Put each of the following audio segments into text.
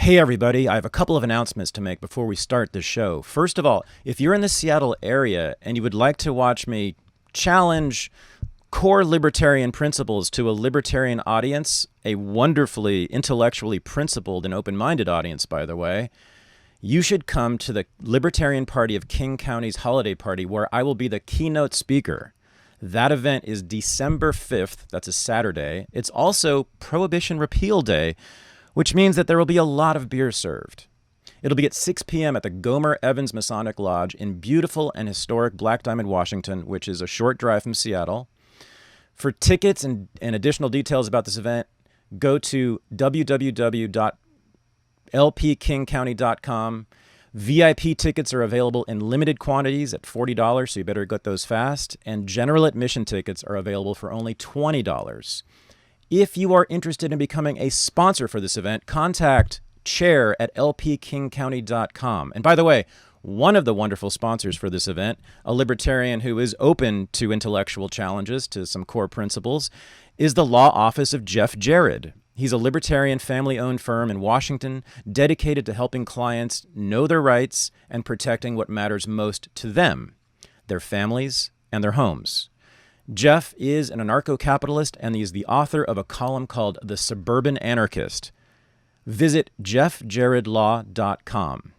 Hey everybody, I have a couple of announcements to make before we start the show. First of all, if you're in the Seattle area and you would like to watch me challenge core libertarian principles to a libertarian audience, a wonderfully intellectually principled and open-minded audience, by the way, you should come to the Libertarian Party of King County's holiday party, where I will be the keynote speaker. That event is December 5th. That's a Saturday. It's also Prohibition Repeal Day, which means that there will be a lot of beer served. It'll be at 6 p.m. at the Gomer Evans Masonic Lodge in beautiful and historic Black Diamond, Washington, which is a short drive from Seattle. For tickets and additional details about this event, go to www.lpkingcounty.com. VIP tickets are available in limited quantities at $40, so you better get those fast. And general admission tickets are available for only $20. If you are interested in becoming a sponsor for this event, contact chair@lpkingcounty.com. And by the way, one of the wonderful sponsors for this event, a libertarian who is open to intellectual challenges to some core principles, is the law office of Jeff Jared. He's a libertarian family-owned firm in Washington dedicated to helping clients know their rights and protecting what matters most to them, their families and their homes. Jeff is an anarcho-capitalist, and he is the author of a column called The Suburban Anarchist. Visit jeffjaredlaw.com.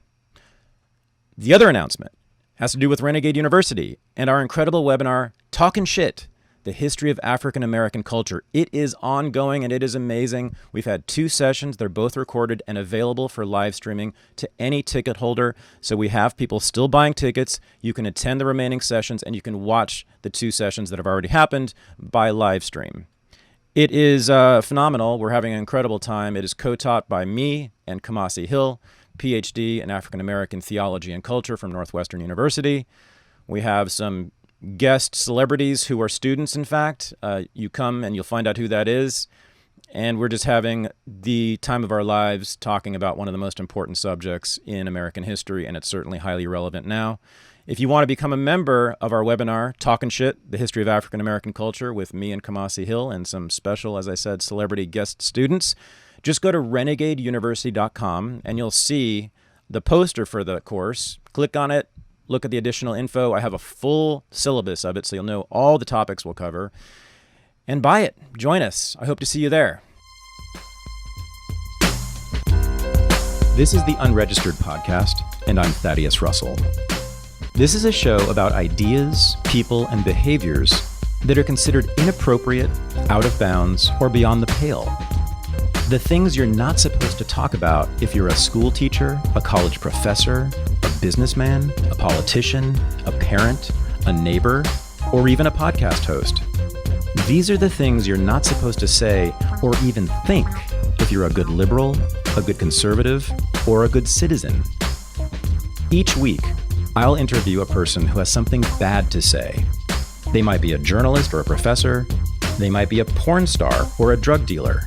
The other announcement has to do with Renegade University and our incredible webinar, Talkin' Shit, The History of African American Culture. It is ongoing and it is amazing. We've had 2 sessions. They're both recorded and available for live streaming to any ticket holder. So we have people still buying tickets. You can attend the remaining sessions and you can watch the 2 sessions that have already happened by live stream. It is phenomenal. We're having an incredible time. It is co-taught by me and Kamasi Hill, PhD in African American Theology and Culture from Northwestern University. We have some guest celebrities who are students, in fact. You come and you'll find out who that is. And we're just having the time of our lives talking about one of the most important subjects in American history, and it's certainly highly relevant now. If you want to become a member of our webinar, Talkin' Shit, The History of African American Culture, with me and Kamasi Hill and some special, as I said, celebrity guest students, just go to renegadeuniversity.com and you'll see the poster for the course. Click on it. Look at the additional info. I have a full syllabus of it, so you'll know all the topics we'll cover. And buy it. Join us. I hope to see you there. This is the Unregistered podcast, and I'm Thaddeus Russell. This is a show about ideas, people, and behaviors that are considered inappropriate, out of bounds, or beyond the pale. The things you're not supposed to talk about if you're a school teacher, a college professor, a businessman, a politician, a parent, a neighbor, or even a podcast host. These are the things you're not supposed to say or even think if you're a good liberal, a good conservative, or a good citizen. Each week, I'll interview a person who has something bad to say. They might be a journalist or a professor. They might be a porn star or a drug dealer.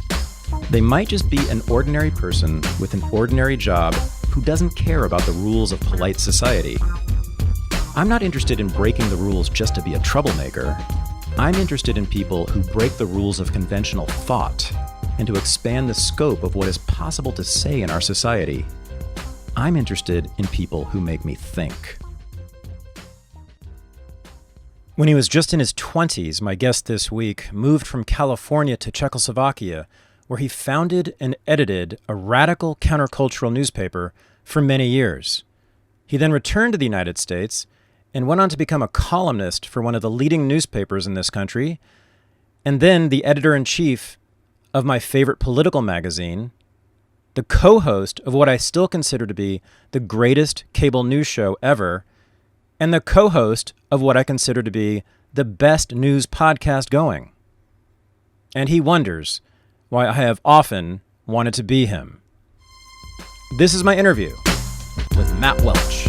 They might just be an ordinary person with an ordinary job who doesn't care about the rules of polite society. I'm not interested in breaking the rules just to be a troublemaker. I'm interested in people who break the rules of conventional thought and to expand the scope of what is possible to say in our society. I'm interested in people who make me think. When he was just in his 20s, my guest this week moved from California to Czechoslovakia, where he founded and edited a radical countercultural newspaper for many years. He then returned to the United States and went on to become a columnist for one of the leading newspapers in this country, and then the editor-in-chief of my favorite political magazine, the co-host of what I still consider to be the greatest cable news show ever, and the co-host of what I consider to be the best news podcast going. And he wonders why I have often wanted to be him. This is my interview with Matt Welch.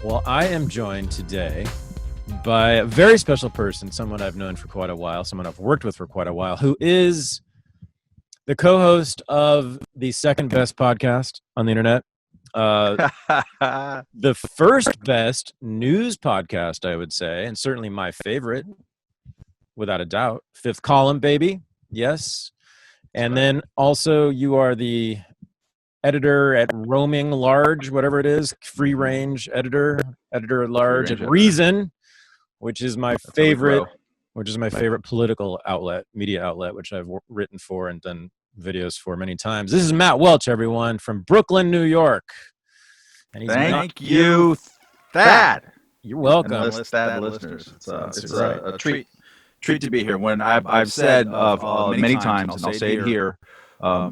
Well, I am joined today by a very special person, someone I've known for quite a while, someone I've worked with for quite a while, who is the co-host of the second best podcast on the internet, the first best news podcast, I would say, and certainly my favorite, without a doubt. Fifth column, baby. Yes. And then also you are the editor at Roaming Large, whatever it is, free range editor at large at Reason, which is my favorite political outlet, media outlet, which I've written for and done videos for many times. This is Matt Welch, everyone, from Brooklyn, New York. And he's Thank you, Thad. You're welcome. And Thad listeners. It's a treat to be here. When I've said many times, and I'll say it here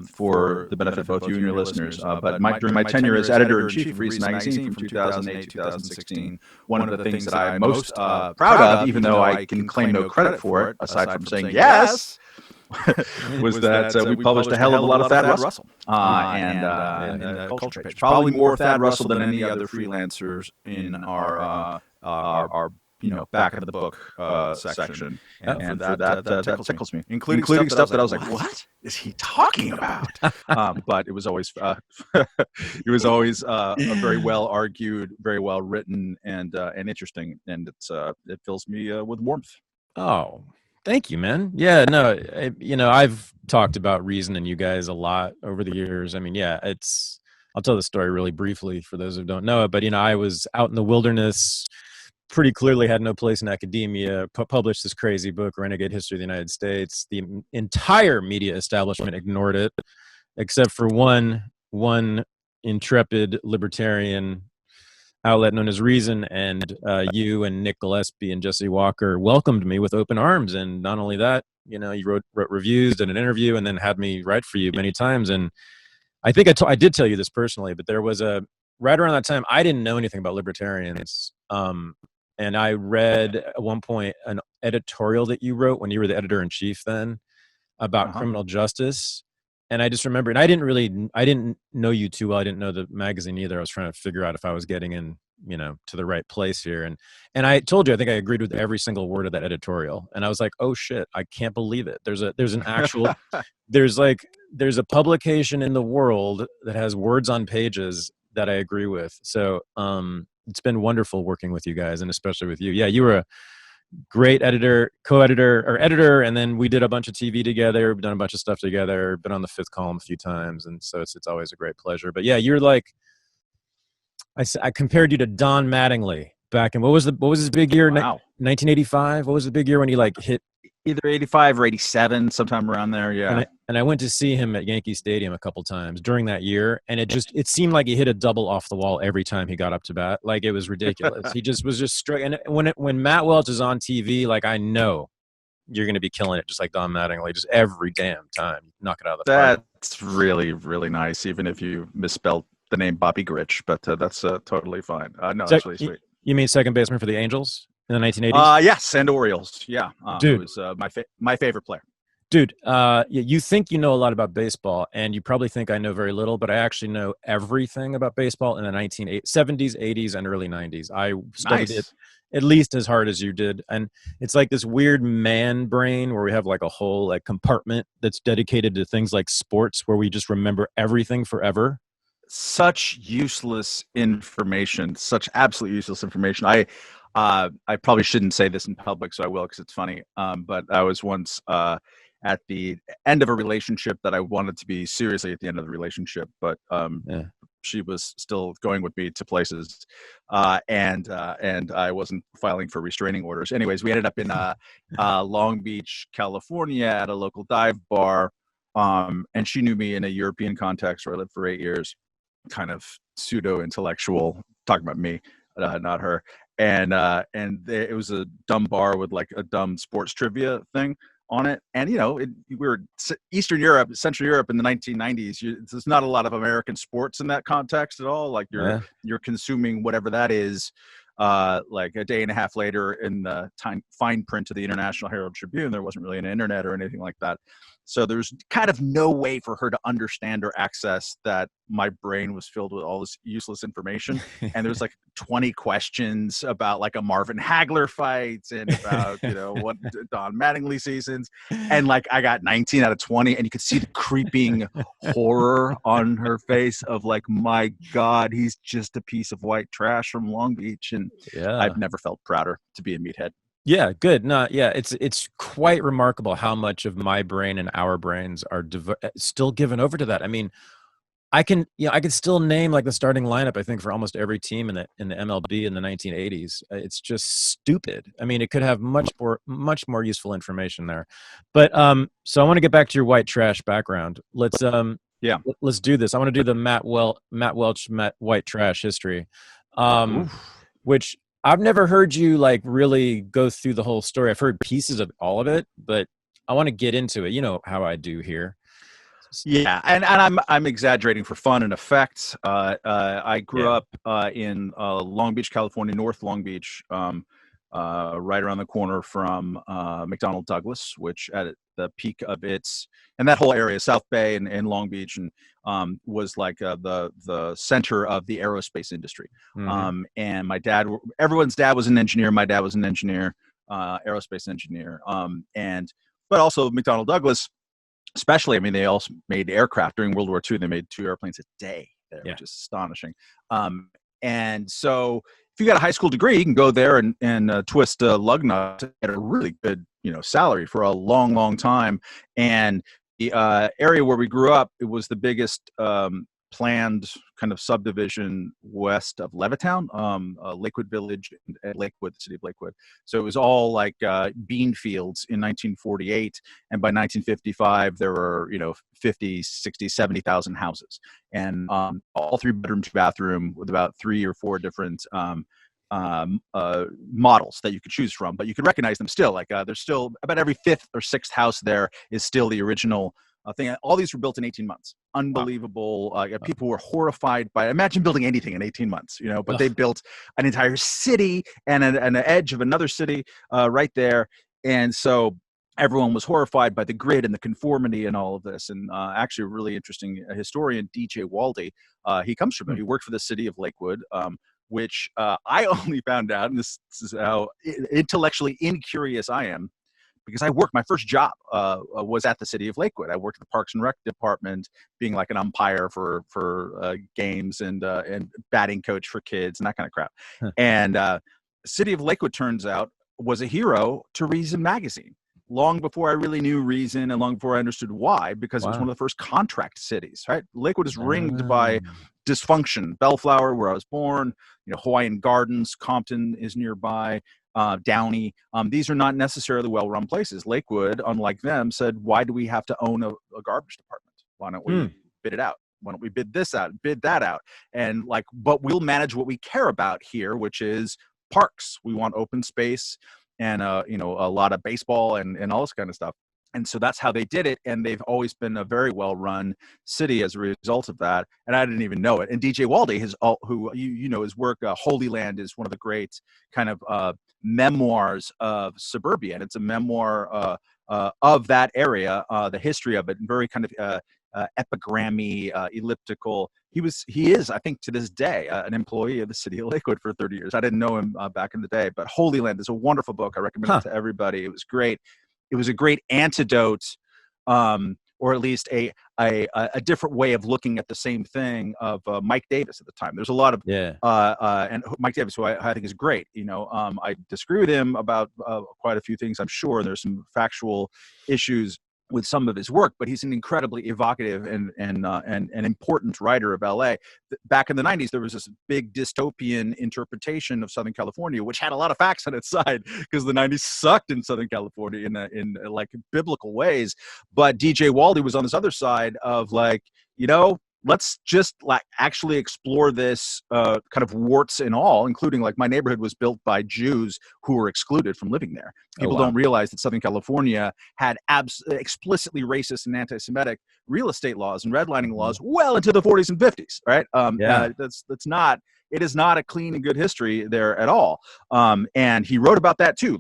for the benefit of both you and your listeners, but during my tenure as editor-in-chief of Reason Magazine from 2008 to 2016, one of the things that I'm most proud of, even though I can claim no credit for it, aside from saying yes, was that we published a hell of a lot of Thad Russell and the culture page. Probably more Thad Russell than any other freelancers in our back of the book section. And for that tickles me, including stuff that I was like, what is he talking about? But it was always a very well argued, very well written, and interesting, and it fills me with warmth. Oh, thank you, man. Yeah, no, I've talked about Reason and you guys a lot over the years. I mean, yeah, I'll tell the story really briefly for those who don't know it, but, I was out in the wilderness, pretty clearly had no place in academia, published this crazy book, Renegade History of the United States. The entire media establishment ignored it, except for one intrepid libertarian outlet known as Reason, and you and Nick Gillespie and Jesse Walker welcomed me with open arms. And not only that, you wrote reviews, did an interview, and then had me write for you many times. And I think I did tell you this personally, but there was right around that time, I didn't know anything about libertarians. And I read at one point an editorial that you wrote when you were the editor-in-chief then about criminal justice. And I just remember, and I didn't know you too well. I didn't know the magazine either. I was trying to figure out if I was getting in, to the right place here. And I told you, I think I agreed with every single word of that editorial. And I was like, oh shit, I can't believe it. There's an actual, there's a publication in the world that has words on pages that I agree with. So, it's been wonderful working with you guys, and especially with you. Yeah, you were a great editor, editor, and then we did a bunch of TV together. We've done a bunch of stuff together. Been on the Fifth Column a few times, and so it's always a great pleasure. But yeah, you're like, I compared you to Don Mattingly back in what was his big year? Wow. 1985. What was the big year when he hit? Either 85 or 87, sometime around there. Yeah. And I went to see him at Yankee Stadium a couple times during that year, and it seemed like he hit a double off the wall every time he got up to bat. Like, it was ridiculous. He just was straight. And when Matt Welch is on TV, like, I know you're going to be killing it, just like Don Mattingly, just every damn time. Knock it out of the park. That's really, really nice, even if you misspelled the name Bobby Grich, but that's totally fine. No, that's really sweet. You mean second baseman for the Angels in the 1980s? Yes, and Orioles. Yeah, dude, it was my favorite player. Dude, you think you know a lot about baseball, and you probably think I know very little, but I actually know everything about baseball in the 70s, 80s, and early 90s. I studied it at least as hard as you did, and it's like this weird man brain where we have like a whole compartment that's dedicated to things like sports, where we just remember everything forever. Such useless information, such absolutely useless information. I probably shouldn't say this in public, so I will because it's funny. But I was once at the end of a relationship that I wanted to be seriously at the end of the relationship, but she was still going with me to places, and I wasn't filing for restraining orders. Anyways, we ended up in Long Beach, California, at a local dive bar, and she knew me in a European context where I lived for 8 years, kind of pseudo-intellectual, talking about me, not her. And it was a dumb bar with like a dumb sports trivia thing on it. And, we were Eastern Europe, Central Europe in the 1990s. There's not a lot of American sports in that context at all. Like you're consuming whatever that is, like a day and a half later in the fine print of the International Herald Tribune. There wasn't really an internet or anything like that. So there's kind of no way for her to understand or access that my brain was filled with all this useless information. And there's like 20 questions about like a Marvin Hagler fight and about, what Don Mattingly seasons. And like I got 19 out of 20, and you could see the creeping horror on her face of like, my God, he's just a piece of white trash from Long Beach. And I've never felt prouder to be a meathead. Yeah, good. No, yeah, it's quite remarkable how much of my brain and our brains are still given over to that. I mean, I can still name like the starting lineup, I think, for almost every team in the MLB in the 1980s. It's just stupid. I mean, it could have much more useful information there. But so I want to get back to your white trash background. Yeah. Let's do this. I want to do the Matt Welch white trash history. Um Oof. which I've never heard you like really go through the whole story. I've heard pieces of all of it, but I want to get into it. You know how I do here. Yeah, and I'm exaggerating for fun and effect. I grew Yeah. up in Long Beach, California, North Long Beach, right around the corner from McDonnell Douglas, which at the peak of its, and that whole area, South Bay and Long Beach, and was like the center of the aerospace industry. Hmm. And everyone's dad was an engineer. My dad was an engineer, aerospace engineer, and but also McDonnell Douglas especially, I mean, they also made aircraft during World War II. They made 2 airplanes a day there, Yeah. which is astonishing. And so, if you got a high school degree, you can go there and twist a lug nut at a really good, salary for a long, long time. And the area where we grew up, it was the biggest planned kind of subdivision west of Levittown, Lakewood Village at Lakewood, the city of Lakewood. So it was all like bean fields in 1948. And by 1955, there were, 50, 60, 70,000 houses. And all 3 bedroom, 2 bathroom with about 3 or 4 different models that you could choose from, but you could recognize them still. Like there's still about every 5th or 6th house there is still the original thing. All these were built in 18 months. Wow. Unbelievable. People were horrified by it. Imagine building anything in 18 months, but they Ugh. built an entire city and an edge of another city right there. And so everyone was horrified by the grid and the conformity and all of this. And actually, a really interesting historian, DJ Waldy, he comes from there. Hmm. He worked for the city of Lakewood, which I only found out, and this is how intellectually incurious I am, because I worked, my first job was at the city of Lakewood. I worked at the Parks and Rec department, being like an umpire for games and batting coach for kids and that kind of crap. Huh. And city of Lakewood, turns out, was a hero to Reason magazine. Long before I really knew Reason and long before I understood why, because it was one Wow. of the first contract cities, right? Lakewood is ringed by Um, dysfunction. Bellflower, where I was born, Hawaiian Gardens, Compton is nearby, Downey. These are not necessarily well-run places. Lakewood, unlike them, said, why do we have to own a garbage department? Why don't we bid it out? Why don't we bid this out, bid that out? And like, but we'll manage what we care about here, which is parks. We want open space and, a lot of baseball and all this kind of stuff. And so that's how they did it. And they've always been a very well-run city as a result of that. And I didn't even know it. And DJ Waldy, who his work, Holy Land, is one of the great kind of memoirs of suburbia. And it's a memoir of that area, the history of it, and very kind of epigrammy, elliptical. He is, I think, to this day, an employee of the city of Lakewood for 30 years. I didn't know him back in the day, but Holy Land is a wonderful book. I recommend it huh. to everybody. It was great. It was a great antidote, or at least a different way of looking at the same thing, of Mike Davis at the time. There's a lot of Yeah. and Mike Davis, who I think is great. I disagree with him about quite a few things, I'm sure. There's some factual issues with some of his work, but he's an incredibly evocative and important writer of LA. Back in the 90s, there was this big dystopian interpretation of Southern California, which had a lot of facts on its side, because the 90s sucked in Southern California in like biblical ways. But DJ Waldy was on this other side of like, let's just like actually explore this kind of warts and all, including like my neighborhood was built by Jews who were excluded from living there. Oh People wow. don't realize that Southern California had explicitly racist and anti-Semitic real estate laws and redlining Mhm. laws well into the 40s and 50s, right? Yeah. That's not. It is not a clean and good history there at all. And he wrote about that too.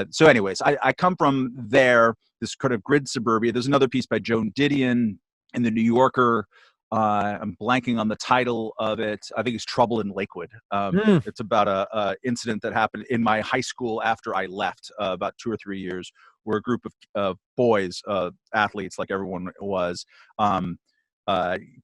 So, anyways, I come from there, this kind of grid suburbia. There's another piece by Joan Didion in the New Yorker. I'm blanking on the title of it. I think it's Trouble in Lakewood. Hmm. It's about a incident that happened in my high school after I left, about 2 or 3 years, where a group of boys, athletes like everyone was,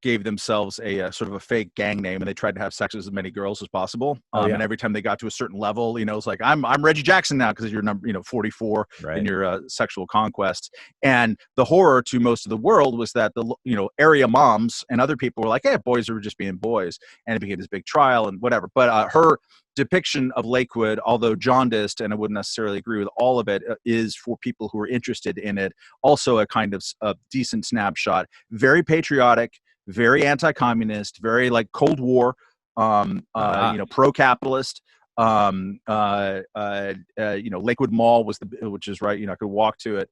gave themselves a sort of a fake gang name, and they tried to have sex with as many girls as possible. And every time they got to a certain level, it's like, I'm Reggie Jackson now, because you're number 44 in your sexual conquests. And the horror to most of the world was that the area moms and other people were like, "Hey, boys are just being boys," and it became this big trial and whatever. But her depiction of Lakewood, although jaundiced, and I wouldn't necessarily agree with all of it, is for people who are interested in it, also a kind of a decent snapshot. Very patriotic, very anti-communist, very like Cold War, pro-capitalist. Lakewood Mall was which is right. I could walk to it.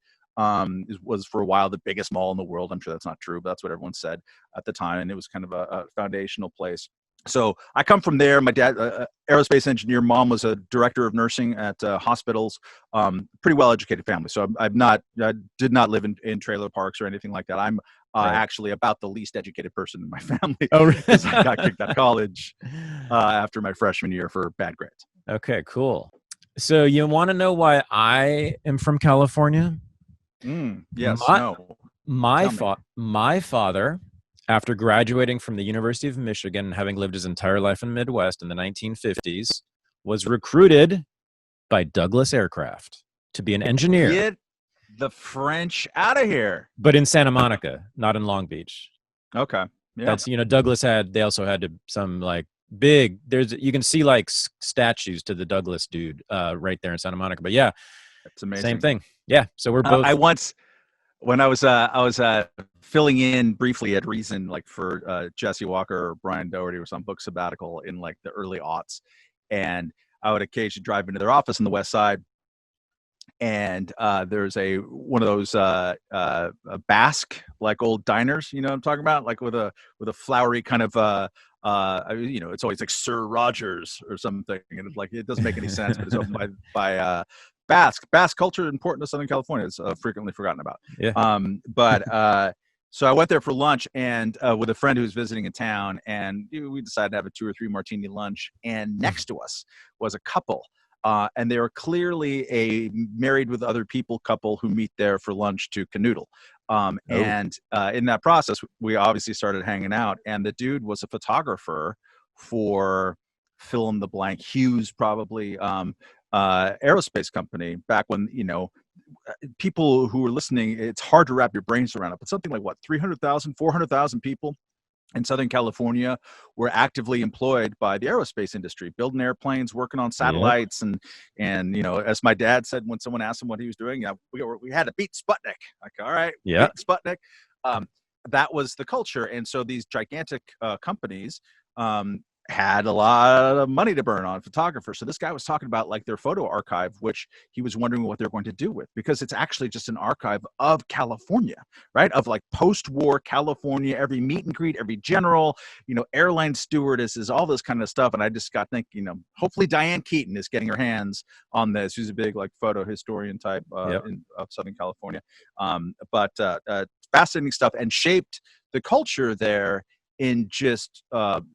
Was for a while the biggest mall in the world. I'm sure that's not true, but that's what everyone said at the time, and it was kind of a foundational place. So I come from there. My dad, aerospace engineer. Mom was a director of nursing at hospitals. Pretty well-educated family. So I did not live in trailer parks or anything like that. I'm actually about the least educated person in my family. Oh, really? Because I got kicked out of college after my freshman year for bad grades. Okay, cool. So you want to know why I am from California? Yes. My father, after graduating from the University of Michigan and having lived his entire life in the Midwest in the 1950s, was recruited by Douglas Aircraft to be an engineer. Get the French out of here. But in Santa Monica, not in Long Beach. Okay. Yeah. That's, Douglas they also had some like big, you can see like statues to the Douglas dude right there in Santa Monica. But yeah, that's amazing. Same thing. Yeah. So we're both. When I was filling in briefly at Reason, like for Jesse Walker or Brian Doherty or some book sabbatical in like the early aughts, and I would occasionally drive into their office on the West Side, and there's one of those Basque like old diners, what I'm talking about, like with a flowery kind of it's always like Sir Rogers or something, and it's like it doesn't make any sense, but it's opened by Basque culture, important to Southern California. It's frequently forgotten about. Yeah. So I went there for lunch and with a friend who was visiting in town, and we decided to have a 2 or 3 martini lunch. And next to us was a couple, and they were clearly a married with other people couple who meet there for lunch to canoodle. And in that process, we obviously started hanging out. And the dude was a photographer for fill in the blank, Hughes probably. Aerospace company back when, people who were listening, it's hard to wrap your brains around it, but something like 300,000, 400,000 people in Southern California were actively employed by the aerospace industry, building airplanes, working on satellites. Yep. And as my dad said, when someone asked him what he was doing, we had to beat Sputnik. Like, all right, yeah, Sputnik. That was the culture. And so these gigantic companies, had a lot of money to burn on photographers. So this guy was talking about like their photo archive, which he was wondering what they're going to do with, because it's actually just an archive of California, right? Of like post-war California, every meet and greet, every general, airline stewardesses, all this kind of stuff. And I just got thinking, hopefully Diane Keaton is getting her hands on this. Who's a big like photo historian type of Southern California. But fascinating stuff, and shaped the culture there in just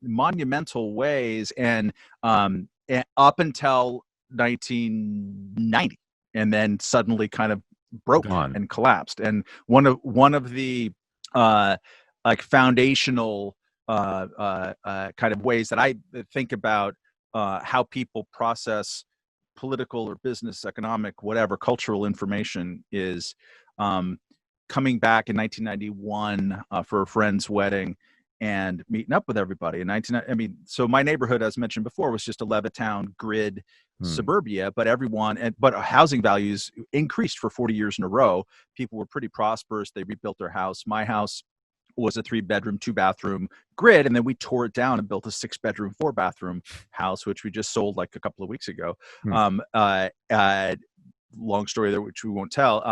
monumental ways, and up until 1990, and then suddenly kind of broke and collapsed. And one of the like foundational kind of ways that I think about how people process political or business, economic, whatever, cultural information is coming back in 1991 for a friend's wedding and meeting up with everybody in so my neighborhood, as mentioned before, was just a Levittown grid suburbia, but but housing values increased for 40 years in a row. People were pretty prosperous. They rebuilt their house. My house was a 3-bedroom, 2-bathroom grid, and then we tore it down and built a 6-bedroom, 4-bathroom house, which we just sold like a couple of weeks ago. Long story there, which we won't tell.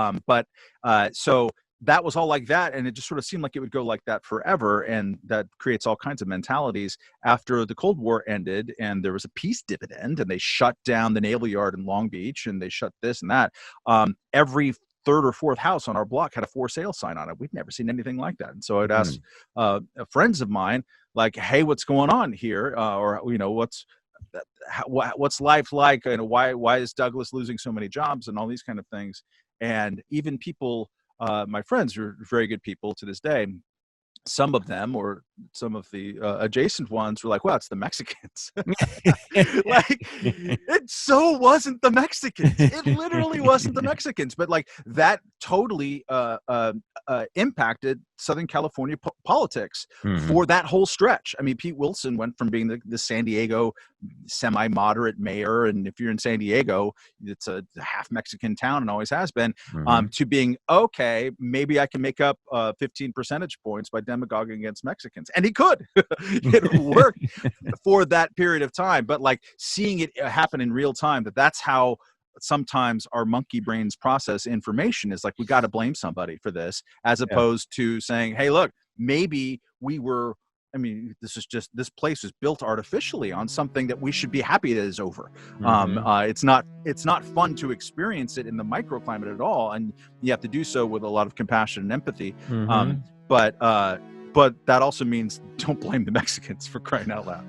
So that was all like that, and it just sort of seemed like it would go like that forever, and that creates all kinds of mentalities. After the Cold War ended and there was a peace dividend, and they shut down the Naval Yard in Long Beach, and they shut this and that, every third or fourth house on our block had a for sale sign on it. We'd never seen anything like that. And so I'd ask friends of mine, like, hey, what's going on here? Or what's life like, and why is Douglas losing so many jobs, and all these kind of things. And even people, my friends are very good people to this day, some of them, or some of the adjacent ones, were like, well, it's the Mexicans. Like, it so wasn't the Mexicans. It literally wasn't the Mexicans. But like, that totally impacted Southern California politics for that whole stretch. I mean, Pete Wilson went from being the San Diego semi-moderate mayor, and if you're in San Diego, it's a half Mexican town and always has been, to being, okay, maybe I can make up 15 percentage points by demagoguing against Mexicans. And he could. It worked for that period of time. But like, seeing it happen in real time, that's how sometimes our monkey brains process information, is like, we got to blame somebody for this, as opposed to saying, hey, look, maybe we were, I mean, this place was built artificially on something that we should be happy that is over. It's not fun to experience it in the microclimate at all, and you have to do so with a lot of compassion and empathy. But that also means don't blame the Mexicans, for crying out loud.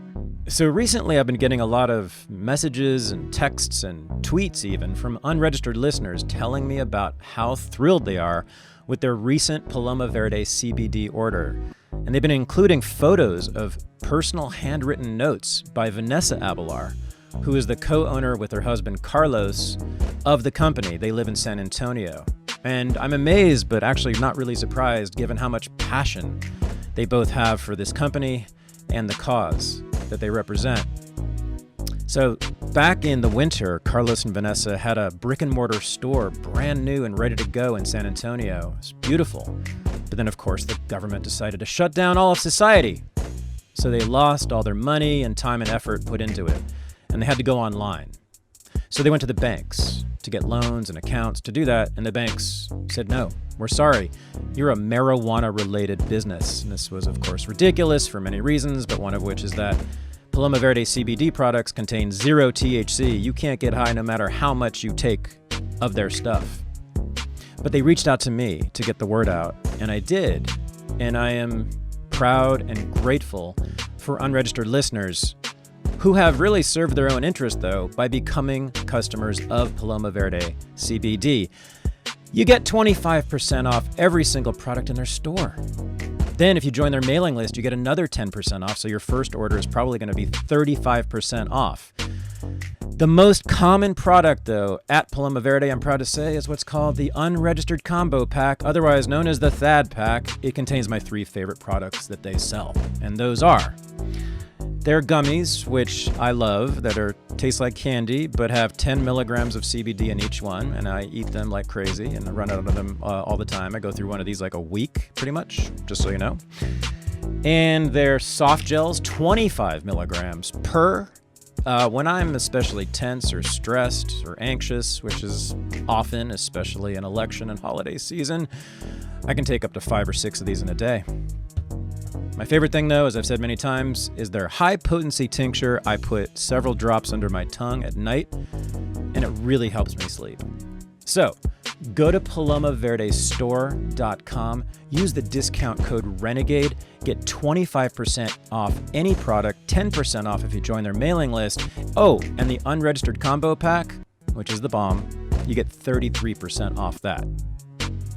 So recently I've been getting a lot of messages and texts and tweets even from unregistered listeners telling me about how thrilled they are with their recent Paloma Verde CBD order. And they've been including photos of personal handwritten notes by Vanessa Abelar, who is the co-owner with her husband Carlos of the company. They live in San Antonio. And I'm amazed, but actually not really surprised, given how much passion they both have for this company and the cause that they represent. So back in the winter, Carlos and Vanessa had a brick and mortar store, brand new and ready to go in San Antonio. It's beautiful. But then, of course, the government decided to shut down all of society. So they lost all their money and time and effort put into it, and they had to go online. So they went to the banks to get loans and accounts to do that, and the banks said, no, we're sorry. You're a marijuana-related business. And this was, of course, ridiculous for many reasons, but one of which is that Paloma Verde CBD products contain 0 THC. You can't get high no matter how much you take of their stuff. But they reached out to me to get the word out, and I did. And I am proud and grateful for unregistered listeners who have really served their own interest, though, by becoming customers of Paloma Verde CBD. You get 25% off every single product in their store. Then if you join their mailing list, you get another 10% off, so your first order is probably going to be 35% off. The most common product, though, at Paloma Verde, I'm proud to say, is what's called the Unregistered Combo Pack, otherwise known as the Thad Pack. It contains my 3 favorite products that they sell, and those are their gummies, which I love, that taste like candy, but have 10 milligrams of CBD in each one, and I eat them like crazy, and I run out of them all the time. I go through one of these like a week, pretty much, just so you know. And their soft gels, 25 milligrams per. When I'm especially tense or stressed or anxious, which is often, especially in election and holiday season, I can take up to 5 or 6 of these in a day. My favorite thing, though, as I've said many times, is their high-potency tincture. I put several drops under my tongue at night, and it really helps me sleep. So, go to palomaverdestore.com, use the discount code RENEGADE, get 25% off any product, 10% off if you join their mailing list. Oh, and the Unregistered Combo Pack, which is the bomb, you get 33% off that.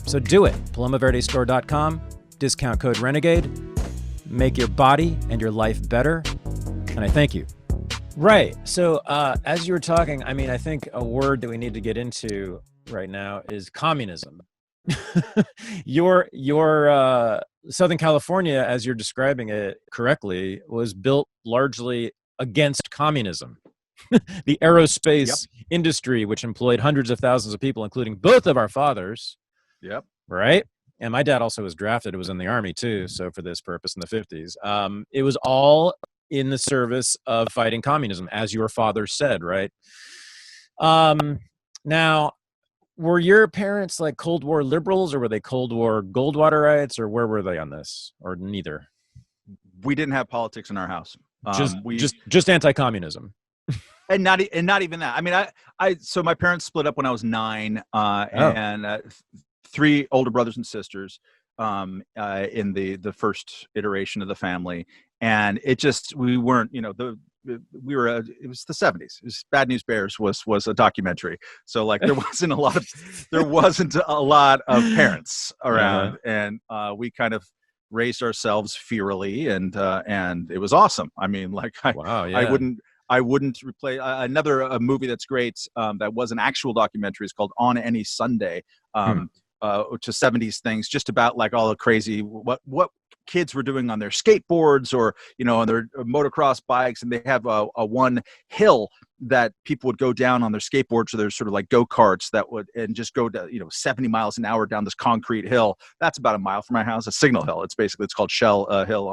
So do it, palomaverdestore.com, discount code RENEGADE. Make your body and your life better, and I thank you. Right. So as you were talking, I mean, I think a word that we need to get into right now is communism. Your Southern California, as you're describing it correctly, was built largely against communism. The aerospace industry, which employed hundreds of thousands of people, including both of our fathers. Yep. Right. And my dad also was drafted. It was in the Army, too. So for this purpose in the 50s, it was all in the service of fighting communism, as your father said, right? Now, were your parents like Cold War liberals, or were they Cold War Goldwaterites, or where were they on this, or neither? We didn't have politics in our house. Just anti-communism. And not even that. I mean, so my parents split up when I was 9, and 3 older brothers and sisters in the first iteration of the family, and we weren't, it was the 70s. It was Bad News Bears was a documentary, so like there wasn't a lot of parents around, and we kind of raised ourselves fearily, and it was awesome. I mean, like Wow. I Yeah. wouldn't I wouldn't replay another movie that's great, that was an actual documentary. It's called On Any Sunday. Hmm. To 70s things, just about like all the crazy what kids were doing on their skateboards, or on their motocross bikes. And they have a one hill that people would go down on their skateboards, or there's sort of like go-karts that would, and just go to 70 miles an hour down this concrete hill that's about a mile from my house, a Signal Hill. It's called Shell Hill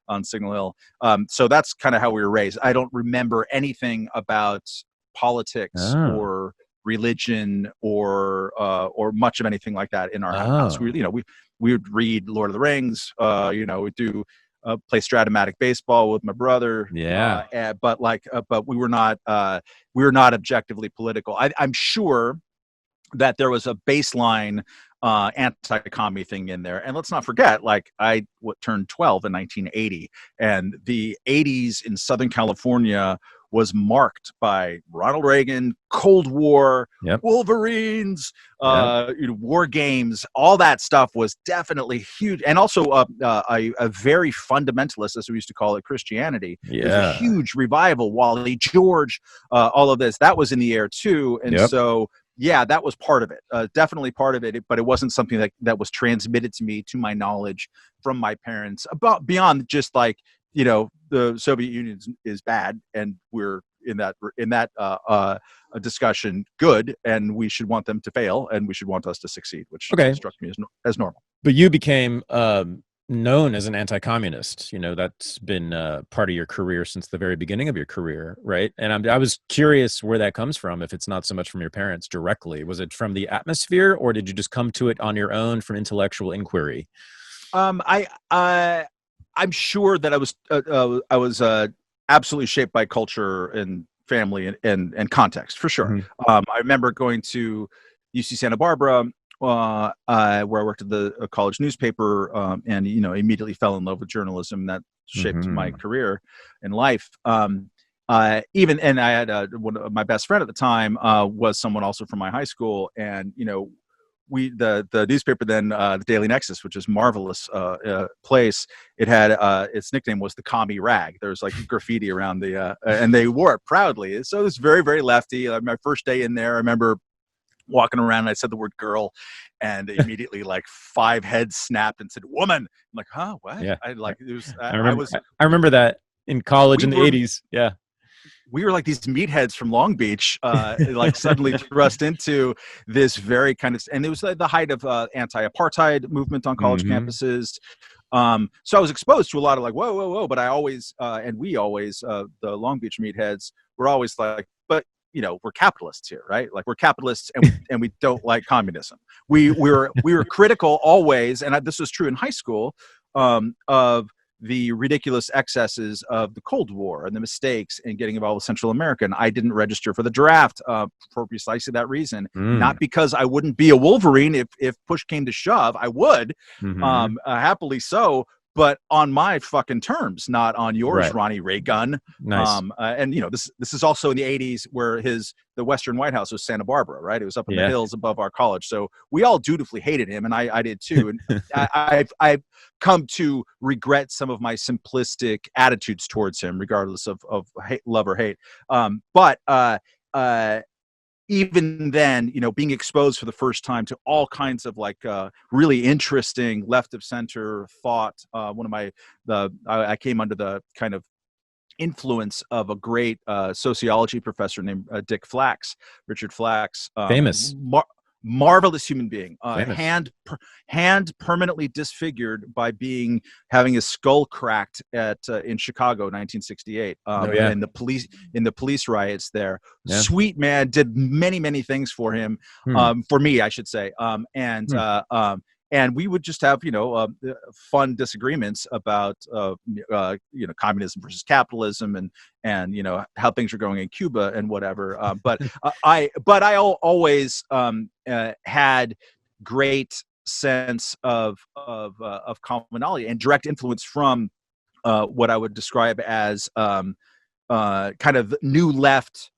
on Signal Hill. So that's kind of how we were raised. I don't remember anything about politics Oh. or religion or much of anything like that in our house. Oh. We would read Lord of the Rings. We'd do play Stratomatic baseball with my brother. Yeah. But we were not objectively political. I'm sure that there was a baseline anti-commie thing in there. And let's not forget, like I turned 12 in 1980, and the 80s in Southern California was marked by Ronald Reagan, Cold War, Yep. Wolverines, Yep. war games. All that stuff was definitely huge. And also a very fundamentalist, as we used to call it, Christianity. Yeah. There's a huge revival. Wally George, all of this, that was in the air too. And Yep. so, yeah, that was part of it. Definitely part of it, but it wasn't something that was transmitted to me, to my knowledge, from my parents, about beyond just like, the Soviet Union is bad, and we're in that discussion good, and we should want them to fail, and we should want us to succeed, which struck me as normal. But you became known as an anti-communist. That's been part of your career since the very beginning of your career, right? And I was curious where that comes from. If it's not so much from your parents directly, was it from the atmosphere, or did you just come to it on your own from intellectual inquiry? I'm sure that I was absolutely shaped by culture and family and context, for sure. Mm-hmm. I remember going to UC Santa Barbara, where I worked at the college newspaper, and immediately fell in love with journalism. That shaped my career in life. And I had one of my best friend at the time was someone also from my high school, and the newspaper then, the Daily Nexus, which is a marvelous place. It had its nickname was the Commie Rag. There was like graffiti around the and they wore it proudly. So it was very, very lefty. My first day in there, I remember walking around and I said the word girl, and immediately like 5 heads snapped and said woman. I'm like, huh, what? Yeah. I remember that in college in the 80s. Yeah. We were like these meatheads from Long Beach, like suddenly thrust into this very kind of, and it was the height of anti-apartheid movement on college campuses. So I was exposed to a lot of like, whoa, whoa, whoa. But I always, and we always, the Long Beach meatheads were always like, but we're capitalists here, right? Like we're capitalists, and we don't like communism. We were critical always, and this was true in high school, of the ridiculous excesses of the Cold War and the mistakes in getting involved with Central America. And I didn't register for the draft for precisely that reason. Not because I wouldn't be a Wolverine if push came to shove. I would, happily so, but on my fucking terms, not on yours, right. Ronnie Reagan. Nice. And this is also in the 80s, where the Western White House was Santa Barbara, right? It was up in the hills above our college. So we all dutifully hated him, and I did too. And I've come to regret some of my simplistic attitudes towards him, regardless of hate, love or hate. Even then, being exposed for the first time to all kinds of like really interesting left of center thought. I came under the kind of influence of a great sociology professor named Richard Flax, famous. Marvelous human being, hand permanently disfigured by having his skull cracked in Chicago, 1968, in the police riots there. Yeah. Sweet man, did many things for him, for me, I should say, and we would just have fun disagreements about communism versus capitalism and how things are going in Cuba and whatever. But I always had great sense of commonality and direct influence from what I would describe as kind of new left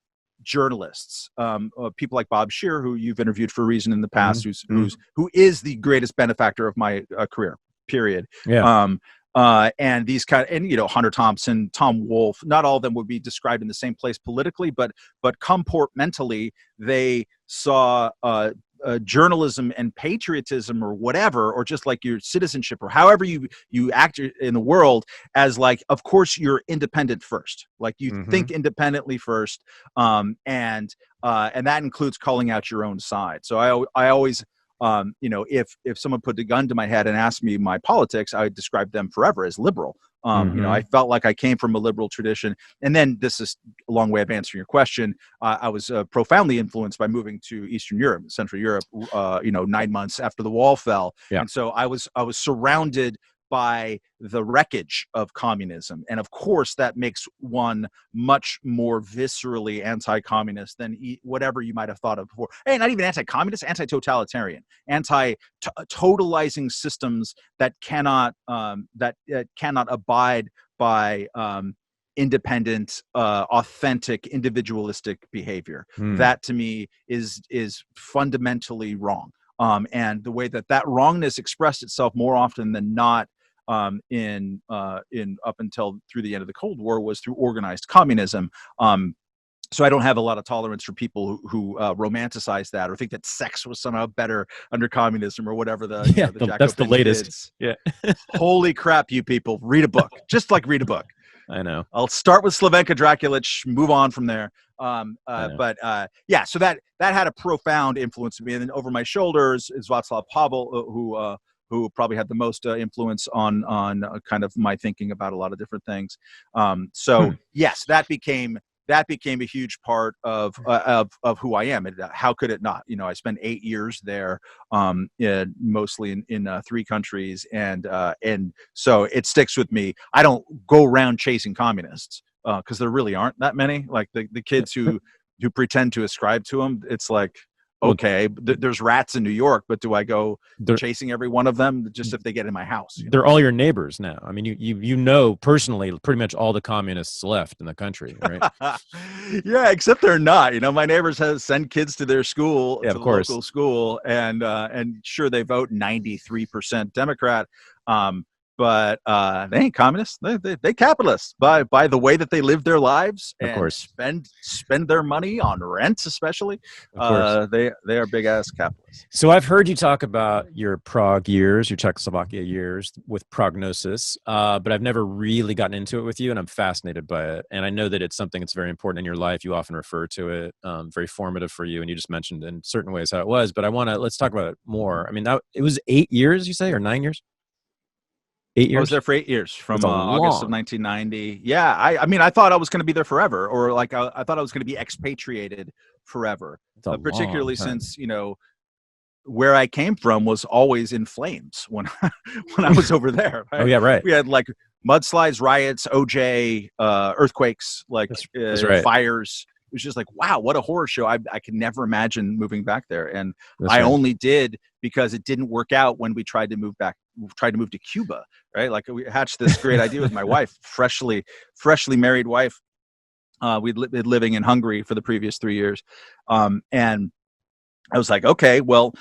journalists, people like Bob Scheer, who you've interviewed for a reason in the past, who is the greatest benefactor of my career. period. Yeah. And these and Hunter Thompson, Tom Wolfe, not all of them would be described in the same place politically, but comportmentally, they saw journalism and patriotism or whatever, or just like your citizenship or however you act in the world, as like, of course you're independent first, like you think independently first, and that includes calling out your own side. So I always, if someone put a gun to my head and asked me my politics, I would describe them forever as liberal. I felt like I came from a liberal tradition. And then, this is a long way of answering your question, I was profoundly influenced by moving to Eastern Europe, Central Europe, 9 months after the wall fell. Yeah. And so I was surrounded by the wreckage of communism. And of course, that makes one much more viscerally anti-communist than whatever you might have thought of before. Hey, not even anti-communist, anti-totalitarian, anti-totalizing systems that cannot abide by independent, authentic, individualistic behavior. That to me is fundamentally wrong. And the way that wrongness expressed itself more often than not, in up until through the end of the Cold War, was through organized communism. So I don't have a lot of tolerance for people who romanticize that or think that sex was somehow better under communism or whatever the that's the latest. Kids. Yeah. Holy crap, you people! Read a book. Just like read a book. I know. I'll start with Slavenka Draculich, move on from there. So that had a profound influence on me. And then over my shoulders is Václav Havel, who probably had the most influence on kind of my thinking about a lot of different things. Yes, that became a huge part of who I am. And how could it not? I spent 8 years there, mostly in 3 countries, and so it sticks with me. I don't go around chasing communists because there really aren't that many. Like the kids who pretend to ascribe to them, it's like, okay, there's rats in New York, but do I go chasing every one of them just if they get in my house? They're all your neighbors now. I mean, you know personally pretty much all the communists left in the country, right? Yeah, except they're not. My neighbors send kids to their school, to the local school, and sure, they vote 93% Democrat. But they ain't communists. They capitalists by the way that they live their lives and spend their money on rent, especially. They are big ass capitalists. So I've heard you talk about your Prague years, your Czechoslovakia years with prognosis, but I've never really gotten into it with you, and I'm fascinated by it. And I know that it's something that's very important in your life. You often refer to it, very formative for you, and you just mentioned in certain ways how it was. But let's talk about it more. I mean, it was 8 years, you say, or 9 years? 8 years? I was there for 8 years, from August of 1990. Yeah, I mean, I thought I was going to be there forever, or like I thought I was going to be expatriated forever. Particularly since where I came from was always in flames when I was over there. Right? Oh yeah, right. We had like mudslides, riots, OJ, earthquakes, that's right. Fires. It was just like, wow, what a horror show. I could never imagine moving back there. And I only did because it didn't work out when we tried to move to Cuba, right? Like we hatched this great idea with my wife, freshly married wife. We'd been living in Hungary for the previous 3 years. And I was like, okay, well,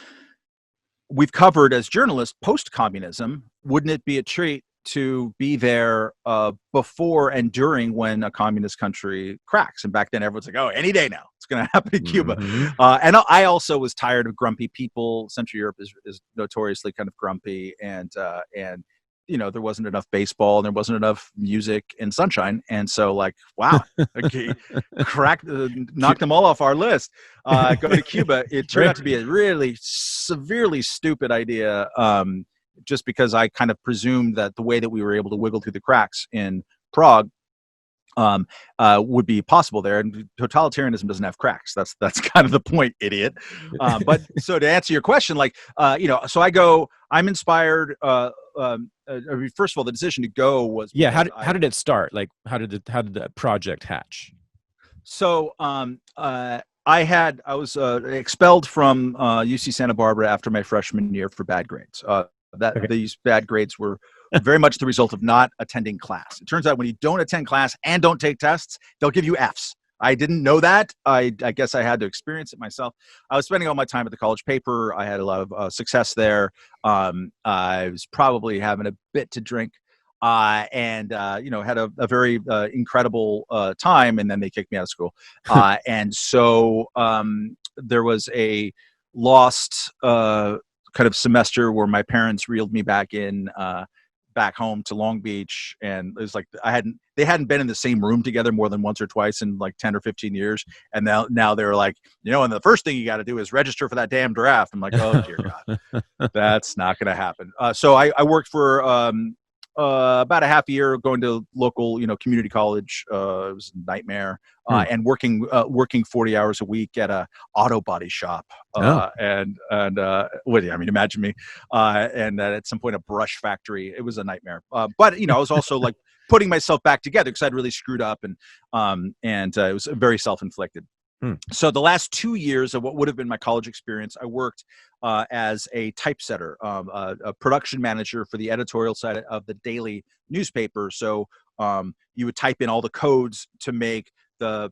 we've covered as journalists post-communism. Wouldn't it be a treat to be there before and during when a communist country cracks? And back then everyone's like, oh, any day now it's going to happen in Cuba. And I also was tired of grumpy people. Central Europe is notoriously kind of grumpy, and there wasn't enough baseball and there wasn't enough music and sunshine. And so like, wow, okay, knocked them all off our list. Go to Cuba. It turned out to be a really severely stupid idea. Just because I kind of presumed that the way that we were able to wiggle through the cracks in Prague would be possible there. And totalitarianism doesn't have cracks. That's kind of the point, idiot. But so to answer your question, so I'm inspired. First of all, the decision to go was, how did it start? Like, how did the project hatch? So I was expelled from UC Santa Barbara after my freshman year for bad grades. These bad grades were very much the result of not attending class. It turns out when you don't attend class and don't take tests, they'll give you Fs. I didn't know that. I guess I had to experience it myself. I was spending all my time at the college paper. I had a lot of success there. I was probably having a bit to drink. And had a very incredible time, and then they kicked me out of school. And so there was a lost kind of semester where my parents reeled me back in back home to Long Beach, and it was like they hadn't been in the same room together more than once or twice in like 10 or 15 years, and now they're like, and the first thing you got to do is register for that damn draft. I'm like, oh dear God, that's not going to happen. So I worked for about a half year going to local community college. It was a nightmare. And working 40 hours a week at a auto body shop, and imagine me, and at some point a brush factory. It was a nightmare. But I was also like putting myself back together because I'd really screwed up, and it was very self-inflicted. So the last 2 years of what would have been my college experience, I worked as a typesetter, a production manager for the editorial side of the daily newspaper. So you would type in all the codes to make the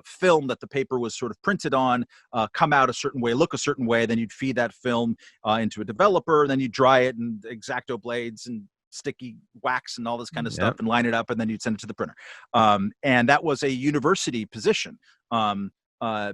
film that the paper was sort of printed on come out a certain way, look a certain way. Then you'd feed that film into a developer, and then you dry it in X-Acto blades and sticky wax and all this kind of stuff, and line it up, and then you'd send it to the printer. And that was a university position,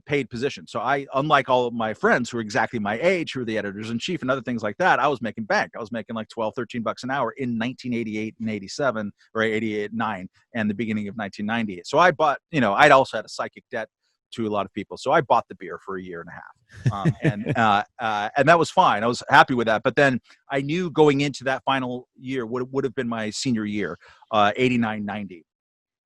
paid position. So I, unlike all of my friends who are exactly my age, who are the editors in chief and other things like that, I was making bank. I was making like 12, 13 bucks an hour in 1988 and 87, or 88, 9, and the beginning of 1990. So I bought, I'd also had a psychic debt to a lot of people. So I bought the beer for a year and a half. And that was fine. I was happy with that. But then I knew going into that final year, what would have been my senior year, 89, 90.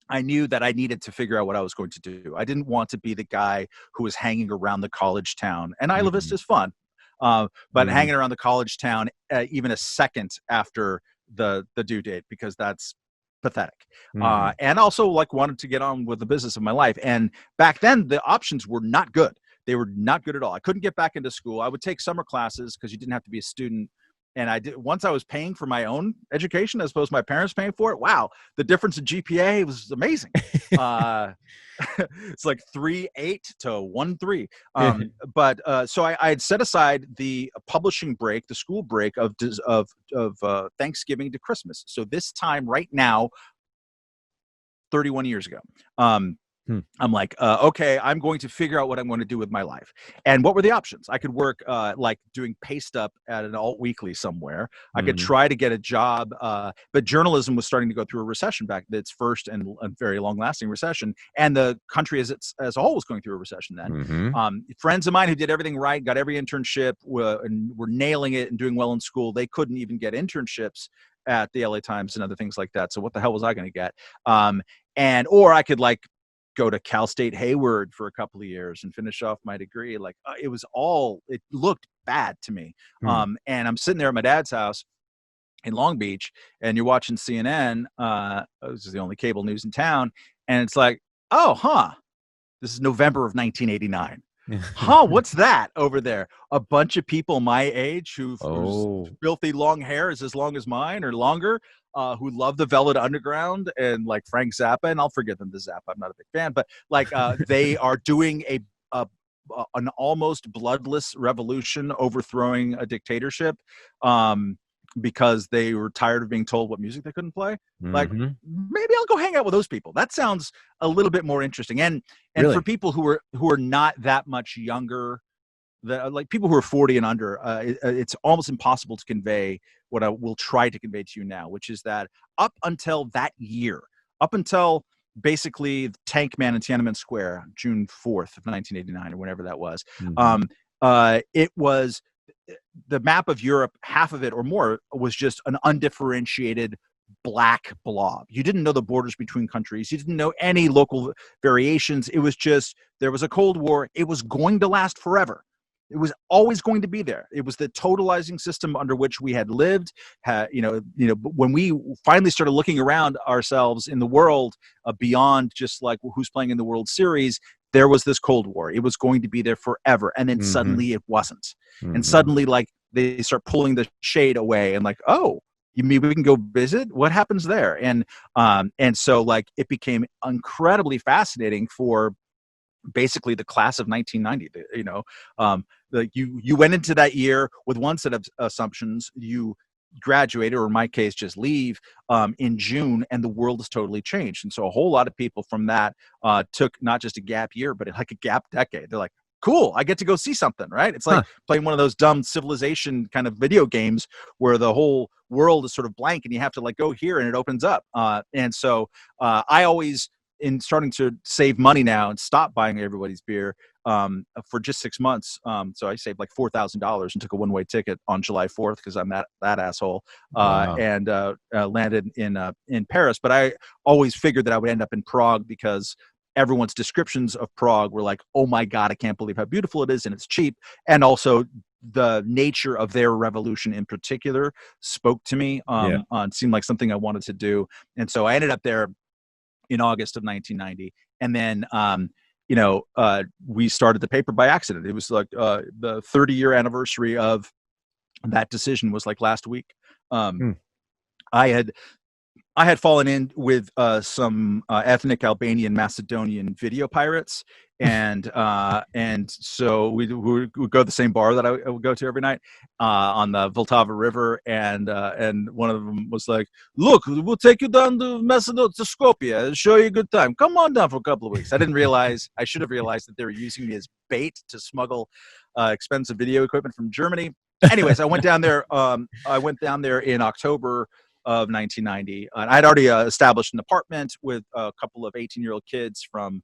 I knew that I needed to figure out what I was going to do. I didn't want to be the guy who was hanging around the college town. And Isla Vista is fun, but hanging around the college town even a second after the due date, because that's pathetic. And also like wanted to get on with the business of my life. And back then the options were not good. They were not good at all. I couldn't get back into school. I would take summer classes because you didn't have to be a student. And I did, once I was paying for my own education as opposed to my parents paying for it. Wow, the difference in GPA was amazing. It's like 3.8 to 1.3. But so I had set aside the publishing break, the school break of Thanksgiving to Christmas. So this time right now, 31 years ago. I'm like, okay, I'm going to figure out what I'm going to do with my life. And what were the options? I could work like doing paste up at an alt weekly somewhere. I could try to get a job, but journalism was starting to go through a recession back, its first and a very long lasting recession. And the country as a whole was going through a recession then. Friends of mine who did everything right, got every internship, and were nailing it and doing well in school, they couldn't even get internships at the LA Times and other things like that. So what the hell was I going to get? Or I could like go to Cal State Hayward for a couple of years and finish off my degree. Like it looked bad to me. And I'm sitting there at my dad's house in Long Beach, and you're watching CNN. This is the only cable news in town. And it's like, this is November of 1989. What's that over there? A bunch of people my age whose filthy long hair is as long as mine or longer, who love the Velvet Underground and like Frank Zappa, and I'll forgive them to Zappa. I'm not a big fan, but like they are doing an almost bloodless revolution, overthrowing a dictatorship, because they were tired of being told what music they couldn't play. Like maybe I'll go hang out with those people. That sounds a little bit more interesting. And really? For people who are not that much younger, like people who are 40 and under, it's almost impossible to convey what I will try to convey to you now, which is that up until that year, up until basically Tank Man in Tiananmen Square, June 4th of 1989 or whenever that was, it was the map of Europe, half of it or more was just an undifferentiated black blob. You didn't know the borders between countries. You didn't know any local variations. It was just, there was a Cold War. It was going to last forever. It was always going to be there. It was the totalizing system under which we had lived. When we finally started looking around ourselves in the world, beyond just like who's playing in the World Series, there was this Cold War. It was going to be there forever. And then suddenly it wasn't. And suddenly like they start pulling the shade away and like, oh, You mean we can go visit? What happens there? And so like it became incredibly fascinating for basically the class of 1990. You know, you went into that year with one set of assumptions. You graduated, or in my case, just leave in June, and the world has totally changed. And so a whole lot of people from that took not just a gap year, but like a gap decade. They're like, cool, I get to go see something, right? It's like playing one of those dumb civilization kind of video games where the whole world is sort of blank and you have to like go here and it opens up. And so I always, in starting to save money now and stop buying everybody's beer for just 6 months. So I saved like $4,000 and took a one-way ticket on July 4th because I'm that asshole, and landed in Paris. But I always figured that I would end up in Prague because everyone's descriptions of Prague were like, oh my God, I can't believe how beautiful it is and it's cheap. And also the nature of their revolution in particular spoke to me, seemed like something I wanted to do. And so I ended up there in August of 1990. And then, we started the paper by accident. It was like the 30-year anniversary of that decision was like last week. I had fallen in with some ethnic Albanian Macedonian video pirates, and so we would go to the same bar that I would go to every night on the Vltava River, and one of them was like, "Look, we'll take you down to Macedonia, to Skopje, and show you a good time. Come on down for a couple of weeks." I should have realized that they were using me as bait to smuggle expensive video equipment from Germany. Anyways, I went down there. In October of 1990, and I'd already established an apartment with a couple of 18-year-old kids from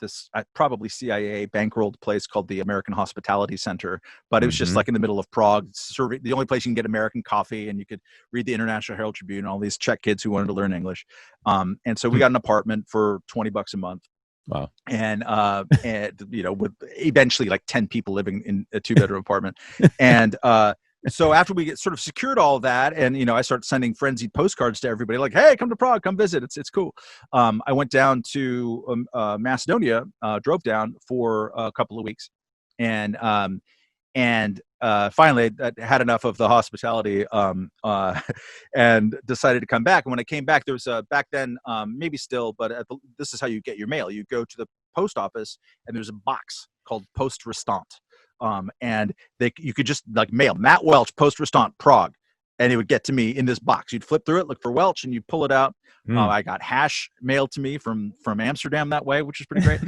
this probably CIA bankrolled place called the American Hospitality Center, but it was just like in the middle of Prague, the only place you can get American coffee, and you could read the International Herald Tribune, all these Czech kids who wanted to learn English. And so we got an apartment for $20 a month. Wow. And with eventually like 10 people living in a 2-bedroom apartment. And so after we get sort of secured all of that, and I start sending frenzied postcards to everybody, like, "Hey, come to Prague, come visit. It's cool." I went down to Macedonia, drove down for a couple of weeks, and finally I had enough of the hospitality, and decided to come back. And when I came back, there was back then, maybe still, but this is how you get your mail. You go to the post office, and there's a box called Post Restant. And you could just like mail Matt Welch, Post Restant, Prague, and it would get to me in this box. You'd flip through it, look for Welch, and you pull it out. I got hash mailed to me from Amsterdam that way, which is pretty great.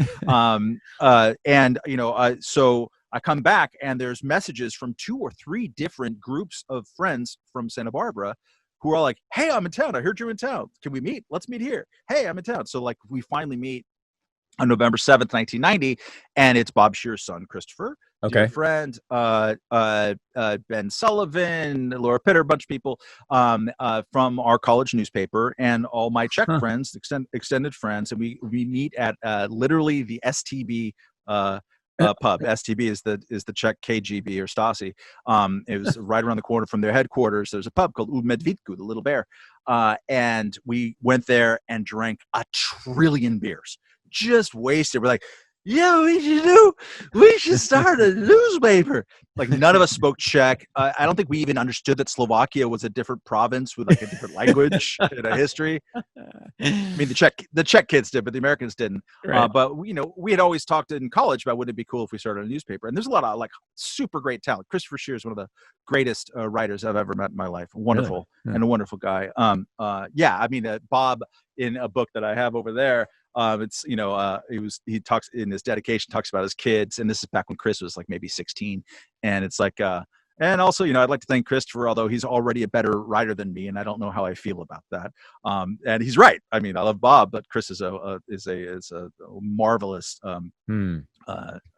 So I come back, and there's messages from 2 or 3 different groups of friends from Santa Barbara who are like, "Hey, I'm in town. I heard you're in town. Can we meet? Let's meet here. Hey, I'm in town." So like we finally meet on November 7th, 1990, and it's Bob Shear's son, Christopher. Okay. Dear friend, Ben Sullivan, Laura Pitter, a bunch of people from our college newspaper, and all my Czech friends, extended friends, and we meet at literally the STB pub. STB is the Czech KGB or Stasi. It was right around the corner from their headquarters. There's a pub called U Medvídku, the Little Bear, and we went there and drank a trillion beers, just wasted. We're like, "Yeah, we should start a newspaper." Like none of us spoke Czech. I don't think we even understood that Slovakia was a different province with like a different language and a history. I mean, the Czech kids did, but the Americans didn't. Right. But we had always talked in college about wouldn't it be cool if we started a newspaper. And there's a lot of like super great talent. Christopher Shear is one of the greatest writers I've ever met in my life. Wonderful. Really? And a wonderful guy. I mean, Bob, in a book that I have over there, it's he talks in his dedication, talks about his kids, and this is back when Chris was like maybe 16, and it's like and also I'd like to thank Christopher, although he's already a better writer than me, and I don't know how I feel about that. And he's right. I mean, I love Bob, but Chris is a marvelous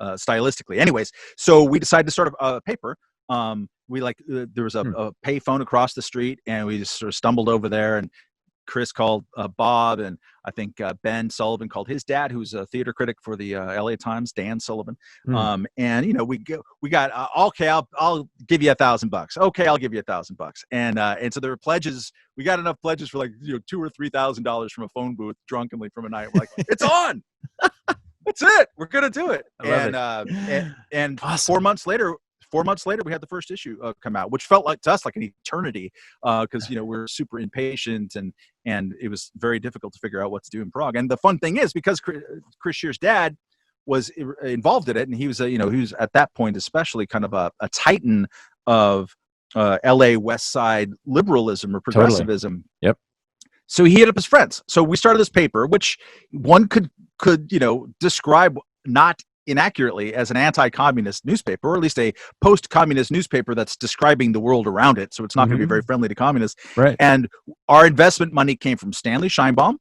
stylistically. Anyways, so we decided to start a paper. There was a pay phone across the street, and we just sort of stumbled over there, and Chris called Bob, and I think Ben Sullivan called his dad, who's a theater critic for the LA Times, Dan Sullivan. And we got okay, I'll give you $1,000. Okay, I'll give you $1,000. And so there were pledges. We got enough pledges for like $2,000 or $3,000 from a phone booth drunkenly from a night. We're like, it's on. That's it. We're gonna do it. And awesome. 4 months later, 4 months later, we had the first issue come out, which felt like to us like an eternity, because we're super impatient and it was very difficult to figure out what to do in Prague. And the fun thing is, because Chris Shear's dad was involved in it, and he was he was at that point especially kind of a titan of LA West Side liberalism or progressivism. Totally. Yep. So he hit up his friends. So we started this paper, which one could describe not inaccurately as an anti-communist newspaper, or at least a post-communist newspaper that's describing the world around it. So it's not going to be very friendly to communists. Right. And our investment money came from Stanley Scheinbaum,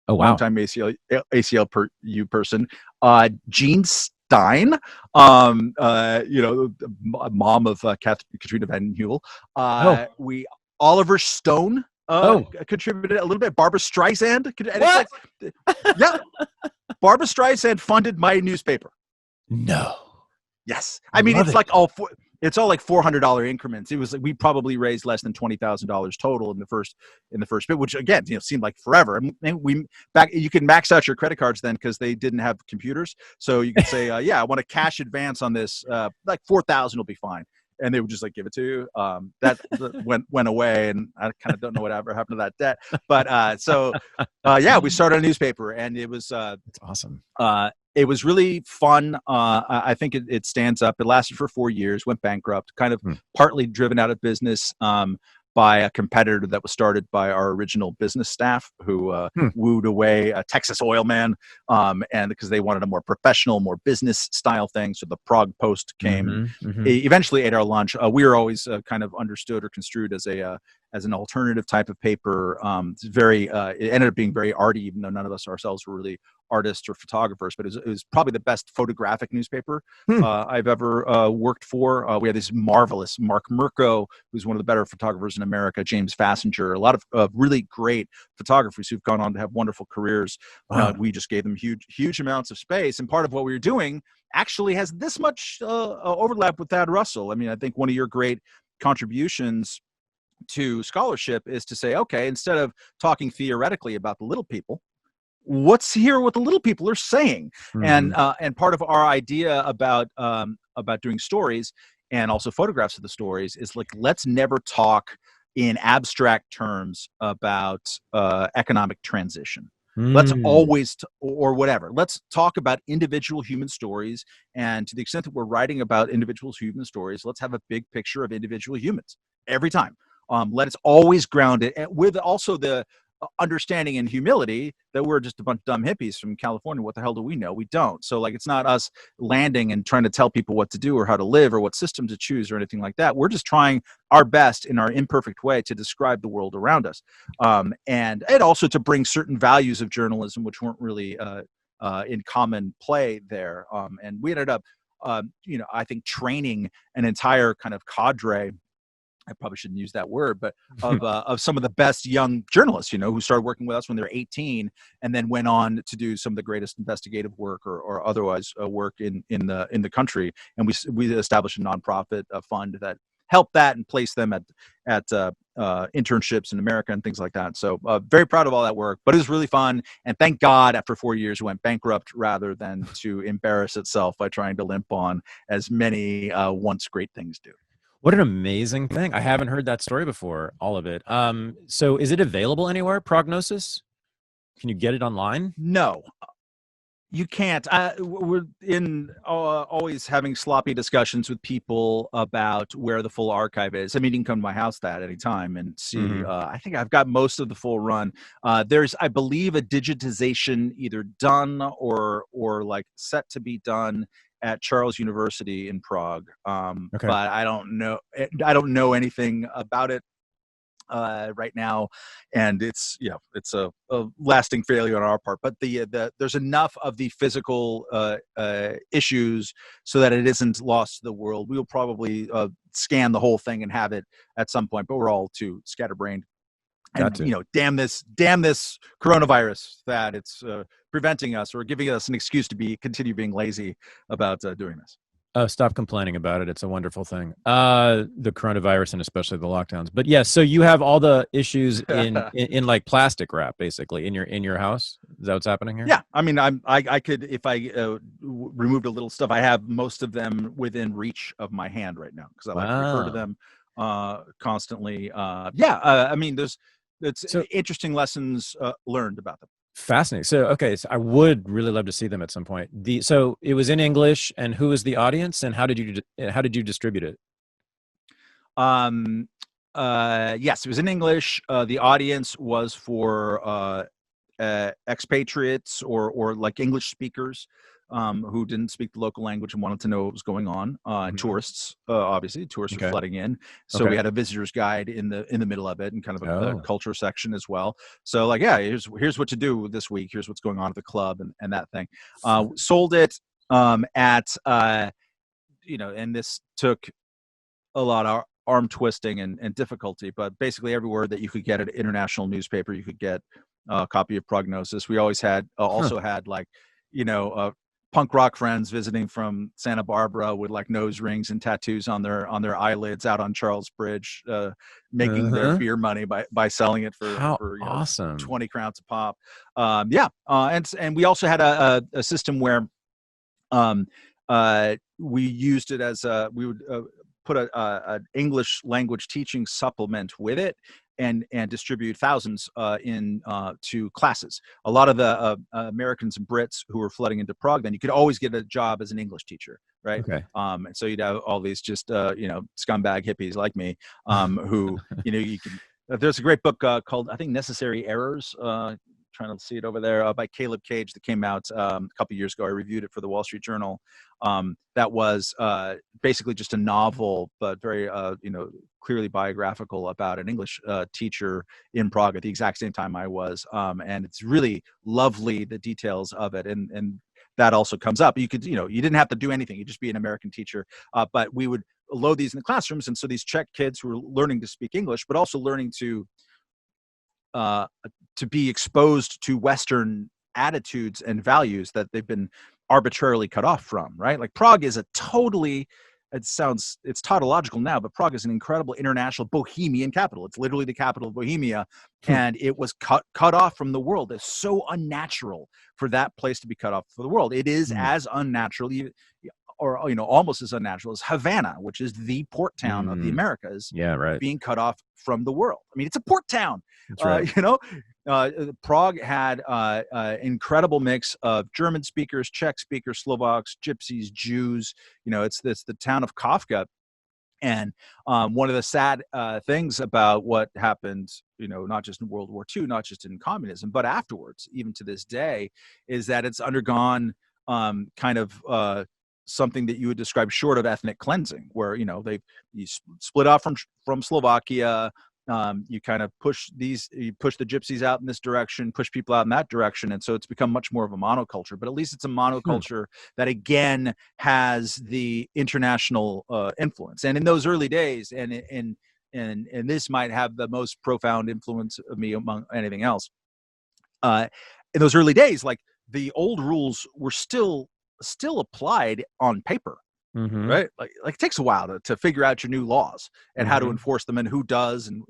oh wow, longtime ACLU person, Gene Stein, mom of Katrina Van Huel. Oliver Stone contributed a little bit. Barbara Streisand. What? Yeah. Barbara Streisand funded my newspaper. No. Yes. I mean, it's like all like $400 increments. It was like we probably raised less than $20,000 total in the first bit, which again, seemed like forever. And you can max out your credit cards then because they didn't have computers. So you could say, I want a cash advance on this, like 4,000 will be fine. And they would just like give it to you. That went away, and I kind of don't know whatever happened to that debt. But we started a newspaper, and it was it's awesome. It was really fun. I think it stands up. It lasted for 4 years, went bankrupt, kind of partly driven out of business by a competitor that was started by our original business staff, who wooed away a Texas oil man, and because they wanted a more professional, more business style thing. So the Prague Post came, eventually ate our lunch. We were always kind of understood or construed as an alternative type of paper. It ended up being very arty, even though none of us ourselves were really artists or photographers, but it was probably the best photographic newspaper I've ever worked for. We had this marvelous Mark Mirko, who's one of the better photographers in America, James Fassinger, a lot of really great photographers who've gone on to have wonderful careers. Wow. We just gave them huge amounts of space. And part of what we were doing actually has this much overlap with Thad Russell. I mean, I think one of your great contributions to scholarship is to say, okay, instead of talking theoretically about the little people, let's hear what the little people are saying. And part of our idea about doing stories and also photographs of the stories is like, let's never talk in abstract terms about economic transition. Let's always, or whatever, let's talk about individual human stories. And to the extent that we're writing about individual human stories, let's have a big picture of individual humans every time. Let us always ground it with also the understanding and humility that we're just a bunch of dumb hippies from California. What the hell do we know? We don't. So like, it's not us landing and trying to tell people what to do or how to live or what system to choose or anything like that. We're just trying our best in our imperfect way to describe the world around us. And also to bring certain values of journalism, which weren't really in common play there. And we ended up, I think training an entire kind of cadre, I probably shouldn't use that word, but of some of the best young journalists, who started working with us when they were 18 and then went on to do some of the greatest investigative work or otherwise work in the country. And we established a nonprofit fund that helped that and placed them at internships in America and things like that. So very proud of all that work, but it was really fun. And thank God after 4 years it went bankrupt rather than to embarrass itself by trying to limp on as many once great things do. What an amazing thing. I haven't heard that story before, all of it. So is it available anywhere, Prognosis? Can you get it online? No, you can't. We're always having sloppy discussions with people about where the full archive is. I mean, you can come to my house at any time and see. I think I've got most of the full run. There's, I believe, a digitization either done or like set to be done at Charles University in Prague. But I don't know anything about it right now, and it's a lasting failure on our part. But there's enough of the physical issues so that it isn't lost to the world. We'll probably scan the whole thing and have it at some point, but we're all too scatterbrained. And damn this coronavirus that it's preventing us or giving us an excuse to continue being lazy about doing this. Oh, stop complaining about it. It's a wonderful thing. The coronavirus and especially the lockdowns. But yeah, so you have all the issues in like plastic wrap, basically, in your house. Is that what's happening here? Yeah, I mean, I could, if I removed a little stuff, I have most of them within reach of my hand right now because I like to refer to Wow. them constantly. Yeah, I mean, it's So interesting lessons learned about them. fascinating. So okay, so I would really love to see them at some point. So it was in English, and who was the audience, and how did you distribute it? Um, yes, it was in English. The audience was for expatriates or like English speakers who didn't speak the local language and wanted to know what was going on. And Mhm. tourists, obviously, tourists are Okay. flooding in, so we Okay. had a visitor's guide in the middle of it and kind of a Oh. culture section as well. So like, yeah, here's what to do this week. Here's what's going on at the club and that thing. Sold it at and this took a lot of arm twisting and difficulty, but basically everywhere that you could get an international newspaper, you could get a copy of Prognosis. We always had Huh. also had like, punk rock friends visiting from Santa Barbara with like nose rings and tattoos on their eyelids out on Charles Bridge, making their Uh-huh. beer money by selling it How for awesome. 20 crowns a pop. Yeah, and we also had a system where we used it as we would put an English language teaching supplement with it and distribute thousands in to classes. A lot of the Americans and Brits who were flooding into Prague, then you could always get a job as an English teacher, right? Okay. And so you'd have all these just scumbag hippies like me who you can. There's a great book called I think Necessary Errors. Trying to see it over there by Caleb Cage that came out a couple years ago. I reviewed it for the Wall Street Journal. That was basically just a novel, but very clearly biographical about an English teacher in Prague at the exact same time I was, and it's really lovely the details of it, and that also comes up. You could you didn't have to do anything; you just be an American teacher, but we would load these in the classrooms, and so these Czech kids who were learning to speak English, but also learning uh, to be exposed to Western attitudes and values that they've been arbitrarily cut off from, right? Like Prague is it's tautological now, but Prague is an incredible international bohemian capital. It's literally the capital of Bohemia, Hmm. and it was cut off from the world. It's so unnatural for that place to be cut off from the world. It is Hmm. as unnatural, or almost as unnatural as Havana, which is the port town of the Mm. Americas, Yeah, right. being cut off from the world. I mean, it's a port town. That's right. Prague had incredible mix of German speakers, Czech speakers, Slovaks, Gypsies, Jews. It's the town of Kafka. And one of the sad things about what happened, not just in World War II, not just in communism, but afterwards, even to this day, is that it's undergone kind of something that you would describe short of ethnic cleansing, where you split off from Slovakia. You kind of you push the gypsies out in this direction, push people out in that direction, and so it's become much more of a monoculture. But at least it's a Hmm. monoculture that again has the international influence. And in those early days, and this might have the most profound influence of me among anything else. Uh, in those early days, like the old rules were still applied on paper, Mm-hmm. right? Like it takes a while to figure out your new laws and how to Mm-hmm. enforce them and who does, and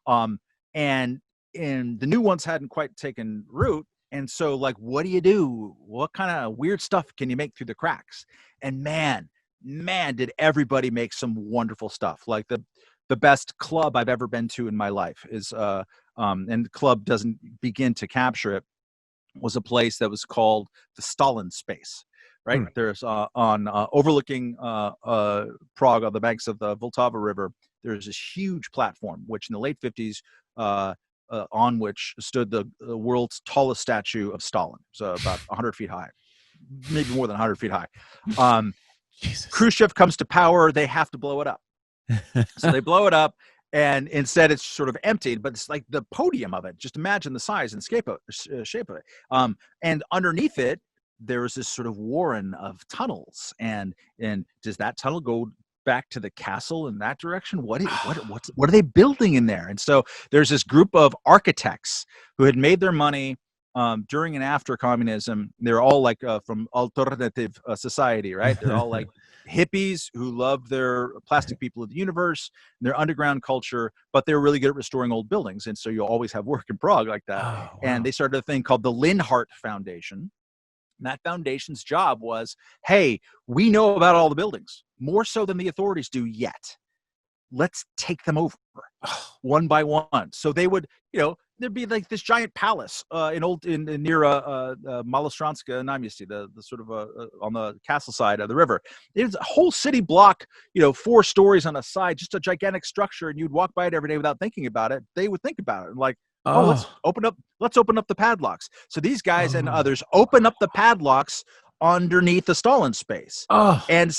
um, and and the new ones hadn't quite taken root. And so, like, what do you do? What kind of weird stuff can you make through the cracks? And man, did everybody make some wonderful stuff. Like the best club I've ever been to in my life is and the club doesn't begin to capture it, was a place that was called the Stalin Space. Right Hmm. there's on overlooking Prague on the banks of the Vltava River. There's this huge platform, which in the late 50s, on which stood the world's tallest statue of Stalin. So about 100 feet high, maybe more than 100 feet high. Um, Jesus. Khrushchev comes to power, they have to blow it up. So they blow it up, and instead it's sort of emptied, but it's like the podium of it. Just imagine the size and shape of it. And underneath it, there is this sort of warren of tunnels. And does that tunnel go back to the castle in that direction? What are they building in there? And so there's this group of architects who had made their money during and after communism, they're all like from alternative society, right? They're all like hippies who love their plastic people of the universe, their underground culture, but they're really good at restoring old buildings. And so you'll always have work in Prague like that. Oh, wow. And they started a thing called the Linhart Foundation. And that foundation's job was, hey, we know about all the buildings, more so than the authorities do yet. Let's take them over one by one. So they would, there'd be like this giant palace in near Malostranska Namysti, the sort of on the castle side of the river. It's a whole city block, 4 stories on a side, just a gigantic structure, and you'd walk by it every day without thinking about it. They would think about it, like, let's open up the padlocks. So these guys and others open up the padlocks underneath the Stalin space, and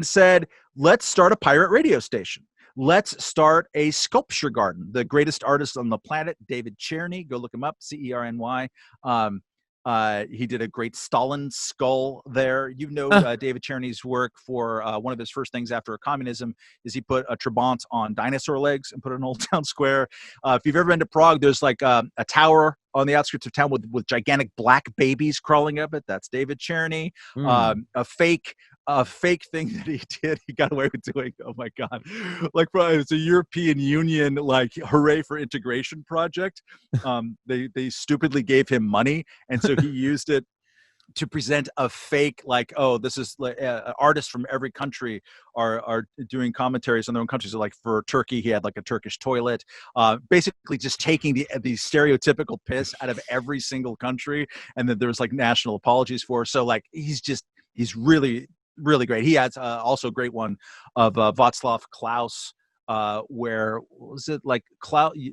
said, let's start a pirate radio station. Let's start a sculpture garden. The greatest artist on the planet, David Cherny, go look him up, Cerny. He did a great Stalin skull there. David Cherny's work for one of his first things after communism is he put a Trabant on dinosaur legs and put it in Old Town Square. If you've ever been to Prague, there's like a tower on the outskirts of town with gigantic black babies crawling up it. That's David Cherny. A fake thing that he did, he got away with doing. Oh my God. Like, it's a European Union, like, hooray for integration project. They stupidly gave him money. And so he used it to present a fake, like, this is like artists from every country are doing commentaries on their own countries. So like for Turkey, he had like a Turkish toilet, basically just taking the stereotypical piss out of every single country. And then there's like national apologies for. So like, he's really, really great. He has also a great one of Václav Klaus, where was it like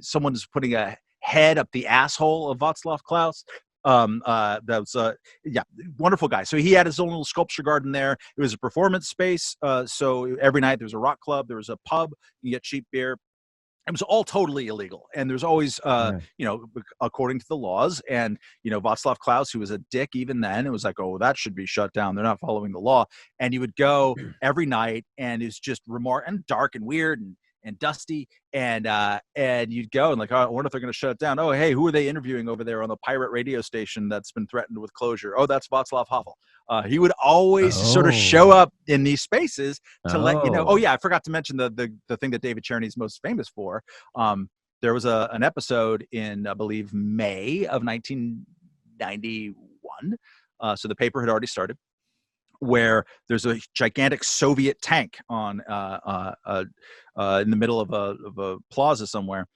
someone's putting a head up the asshole of Václav Klaus. That was wonderful guy. So he had his own little sculpture garden there. It was a performance space. So every night there was a rock club, there was a pub, you get cheap beer. It was all totally illegal. And there's always, according to the laws, and, Václav Klaus, who was a dick even then, it was like, that should be shut down. They're not following the law. And you would go every night, and it's just and dark and weird and dusty. And you'd go and like, I wonder if they're going to shut it down. Oh, hey, who are they interviewing over there on the pirate radio station that's been threatened with closure? Oh, that's Václav Havel. He would always sort of show up in these spaces to let you know. Oh yeah, I forgot to mention the thing that David Cherny is most famous for. There was an episode in, I believe, May of 1991. So the paper had already started, where there's a gigantic Soviet tank on in the middle of a plaza somewhere.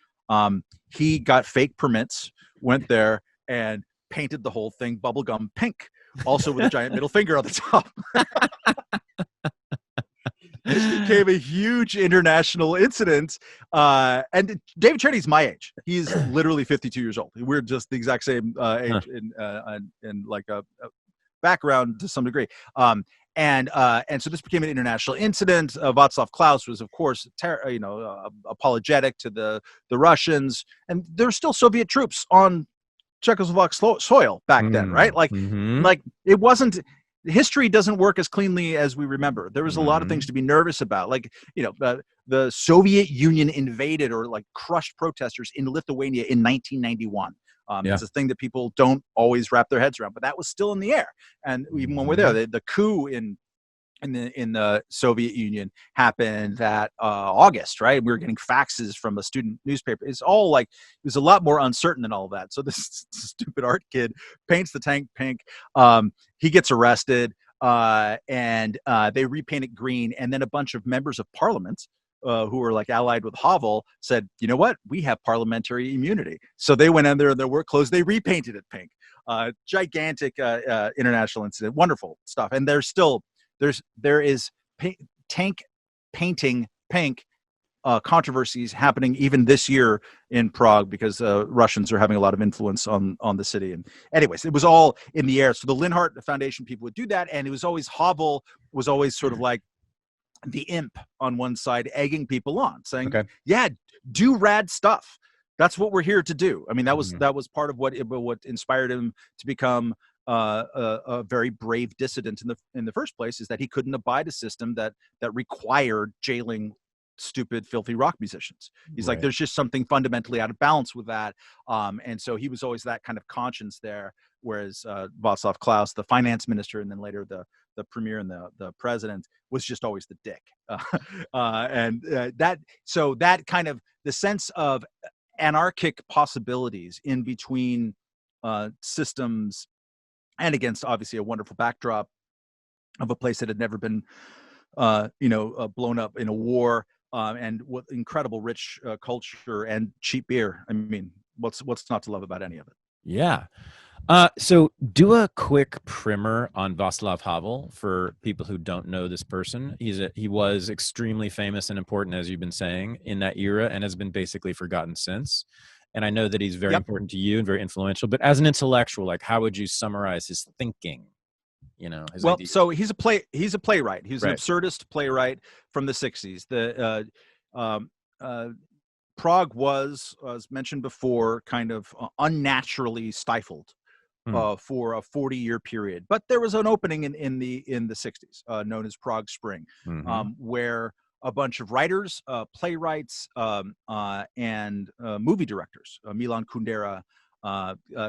He got fake permits, went there and painted the whole thing bubblegum pink, also with a giant middle finger on the top. This became a huge international incident. And David Cherny's my age. He's literally 52 years old. We're just the exact same age in like a background to some degree. And so this became an international incident. Václav Klaus was, of course, apologetic to the Russians, and there were still Soviet troops on Czechoslovak soil back then, right? Like, like it wasn't. History doesn't work as cleanly as we remember. There was a lot of things to be nervous about, like the Soviet Union invaded or like crushed protesters in Lithuania in 1991. It's a thing that people don't always wrap their heads around, but that was still in the air. And even when we're there, the coup in the Soviet Union happened that August, right? We were getting faxes from a student newspaper. It's all like, it was a lot more uncertain than all of that. So this stupid art kid paints the tank pink. He gets arrested, and they repaint it green. And then a bunch of members of parliament who were like allied with Havel said, you know what? We have parliamentary immunity. So they went in there in their work clothes. They repainted it pink. Gigantic international incident. Wonderful stuff. And there is tank painting pink controversies happening even this year in Prague because Russians are having a lot of influence on the city. And anyways, it was all in the air. So the Linhart Foundation people would do that. And it was always Havel was always sort of like the imp on one side, egging people on, saying, yeah, do rad stuff. That's what we're here to do. I mean, that was part of what inspired him to become a very brave dissident in the first place, is that he couldn't abide a system that required jailing stupid, filthy rock musicians. He's like, Right. there's just something fundamentally out of balance with that. And so he was always that kind of conscience there. Whereas Václav Klaus, the finance minister, and then later the premier and the president, was just always the dick. That kind of the sense of anarchic possibilities in between systems, and against obviously a wonderful backdrop of a place that had never been blown up in a war, and what incredible rich culture and cheap beer. I mean, what's not to love about any of it? Yeah. So do a quick primer on Václav Havel for people who don't know this person. He was extremely famous and important, as you've been saying, in that era, and has been basically forgotten since. And I know that he's very Yep. important to you and very influential, but as an intellectual, like, how would you summarize his thinking? His Well, ideas. so he's a playwright. He's an Right. absurdist playwright from the 60s. Prague was, as mentioned before, kind of unnaturally stifled for a 40-year period. But there was an opening in the 60s, known as Prague Spring, where a bunch of writers, playwrights, and movie directors, Milan Kundera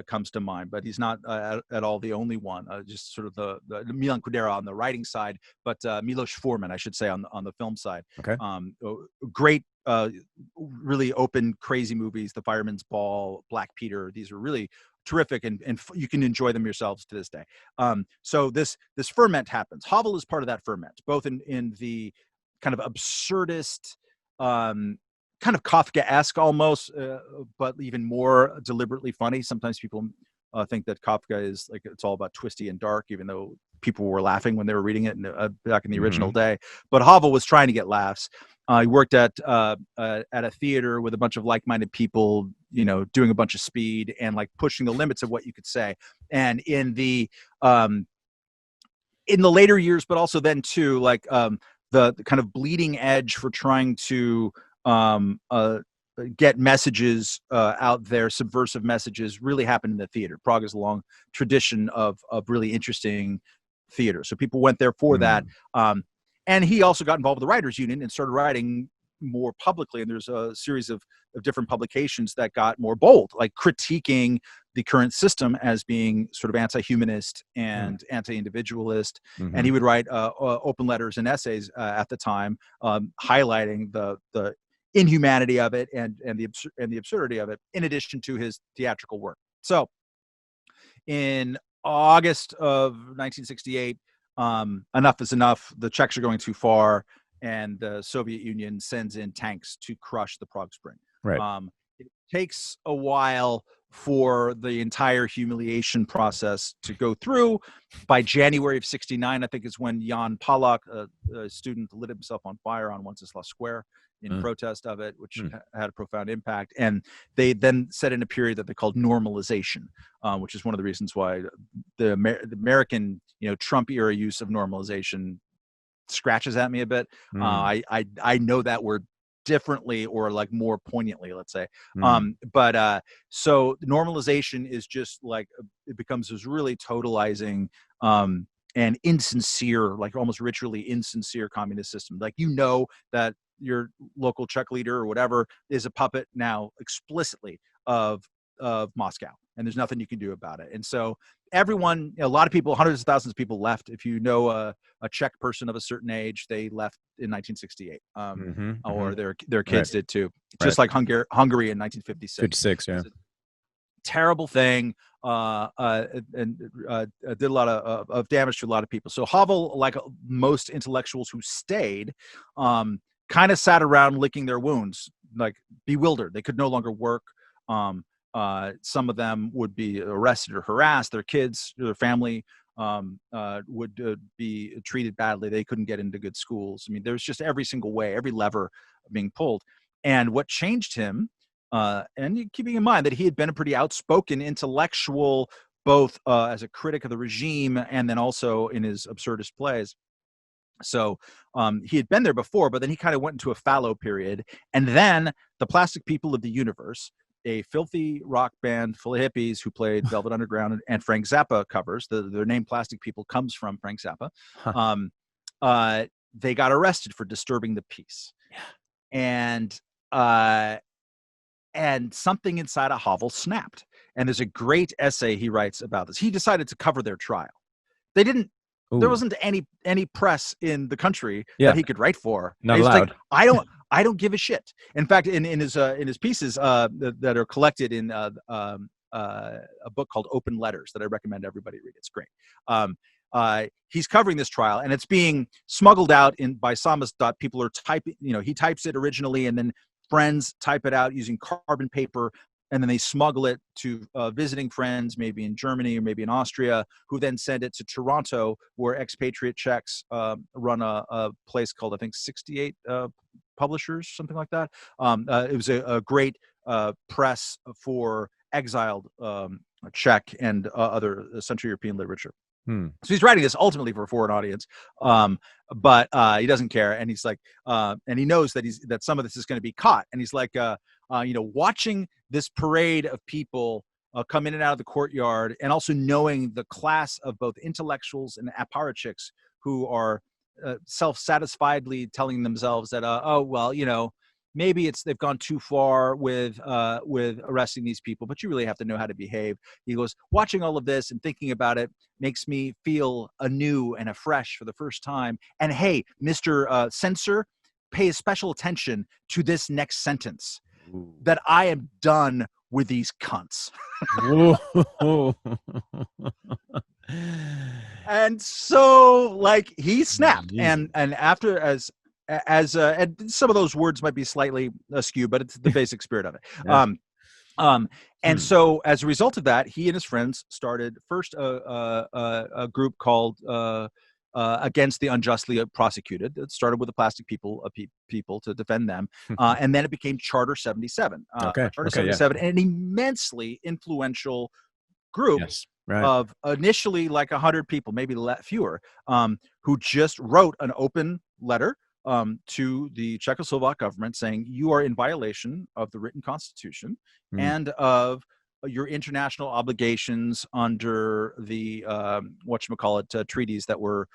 comes to mind, but he's not at all the only one. Just sort of the Milan Kundera on the writing side, but Milos Forman, I should say, on the film side. Okay. Great, really open, crazy movies. The Fireman's Ball, Black Peter. These are really terrific, and you can enjoy them yourselves to this day. So this ferment happens. Havel is part of that ferment, both in the kind of absurdist, kind of Kafka-esque almost, but even more deliberately funny. Sometimes people think that Kafka is like, it's all about twisty and dark, even though people were laughing when they were reading it back in the original day. But Havel was trying to get laughs. He worked at a theater with a bunch of like-minded people, doing a bunch of speed and like pushing the limits of what you could say. And in the later years, but also then too, like the kind of bleeding edge for trying to get messages out there, subversive messages, really happened in the theater. Prague has a long tradition of really interesting theater, so people went there for that. And he also got involved with the writers union and started writing more publicly, and there's a series of different publications that got more bold, like critiquing the current system as being sort of anti-humanist and anti-individualist. And he would write open letters and essays at the time, highlighting the inhumanity of it and the absurdity of it, in addition to his theatrical work. So in August of 1968, enough is enough. The Czechs are going too far, and the Soviet Union sends in tanks to crush the Prague Spring. Right. It takes a while for the entire humiliation process to go through. By January of 69, I think is when Jan Palach, a student, lit himself on fire on Wenceslas Square in protest of it, which had a profound impact. And they then set in a period that they called normalization, which is one of the reasons why the American, Trump era use of normalization scratches at me a bit. I know that word differently, or like more poignantly, let's say. So normalization is just like, it becomes this really totalizing and insincere, like almost ritually insincere communist system. Like, that your local Czech leader or whatever is a puppet now explicitly of Moscow, and there's nothing you can do about it. And so everyone, a lot of people, hundreds of thousands of people left. If you know a Czech person of a certain age, they left in 1968, or their kids did too, just like Hungary in 1956. 56, yeah. Terrible thing, and did a lot of damage to a lot of people. So Havel, like most intellectuals who stayed, kind of sat around licking their wounds, like bewildered. They could no longer work. Some of them would be arrested or harassed. Their kids, their family would be treated badly. They couldn't get into good schools. I mean, there was just every single way, every lever being pulled. And what changed him, and keeping in mind that he had been a pretty outspoken intellectual, both as a critic of the regime and then also in his absurdist plays. So he had been there before, but then he kind of went into a fallow period. And then the Plastic People of the Universe, a filthy rock band full of hippies who played Velvet Underground and Frank Zappa covers. Their name Plastic People comes from Frank Zappa. They got arrested for disturbing the peace. and uh, and something inside of Havel snapped. And there's a great essay he writes about this. He decided to cover their trial. They didn't. There Ooh. wasn't any press in the country Yeah. that he could write for. Not He's allowed. like, I don't give a shit. In fact, in his pieces that are collected in a book called Open Letters that I recommend everybody read. It's great. He's covering this trial, and it's being smuggled out by Samizdat. People are typing. He types it originally, and then friends type it out using carbon paper, and then they smuggle it to visiting friends, maybe in Germany or maybe in Austria, who then send it to Toronto, where expatriate Czechs run a place called, I think, 68 Publishers, something like that. It was a great press for exiled Czech and other Central European literature. So he's writing this ultimately for a foreign audience, but he doesn't care, and he's like, and he knows that some of this is going to be caught, and he's like, watching this parade of people come in and out of the courtyard, and also knowing the class of both intellectuals and apparatchiks who are self-satisfiedly telling themselves that, oh well, maybe they've gone too far with arresting these people, but you really have to know how to behave. He goes, watching all of this and thinking about it makes me feel anew and afresh for the first time. And hey, Mr. Censor, pay special attention to this next sentence. Ooh. That I am done with these cunts. And so, like, he snapped. Jesus. And after, as and some of those words might be slightly askew, but it's the basic spirit of it. Yeah. And so as a result of that, he and his friends started first a group called Against the Unjustly Prosecuted. It started with the plastic people to defend them. And then it became Charter 77. Okay. Charter Okay, 77, an immensely influential group. Yes. Right. Of initially like 100 people, maybe fewer, who just wrote an open letter to the Czechoslovak government saying you are in violation of the written constitution and of your international obligations under the whatchamacallit treaties that were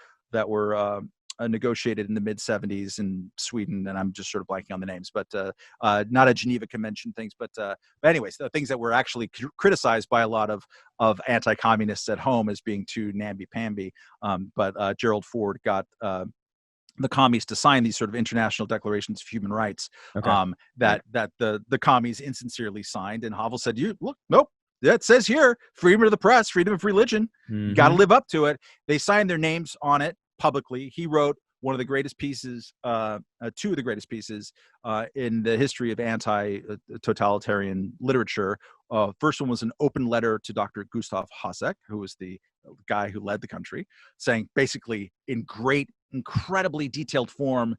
negotiated in the mid-70s in Sweden, and I'm just sort of blanking on the names, but not a Geneva Convention things, but anyways, the things that were actually criticized by a lot of anti-communists at home as being too namby-pamby. But Gerald Ford got the commies to sign these sort of international declarations of human rights that the commies insincerely signed, and Havel said, nope. That says here, freedom of the press, freedom of religion. You got to live up to it. They signed their names on it publicly. He wrote one of the greatest pieces, two of the greatest pieces in the history of anti-totalitarian literature. First one was an open letter to Dr. Gustav Hasek, who was the guy who led the country, saying basically in great, incredibly detailed form,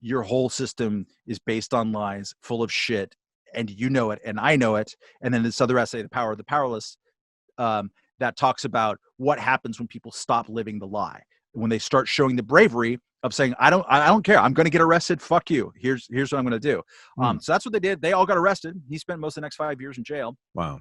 your whole system is based on lies, full of shit, and you know it, and I know it. And then this other essay, The Power of the Powerless, that talks about what happens when people stop living the lie, when they start showing the bravery of saying, I don't care, I'm going to get arrested, fuck you, here's what I'm going to do. So that's what they did. They all got arrested. He spent most of the next 5 years in jail. Wow.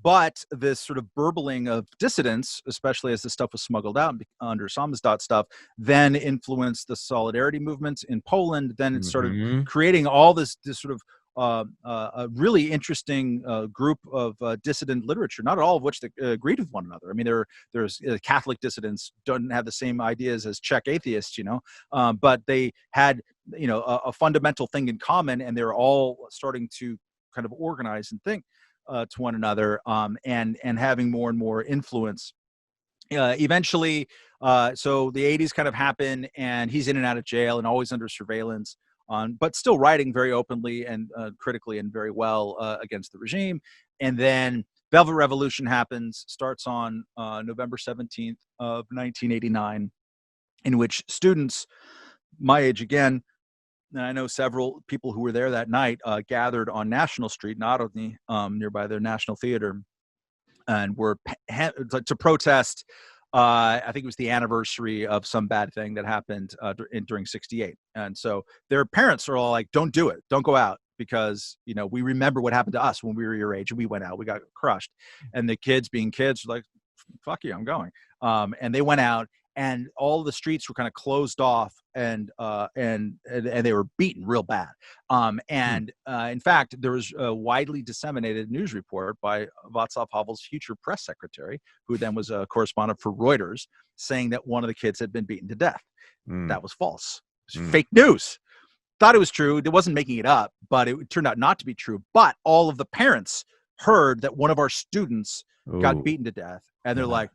But this sort of burbling of dissidents, especially as the stuff was smuggled out under Samizdat stuff, then influenced the Solidarity movement in Poland. Then it started creating all this sort of a really interesting group of dissident literature, not all of which agreed with one another. I mean, there's Catholic dissidents don't have the same ideas as Czech atheists, but they had, a fundamental thing in common, and they're all starting to kind of organize and think to one another, and having more and more influence. Eventually, so the 80s kind of happen, and he's in and out of jail and always under surveillance, but still writing very openly and critically and very well against the regime. And then Velvet Revolution happens, starts on November 17th of 1989, in which students my age again, and I know several people who were there that night, gathered on National Street, Národní, nearby their National Theater, and were to protest. I think it was the anniversary of some bad thing that happened during '68, and so their parents are all like, "Don't do it, don't go out, because we remember what happened to us when we were your age and we went out, we got crushed." And the kids, being kids, were like, "Fuck you, I'm going." And they went out, and all the streets were kind of closed off, and they were beaten real bad. In fact, there was a widely disseminated news report by Václav Havel's future press secretary, who then was a correspondent for Reuters, saying that one of the kids had been beaten to death. That was false. It was fake news. Thought it was true. It wasn't making it up, but it turned out not to be true. But all of the parents heard that one of our students got beaten to death, and they're like,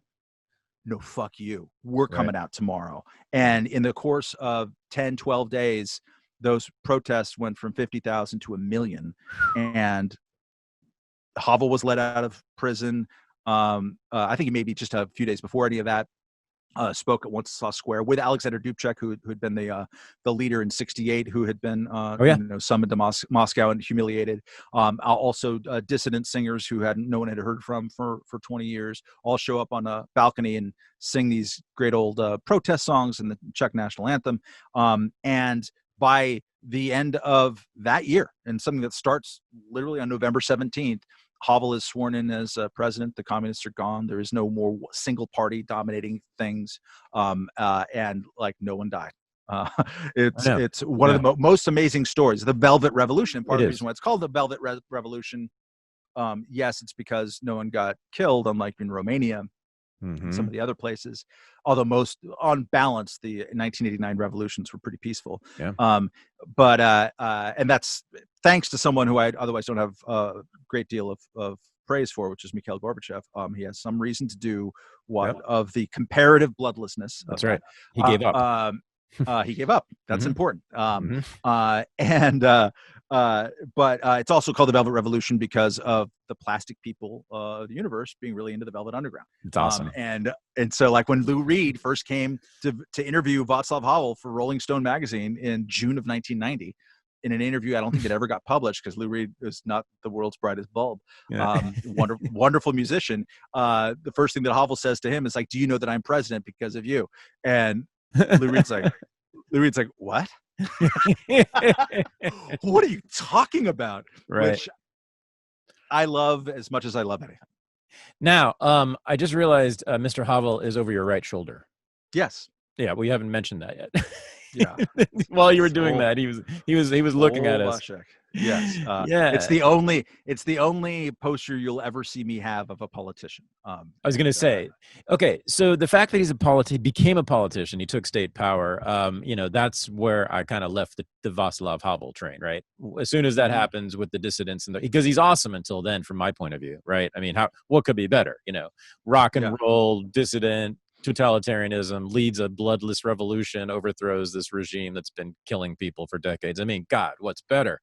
no, fuck you. We're coming out tomorrow. And in the course of 10, 12 days, those protests went from 50,000 to 1 million. And Havel was let out of prison. I think maybe just a few days before any of that. Spoke at Wenceslas Square with Alexander Dubček, who had been the leader in '68, who had been summoned to Moscow and humiliated. Also, dissident singers who no one had heard from for 20 years all show up on a balcony and sing these great old protest songs and the Czech national anthem. And by the end of that year, and something that starts literally on November 17th, Havel is sworn in as president. The communists are gone. There is no more single party dominating things, and like no one died. It's one of the most amazing stories. The Velvet Revolution. Part of the reason why it's called the Velvet Revolution, yes, it's because no one got killed, unlike in Romania. Some of the other places, although most on balance, the 1989 revolutions were pretty peaceful. And that's thanks to someone who I otherwise don't have a great deal of praise for, which is Mikhail Gorbachev. He has some reason to do of the comparative bloodlessness. That's right. He gave up. He gave up. That's important. But it's also called the Velvet Revolution because of the plastic people of the universe being really into the Velvet Underground. It's awesome. And so like when Lou Reed first came to interview Václav Havel for Rolling Stone magazine in June of 1990, in an interview I don't think it ever got published because Lou Reed is not the world's brightest bulb. Wonderful musician. The first thing that Havel says to him is like, "Do you know that I'm president because of you?" And Lou Reed's like, what? What are you talking about? Right. Which I love as much as I love anything. Now, I just realized Mr. Havel is over your right shoulder. Yes. Yeah, we haven't mentioned that yet. Yeah. While you were doing that, he was looking at us. Yes. It's the only poster you'll ever see me have of a politician. I was going to say, okay, so the fact that he became a politician, he took state power. That's where I kind of left the Václav Havel train, right? As soon as that happens with the dissidents because he's awesome until then, from my point of view, right? I mean, what could be better? Rock and roll, dissident, totalitarianism, leads a bloodless revolution, overthrows this regime that's been killing people for decades. I mean, God, what's better?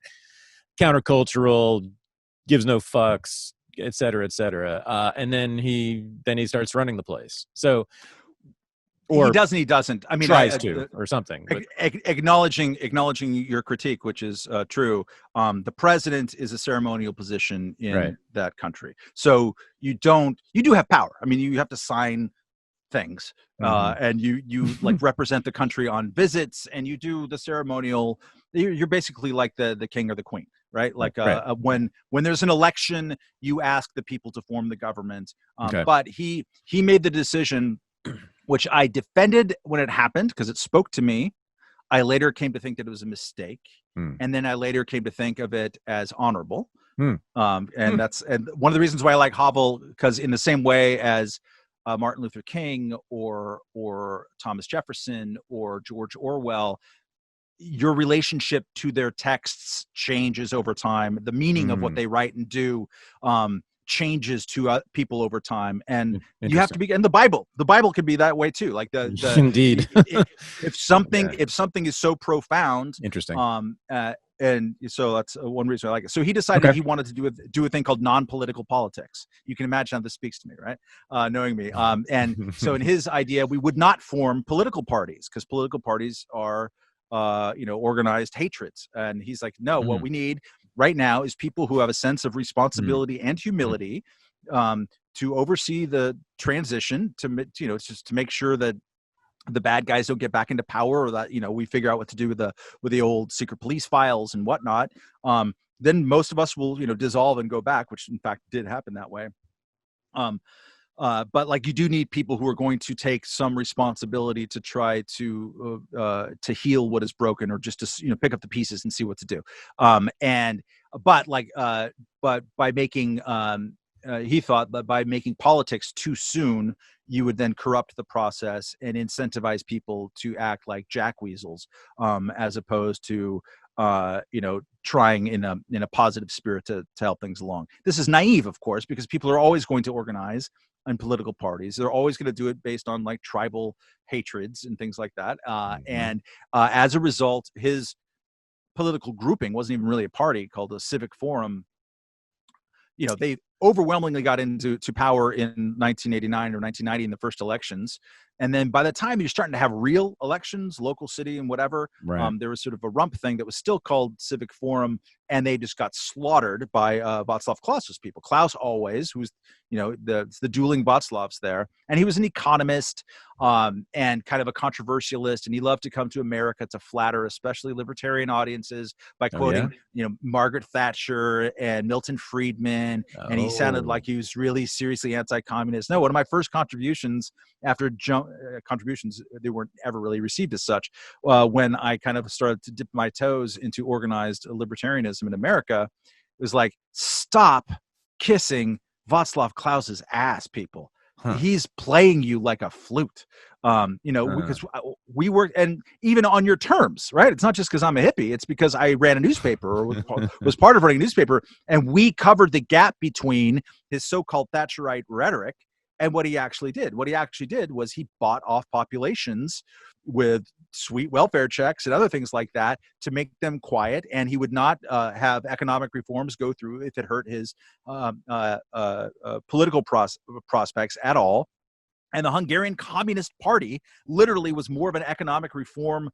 Countercultural, gives no fucks, et cetera, and then he starts running the place. So, or he doesn't. I mean, tries to or something. Acknowledging your critique, which is true. The president is a ceremonial position in that country, so you do have power. I mean, you have to sign things, and you like represent the country on visits, and you do the ceremonial. You're basically like the king or the queen, right? Like when there's an election, you ask the people to form the government. But he made the decision, which I defended when it happened because it spoke to me. I later came to think that it was a mistake, and then I later came to think of it as honorable. And one of the reasons why I like Havel, because in the same way as Martin Luther King or Thomas Jefferson or George Orwell, your relationship to their texts changes over time. The meaning of what they write and do changes to people over time, and you have to be. And the Bible can be that way too. Like indeed, if something is so profound, interesting. And so that's one reason I like it. So he decided he wanted to do a thing called non-political politics. You can imagine how this speaks to me, right? Knowing me. And so in his idea, we would not form political parties because political parties are, organized hatreds. And he's like, no, what we need right now is people who have a sense of responsibility and humility to oversee the transition just to make sure that the bad guys don't get back into power, or that we figure out what to do with the old secret police files and whatnot. Then most of us will dissolve and go back, which in fact did happen that way. But like you do need people who are going to take some responsibility to try to heal what is broken, or just to pick up the pieces and see what to do. And but like but by making he thought that by making politics too soon, you would then corrupt the process and incentivize people to act like jackweasels, as opposed to trying in a positive spirit to help things along. This is naive, of course, because people are always going to organize in political parties. They're always going to do it based on like tribal hatreds and things like that. And as a result, his political grouping wasn't even really a party, called a civic forum. They overwhelmingly got into power in 1989 or 1990 in the first elections. And then by the time you're starting to have real elections, local, city, and whatever, there was sort of a rump thing that was still called Civic Forum, and they just got slaughtered by Václav Klaus's people. Klaus always, who's the dueling Václavs there, and he was an economist and kind of a controversialist, and he loved to come to America to flatter especially libertarian audiences by quoting Margaret Thatcher and Milton Friedman, and he sounded like he was really seriously anti-communist. No, one of my first contributions after contributions, they weren't ever really received as such, when I kind of started to dip my toes into organized libertarianism in America, it was like, stop kissing Václav Klaus's ass, people. He's playing you like a flute, because we work, and even on your terms, right? It's not just because I'm a hippie. It's because I ran a newspaper, or was part of running a newspaper, and we covered the gap between his so-called Thatcherite rhetoric and what he actually did. What he actually did was he bought off populations with sweet welfare checks and other things like that to make them quiet, and he would not have economic reforms go through if it hurt his political prospects at all. And the Hungarian Communist Party literally was more of an economic reform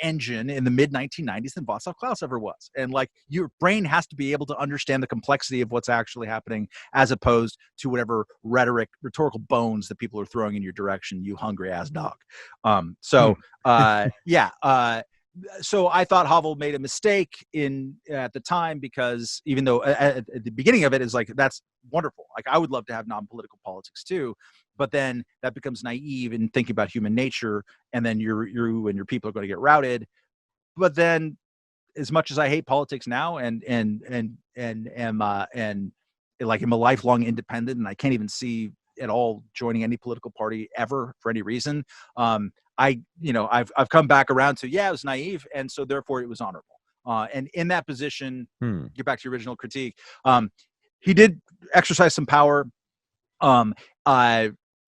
engine in the mid-1990s than Václav Klaus ever was. And like, your brain has to be able to understand the complexity of what's actually happening, as opposed to whatever rhetorical bones that people are throwing in your direction, you hungry ass dog. So I thought Havel made a mistake at the time, because even though at the beginning of it is like, that's wonderful. Like, I would love to have non-political politics too, but then that becomes naive in thinking about human nature, and then you and your people are going to get routed. But then, as much as I hate politics now, and am like, I'm a lifelong independent, and I can't even see at all joining any political party ever for any reason. I've come back around to, it was naive, and so therefore it was honorable. And in that position, get back to your original critique, he did exercise some power,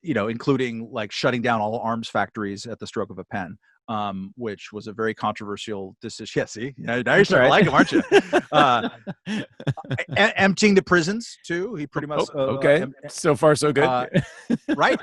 including like shutting down all arms factories at the stroke of a pen, which was a very controversial decision. Yeah, see, now you're starting to like him, aren't you? Emptying the prisons too. He pretty much so far so good. Right.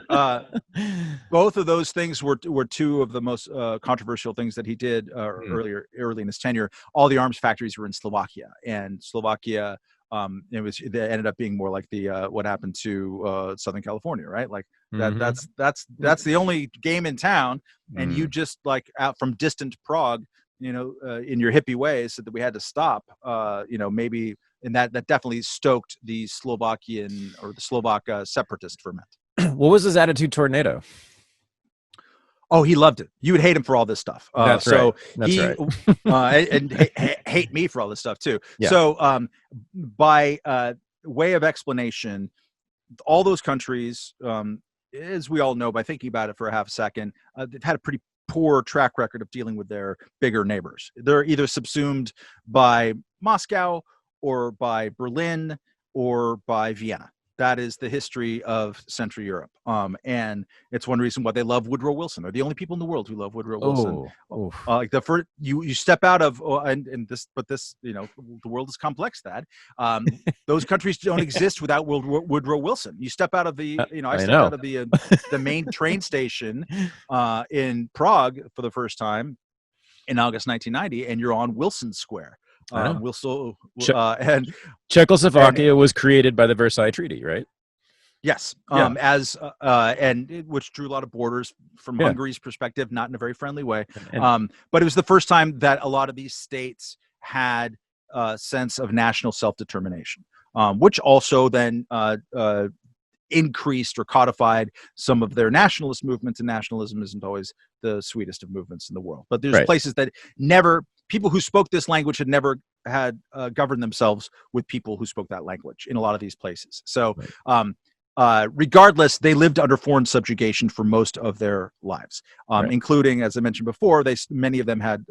Both of those things were two of the most controversial things that he did early in his tenure. All the arms factories were in Slovakia, and Slovakia, they ended up being more like the what happened to Southern California, right? Like that's the only game in town, and you just like out from distant Prague, in your hippie ways, said that we had to stop. Maybe, and that definitely stoked the Slovakian or the Slovak separatist ferment. What was his attitude toward NATO? Oh, he loved it. You would hate him for all this stuff. That's right. And hate me for all this stuff too. Yeah. So by way of explanation, all those countries, as we all know by thinking about it for a half second, they've had a pretty poor track record of dealing with their bigger neighbors. They're either subsumed by Moscow or by Berlin or by Vienna. That is the history of Central Europe. And it's one reason why they love Woodrow Wilson. They're the only people in the world who love Woodrow Wilson. Like the first, you step out of, the world is complex. Those countries don't exist without Woodrow Wilson. You step out of the, I stepped out of the main train station in Prague for the first time in August 1990, and you're on Wilson Square. Czechoslovakia was created by the Versailles Treaty, right? Yes. Which drew a lot of borders from Hungary's perspective, not in a very friendly way. But it was the first time that a lot of these states had a sense of national self-determination, which also then increased or codified some of their nationalist movements, and nationalism isn't always the sweetest of movements in the world. But there's places that never, people who spoke this language had never had governed themselves with people who spoke that language in a lot of these places. So regardless, they lived under foreign subjugation for most of their lives, including, as I mentioned before, many of them had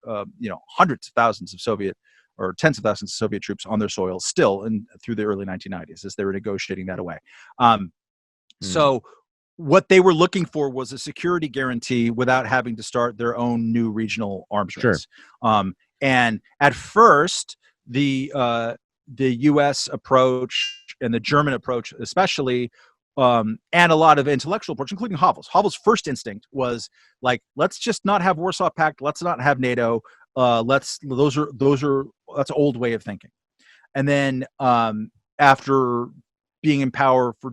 hundreds of thousands of Soviet or tens of thousands of Soviet troops on their soil still through the early 1990s as they were negotiating that away. So what they were looking for was a security guarantee without having to start their own new regional arms race. And at first, the U.S. approach and the German approach, especially, and a lot of intellectual approach, including Havel's. Havel's first instinct was like, let's just not have Warsaw Pact. Let's not have NATO. That's an old way of thinking. And then after being in power for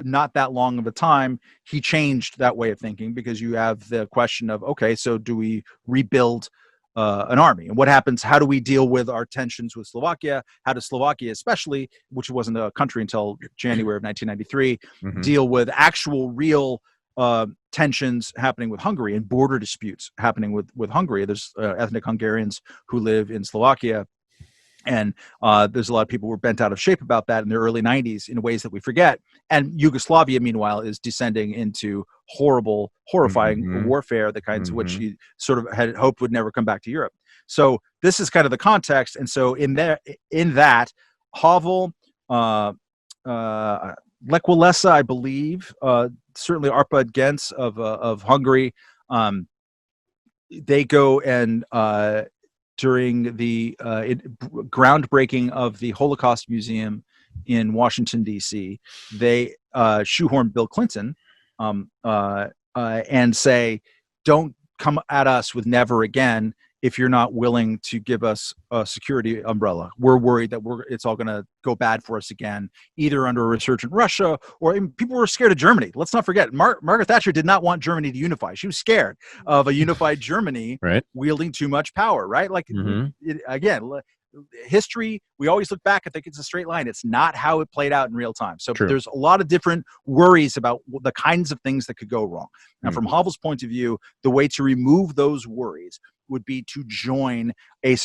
not that long of a time, he changed that way of thinking, because you have the question of, okay, so do we rebuild an army? And what happens? How do we deal with our tensions with Slovakia? How does Slovakia, especially, which wasn't a country until January of 1993, deal with actual real tensions happening with Hungary and border disputes happening with Hungary? There's ethnic Hungarians who live in Slovakia. And there's a lot of people who were bent out of shape about that in the early 90s in ways that we forget. And Yugoslavia, meanwhile, is descending into horrifying warfare, the kinds of which he sort of had hoped would never come back to Europe. So this is kind of the context. And so in that, Havel, Lech Walesa, I believe, certainly Arpad Gens of Hungary, they go and during the groundbreaking of the Holocaust Museum in Washington, D.C., they shoehorn Bill Clinton and say, don't come at us with never again if you're not willing to give us a security umbrella. We're worried that it's all going to go bad for us again, either under a resurgent Russia, or people were scared of Germany. Let's not forget, Margaret Thatcher did not want Germany to unify. She was scared of a unified Germany wielding too much power, right? Like, again, history, we always look back and think it's a straight line. It's not how it played out in real time. So there's a lot of different worries about the kinds of things that could go wrong. Now, from Havel's point of view, the way to remove those worries would be to join a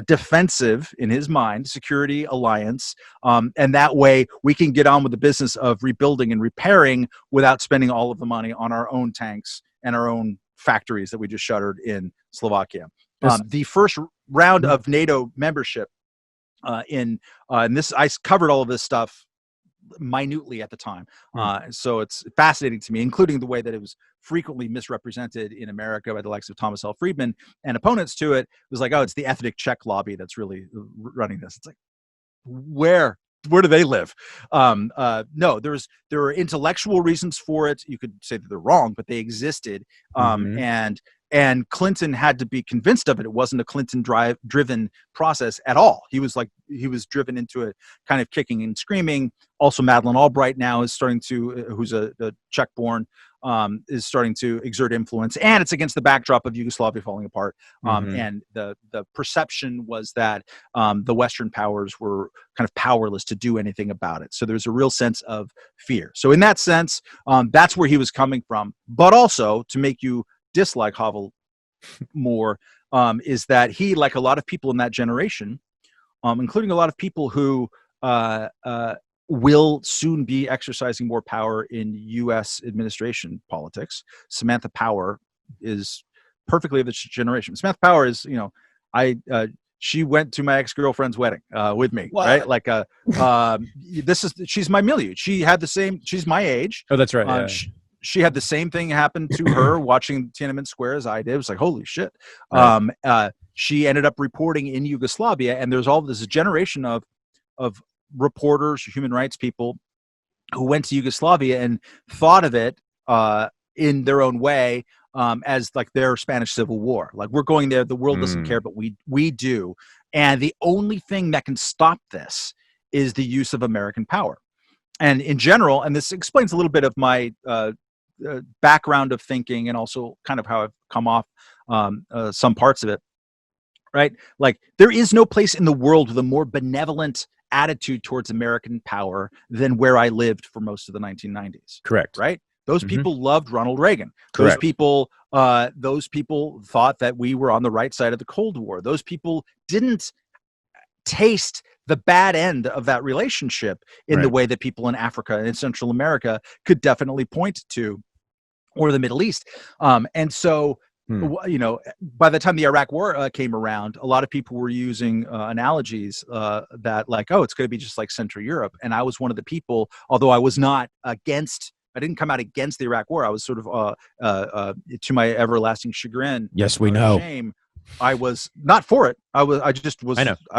defensive, in his mind, security alliance. And that way we can get on with the business of rebuilding and repairing without spending all of the money on our own tanks and our own factories that we just shuttered in Slovakia. The first round of NATO membership and this, I covered all of this stuff minutely at the time. So it's fascinating to me, including the way that it was frequently misrepresented in America by the likes of Thomas L. Friedman and opponents to it. It was like, oh, it's the ethnic Czech lobby that's really running this. It's like, where do they live? No, there are intellectual reasons for it. You could say that they're wrong, but they existed. And Clinton had to be convinced of it. It wasn't a Clinton driven process at all. He was driven into it, kind of kicking and screaming. Also, Madeleine Albright now is starting to, who's a Czech-born, is starting to exert influence, and it's against the backdrop of Yugoslavia falling apart. And the perception was that the Western powers were kind of powerless to do anything about it. So there's a real sense of fear. So in that sense, that's where he was coming from. But also, to make you dislike Havel more, is that he, like a lot of people in that generation, including a lot of people who will soon be exercising more power in U.S. administration politics. Samantha Power is perfectly of this generation. Samantha Power is, she went to my ex-girlfriend's wedding with me, right? Like, she's my milieu. She's my age. Oh, that's right. She had the same thing happen to her watching Tiananmen Square as I did. It was like, holy shit. Right. She ended up reporting in Yugoslavia, and there's all this generation of reporters, human rights people who went to Yugoslavia and thought of it in their own way as like their Spanish Civil War. Like, we're going there, the world doesn't care, but we do. And the only thing that can stop this is the use of American power. And in general, and this explains a little bit of my background of thinking, and also kind of how I've come off some parts of it, right? Like, there is no place in the world with a more benevolent attitude towards American power than where I lived for most of the 1990s. Correct. Right? Those people loved Ronald Reagan. Correct. Those people thought that we were on the right side of the Cold War. Those people didn't taste the bad end of that relationship in the way that people in Africa and in Central America could definitely point to, or the Middle East. And so, you know, by the time the Iraq War came around, a lot of people were using analogies that like, oh, it's going to be just like Central Europe. And I was one of the people, although I was not against, I didn't come out against the Iraq War. I was sort of, to my everlasting chagrin. Yes, we know. Shame, I was not for it. I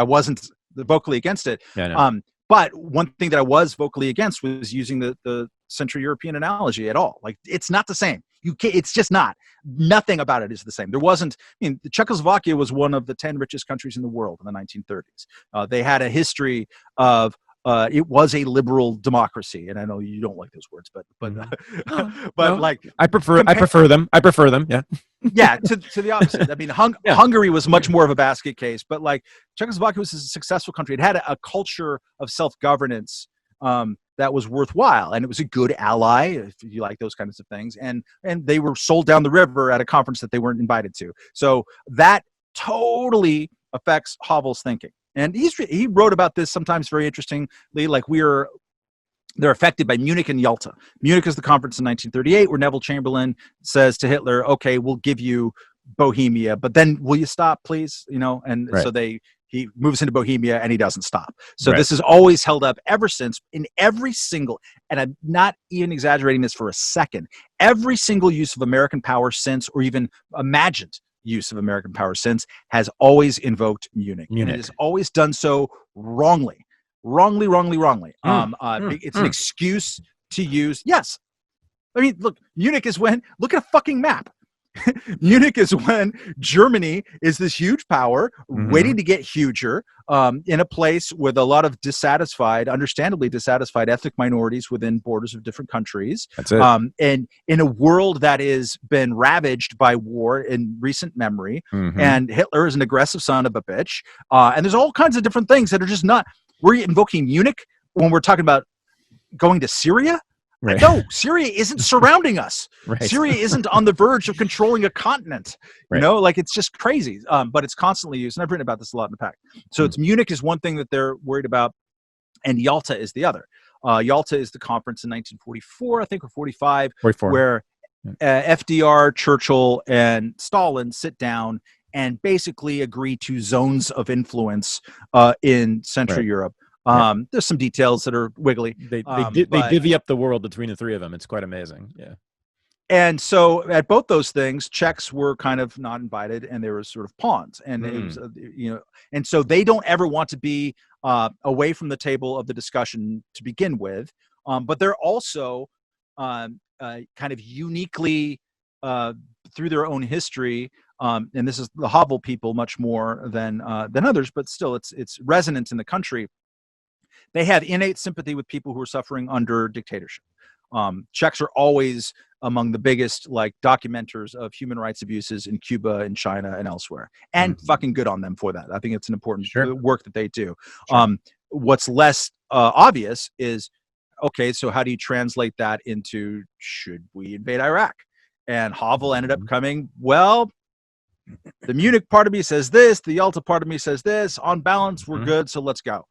wasn't vocally against it. Yeah, but one thing that I was vocally against was using the Central European analogy at all. Like, it's not the same. You can't, it's just not. Nothing about it is the same. There wasn't, I mean, Czechoslovakia was one of the 10 richest countries in the world in the 1930s. They had a history of, it was a liberal democracy, and I know you don't like those words, but like I prefer them. Yeah. Yeah, to the opposite. I mean, Hungary was much more of a basket case, but like Czechoslovakia was a successful country. It had a culture of self-governance that was worthwhile, and it was a good ally, if you like those kinds of things. And they were sold down the river at a conference that they weren't invited to. So that totally affects Havel's thinking. And he wrote about this sometimes very interestingly, like they're affected by Munich and Yalta. Munich is the conference in 1938 where Neville Chamberlain says to Hitler, okay, we'll give you Bohemia, but then will you stop, please? You know, and so he moves into Bohemia and he doesn't stop. So this is always held up ever since in every single, and I'm not even exaggerating this for a second, every single use of American power since, or even imagined use of American power since, has always invoked Munich. And it has always done so wrongly. It's an excuse to use. Yes. I mean, look, Munich is when, look at a fucking map. Munich is when Germany is this huge power waiting to get huger in a place with a lot of understandably dissatisfied ethnic minorities within borders of different countries. That's it. And in a world that has been ravaged by war in recent memory. And Hitler is an aggressive son of a bitch. And there's all kinds of different things that are just not. We're invoking Munich when we're talking about going to Syria. Right. No, Syria isn't surrounding us. Syria isn't on the verge of controlling a continent. You know, like, it's just crazy. But it's constantly used. And I've written about this a lot in the past. So it's Munich is one thing that they're worried about, and Yalta is the other. Yalta is the conference in 1944, I think, or 45, where FDR, Churchill, and Stalin sit down and basically agree to zones of influence in Central Europe. There's some details that are wiggly. They divvy up the world between the three of them. It's quite amazing. Yeah. And so at both those things, Czechs were kind of not invited, and they were sort of pawns. And it was, you know, and so they don't ever want to be away from the table of the discussion to begin with. But they're also kind of uniquely through their own history. And this is the Havel people much more than others, but still, it's resonant in the country. They have innate sympathy with people who are suffering under dictatorship. Czechs are always among the biggest documenters of human rights abuses in Cuba and China and elsewhere, and fucking good on them for that. I think it's an important work that they do. What's less obvious is, okay, so how do you translate that into, should we invade Iraq? And Havel ended up coming, well, the Munich part of me says this, the Yalta part of me says this. On balance, we're good, so let's go.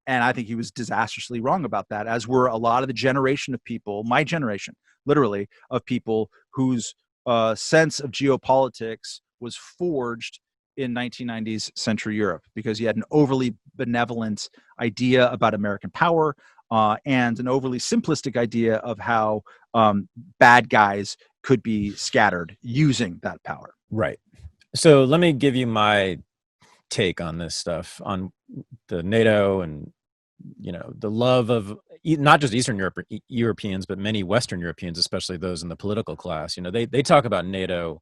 And I think he was disastrously wrong about that, as were a lot of the generation of people, my generation, literally, of people whose sense of geopolitics was forged in 1990s Central Europe, because you had an overly benevolent idea about American power and an overly simplistic idea of how bad guys could be scattered using that power. Right. So let me give you my take on this stuff, on the NATO and, you know, the love of not just Eastern Europeans, but many Western Europeans, especially those in the political class. You know, they talk about NATO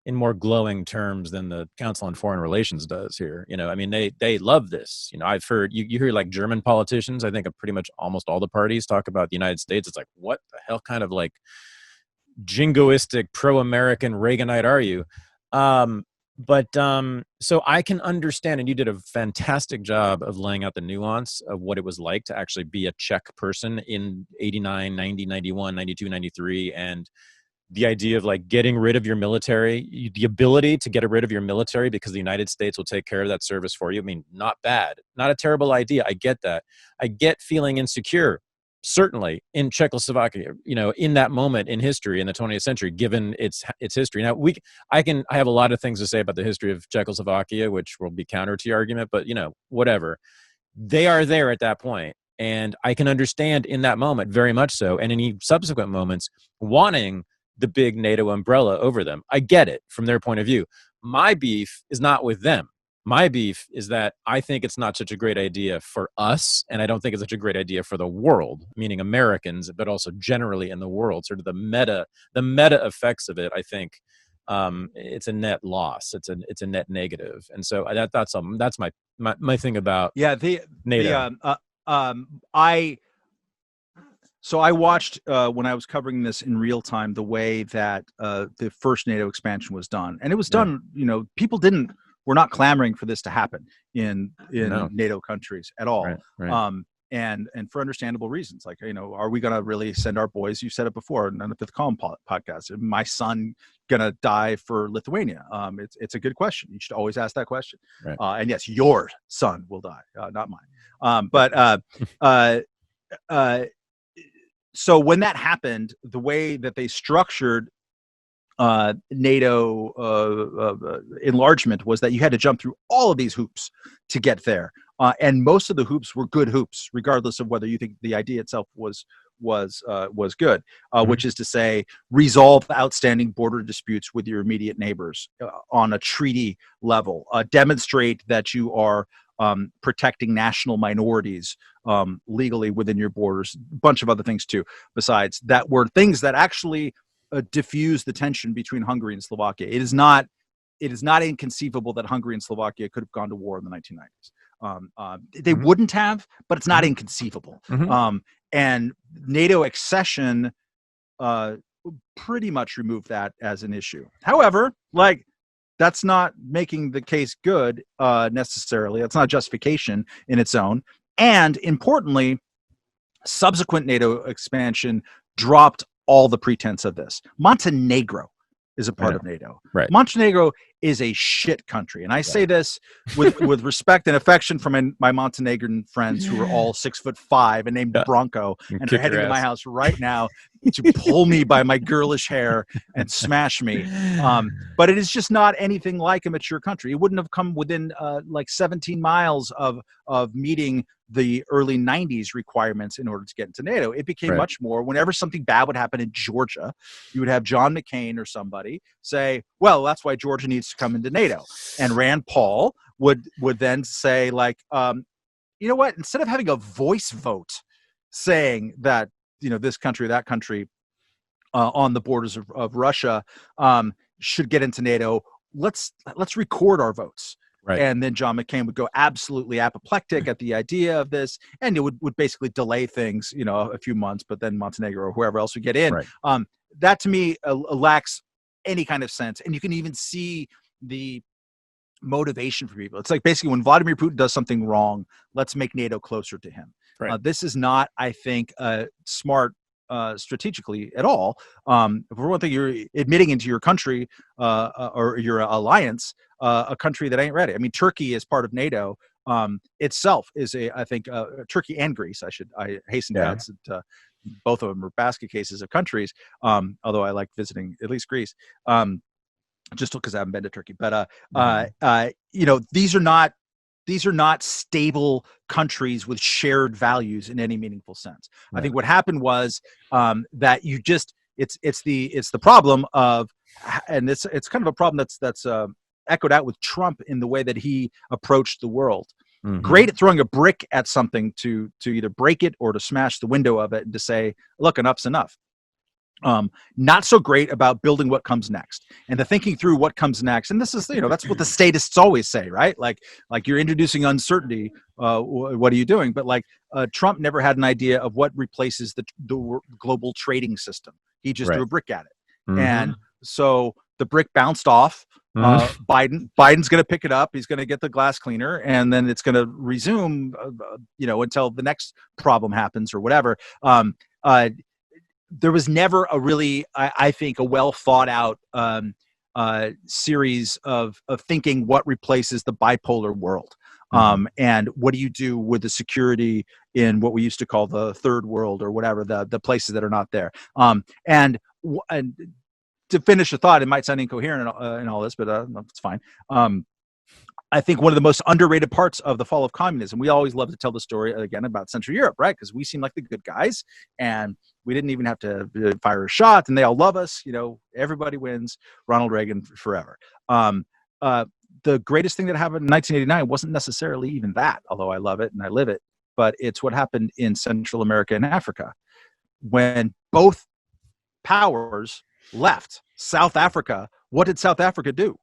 in more glowing terms than the Council on Foreign Relations does here. You know, I mean, they love this. You know, I've heard, you hear like German politicians, I think of pretty much almost all the parties talk about the United States. It's like, what the hell kind of like jingoistic pro-American Reaganite are you? So I can understand, and you did a fantastic job of laying out the nuance of what it was like to actually be a Czech person in 89, 90, 91, 92, 93, and the idea of like getting rid of your military, the ability to get rid of your military because the United States will take care of that service for you. I mean, not bad, not a terrible idea. I get that. I get feeling insecure, certainly in Czechoslovakia, in that moment in history in the 20th century, given its history. Now I have a lot of things to say about the history of Czechoslovakia, which will be counter to your argument, but whatever. They are there at that point, and I can understand in that moment very much so, and any subsequent moments wanting the big NATO umbrella over them. I get it from their point of view. My beef is not with them. My beef is that I think it's not such a great idea for us, and I don't think it's such a great idea for the world, meaning Americans, but also generally in the world. Sort of the meta effects of it, I think, it's a net loss. It's a net negative, and so that's my thing about NATO. I watched when I was covering this in real time the way that the first NATO expansion was done, and it was done. People were not clamoring for this to happen in NATO countries at all, right. And for understandable reasons. Like, are we going to really send our boys? You said it before in the Fifth Column podcast. My son gonna die for Lithuania? It's a good question. You should always ask that question. Right. And yes, your son will die, not mine. So when that happened, the way that they structured NATO enlargement was that you had to jump through all of these hoops to get there, and most of the hoops were good hoops, regardless of whether you think the idea itself was good, which is to say, resolve outstanding border disputes with your immediate neighbors on a treaty level, demonstrate that you are protecting national minorities legally within your borders, a bunch of other things too, besides that were things that actually diffuse the tension between Hungary and Slovakia. It is not inconceivable that Hungary and Slovakia could have gone to war in the 1990s. They wouldn't have, but it's not inconceivable. And NATO accession pretty much removed that as an issue. However, that's not making the case good necessarily. That's not justification in its own. And importantly, subsequent NATO expansion dropped all the pretense of this. Montenegro is a part of NATO. Right. Montenegro is a shit country. And I say this with respect and affection from my Montenegrin friends who are all 6'5" and named Bronco and are heading to my house right now to pull me by my girlish hair and smash me. But it is just not anything like a mature country. It wouldn't have come within 17 miles of meeting the early 90s requirements in order to get into NATO. It became much more, whenever something bad would happen in Georgia, you would have John McCain or somebody say, well, that's why Georgia needs to come into NATO. And Rand Paul would then say, you know what, instead of having a voice vote saying that, this country or that country on the borders of Russia should get into NATO, let's record our votes. Right. And then John McCain would go absolutely apoplectic at the idea of this, and it would basically delay things, a few months, but then Montenegro or whoever else would get in. Right. That to me lacks any kind of sense. And you can even see the motivation for people. It's like basically when Vladimir Putin does something wrong, let's make NATO closer to him. Right. This is not, I think, smart strategically at all. For one thing, you're admitting into your country or your alliance a country that ain't ready. I mean, Turkey is part of NATO itself is I think Turkey and Greece. I hasten to add that both of them are basket cases of countries. Although I like visiting at least Greece, just because I haven't been to Turkey. But these are not stable countries with shared values in any meaningful sense. Right. I think what happened was that it's the problem of, and it's kind of a problem that's echoed out with Trump in the way that he approached the world. Mm-hmm. Great at throwing a brick at something to either break it or to smash the window of it and to say, look, enough's enough. Not so great about building what comes next and the thinking through what comes next. And this is, that's what the statists always say, right? Like you're introducing uncertainty. What are you doing? But Trump never had an idea of what replaces the global trading system. He just threw a brick at it. Mm-hmm. And so the brick bounced off Biden's going to pick it up. He's going to get the glass cleaner, and then it's going to resume, until the next problem happens or whatever. There was never a really, I think, a well thought out series of thinking what replaces the bipolar world. And what do you do with the security in what we used to call the third world or whatever, the places that are not there. And to finish the thought, it might sound incoherent in all this, but it's fine. I think one of the most underrated parts of the fall of communism, we always love to tell the story again about Central Europe, right? Because we seem like the good guys and we didn't even have to fire a shot and they all love us. Everybody wins. Ronald Reagan forever. The greatest thing that happened in 1989 wasn't necessarily even that, although I love it and I live it, but it's what happened in Central America and Africa. When both powers left South Africa, what did South Africa do?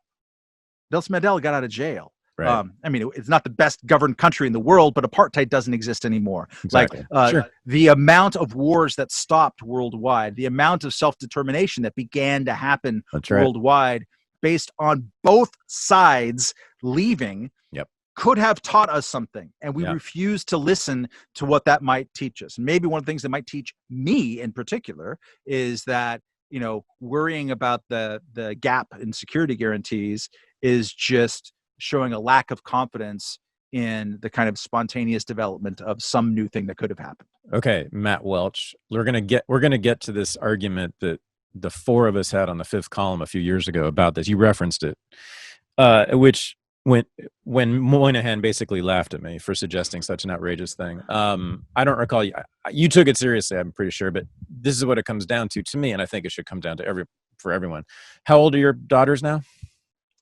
Nelson Mandela got out of jail. Right. It's not the best governed country in the world, but apartheid doesn't exist anymore. Exactly. Sure. The amount of wars that stopped worldwide, the amount of self-determination that began to happen worldwide based on both sides leaving could have taught us something. And we refuse to listen to what that might teach us. And maybe one of the things that might teach me in particular is that, worrying about the gap in security guarantees is just showing a lack of confidence in the kind of spontaneous development of some new thing that could have happened. Okay, Matt Welch, we're gonna get to this argument that the four of us had on the fifth column a few years ago about this. You referenced it, which when Moynihan basically laughed at me for suggesting such an outrageous thing. I don't recall you took it seriously, I'm pretty sure, but this is what it comes down to me, and I think it should come down to for everyone. How old are your daughters now?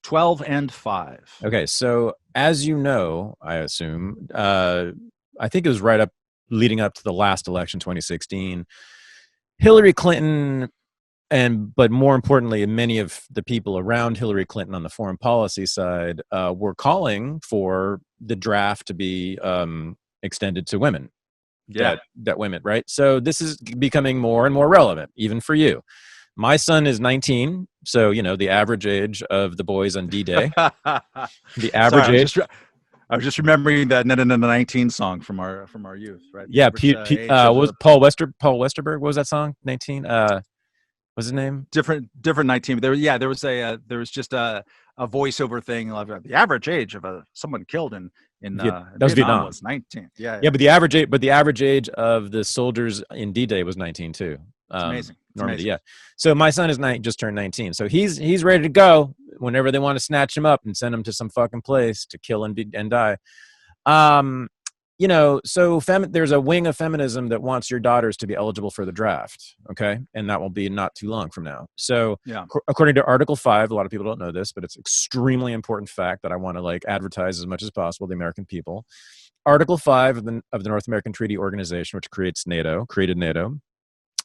12 and 5. Okay, so as you know, I assume, I think it was leading up to the last election, 2016, Hillary Clinton, but more importantly, many of the people around Hillary Clinton on the foreign policy side were calling for the draft to be extended to women. That women, right? So this is becoming more and more relevant, even for you. My son is 19, so the average age of the boys on D-Day. The average age. I was just remembering that 19 song from our youth, right? Yeah, was Paul Westerberg? What was that song? 19. What's his name? Different 19. There was just a voiceover thing like the average age of someone killed in that was Vietnam was 19. Yeah, but the average age of the soldiers in D-Day was 19 too. It's amazing. Normandy, yeah. So my son is just turned 19. So he's ready to go whenever they want to snatch him up and send him to some fucking place to kill and die. So there's a wing of feminism that wants your daughters to be eligible for the draft. Okay. And that will be not too long from now. So according to Article 5, a lot of people don't know this, but it's extremely important fact that I want to advertise as much as possible to the American people. Article 5 of the North American Treaty Organization, which created NATO,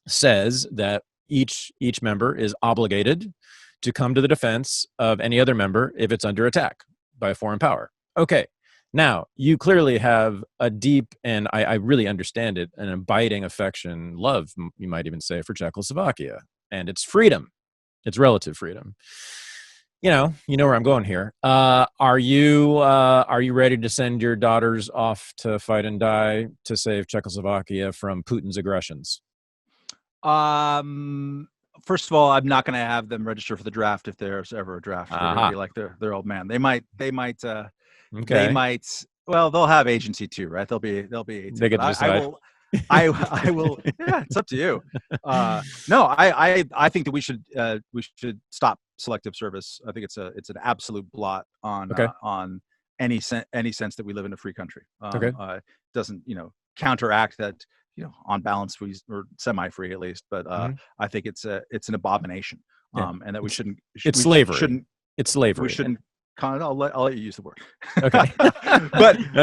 says that each member is obligated to come to the defense of any other member if it's under attack by a foreign power. Okay. Now, you clearly have a deep, and I really understand it, an abiding affection, love, you might even say, for Czechoslovakia and its freedom, its relative freedom. You know where I'm going here. Are you ready to send your daughters off to fight and die to save Czechoslovakia from Putin's aggressions? First of all, I'm not going to have them register for the draft if there's ever a draft. They're going to be like their old man. They might. Okay. They might. Well, they'll have agency too, right? They'll be 18. They get to decide. I will. Yeah, it's up to you. No, I think that we should stop selective service. I think it's an absolute blot on any sense that we live in a free country. Doesn't counteract that. On balance, we're semi-free at least, but I think it's an abomination, and that we shouldn't. It's slavery. It's slavery. We shouldn't. I'll let you use the word. Okay.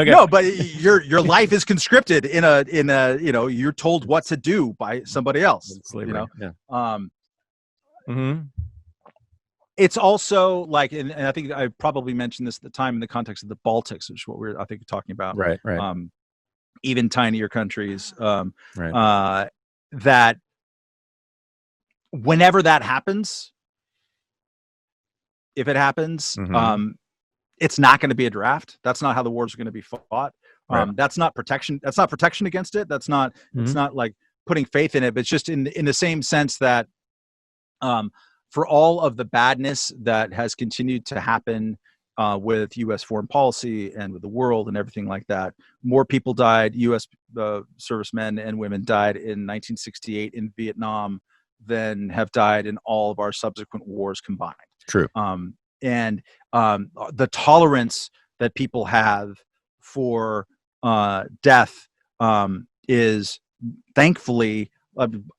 No, but your life is conscripted in a you're told what to do by somebody else. It's slavery. It's also and I think I probably mentioned this at the time in the context of the Baltics, which is what we're talking about. Right. Even tinier countries, that whenever that happens, if it happens. Mhm. It's not going to be a draft. That's not how the wars are going to be fought. Right. That's not protection. That's not protection against it. That's not. It's Mhm. not like putting faith in it. But it's just in the same sense that for all of the badness that has continued to happen with U.S. foreign policy and with the world and everything like that, more people died. U.S. Servicemen and women died in 1968 in Vietnam than have died in all of our subsequent wars combined. True. And the tolerance that people have for death is thankfully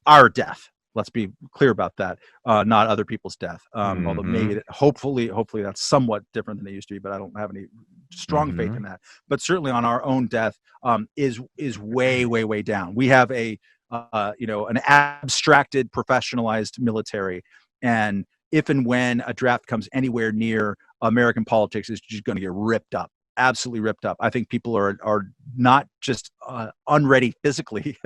our death. Let's be clear about that, not other people's death. Although maybe, hopefully that's somewhat different than it used to be, but I don't have any strong faith in that. But certainly on our own death is way, way, way down. We have an abstracted, professionalized military, and if and when a draft comes anywhere near American politics, it's just going to get ripped up. Absolutely ripped up. I think people are not just unready physically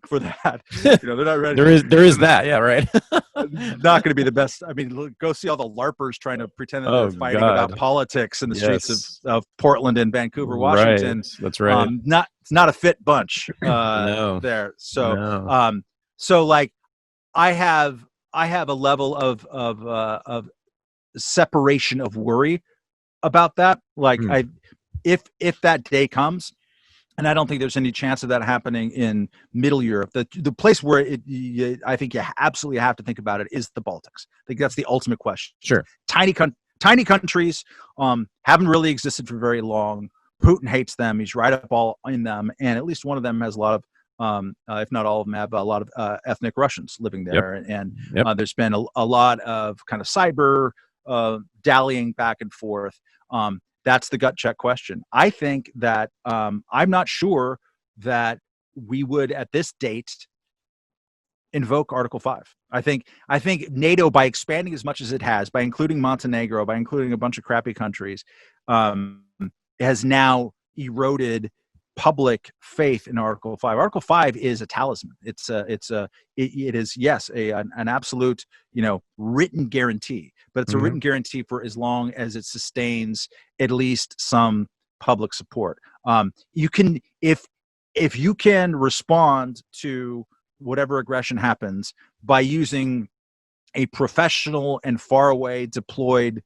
for that. They're not ready. there is that. Yeah, right. Not going to be the best. I mean, go see all the LARPers trying to pretend that they're fighting about politics in the streets of Portland and Vancouver, Washington. Right. That's right. It's not a fit bunch No. there. So, No. so like I have a level of separation of worry about that. Like if that day comes, and I don't think there's any chance of that happening in Middle Europe. The place where I think you absolutely have to think about it is the Baltics. I think that's the ultimate question. Sure. Tiny countries haven't really existed for very long. Putin hates them. He's right up all in them, and at least one of them has a lot of, if not all of them, have a lot of ethnic Russians living there. Yep. And there's been a lot of kind of cyber dallying back and forth. That's the gut check question. I think that I'm not sure that we would at this date invoke Article 5. I think NATO, by expanding as much as it has, by including Montenegro, by including a bunch of crappy countries, has now eroded public faith in Article 5. Article 5 is a talisman. It is, yes, an absolute, written guarantee, but it's a written guarantee for as long as it sustains at least some public support. You can, if you can respond to whatever aggression happens by using a professional and far away deployed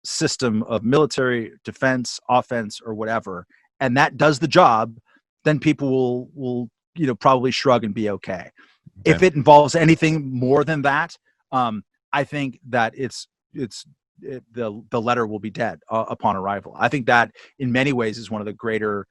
system of military defense, offense, or whatever, and that does the job, then people will probably shrug and be okay. If it involves anything more than that, I think that the letter will be dead upon arrival. I think that in many ways is one of the greater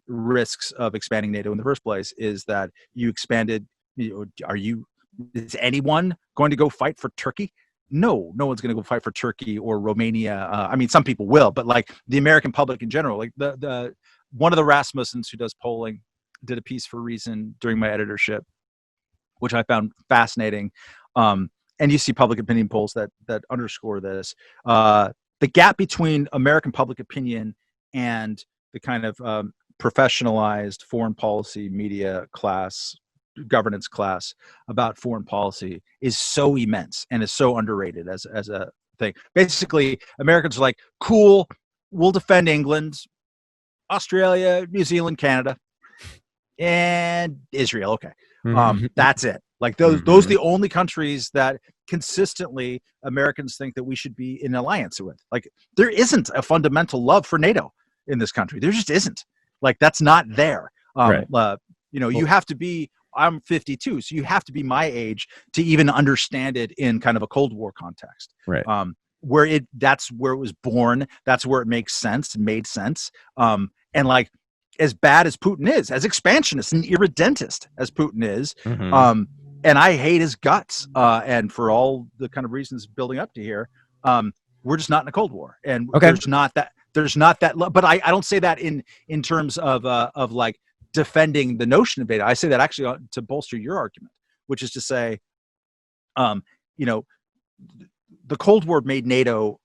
risks of expanding NATO in the first place, is that you expanded. Is anyone going to go fight for Turkey? No one's going to go fight for Turkey or Romania. I mean, some people will, but like the American public in general, like the one of the Rasmussens who does polling did a piece for Reason during my editorship, which I found fascinating. And you see public opinion polls that underscore this. The gap between American public opinion and the kind of professionalized foreign policy media class, governance class about foreign policy is so immense and is so underrated as a thing. Basically, Americans are like, cool, we'll defend England, Australia, New Zealand, Canada, and Israel. Okay. That's it. Like those are the only countries that consistently Americans think that we should be in alliance with. Like there isn't a fundamental love for NATO in this country. There just isn't. Like that's not there. Right. You have to be, I'm 52, so you have to be my age to even understand it in kind of a Cold War context. Right. That's where it was born. That's where it makes sense and made sense. And like, as bad as Putin is, as expansionist and irredentist as Putin is, and I hate his guts, and for all the kind of reasons building up to here, we're just not in a Cold War, and there's not that. But I don't say that in terms of like defending the notion of NATO. I say that actually to bolster your argument, which is to say, the Cold War made NATO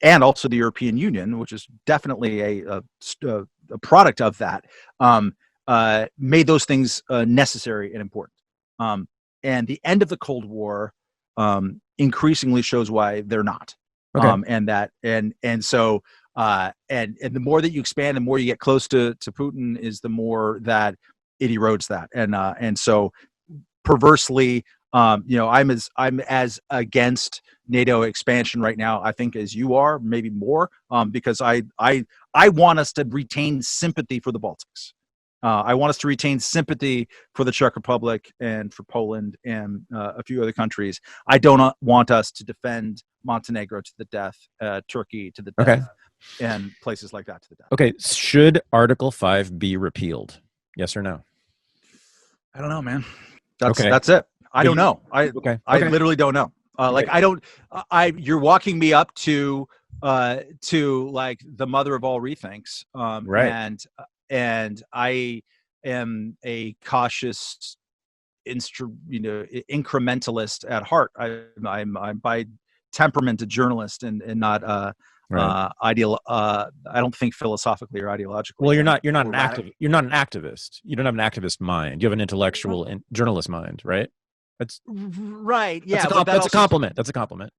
and also the European Union, which is definitely a product of that, made those things necessary and important. And the end of the Cold War increasingly shows why they're not. Okay. And the more that you expand, the more you get close to Putin, is the more that it erodes that. And so perversely, I'm as against NATO expansion right now, I think, as you are, maybe more, because I want us to retain sympathy for the Baltics. I want us to retain sympathy for the Czech Republic and for Poland and a few other countries. I don't want us to defend Montenegro to the death, Turkey to the death, Okay. and places like that to the death. Okay. Should Article 5 be repealed? Yes or no? I don't know, man. That's it. I So don't know. I literally don't know. You're walking me up to like the mother of all rethinks. Right. And I am a cautious, incrementalist at heart. I'm by temperament a journalist and not ideal. I don't think philosophically or ideologically. Well, you're not an activist. You're not an activist. You don't have an activist mind. You have an intellectual and journalist mind, right? That's right. Yeah, that's a compliment. That's a compliment.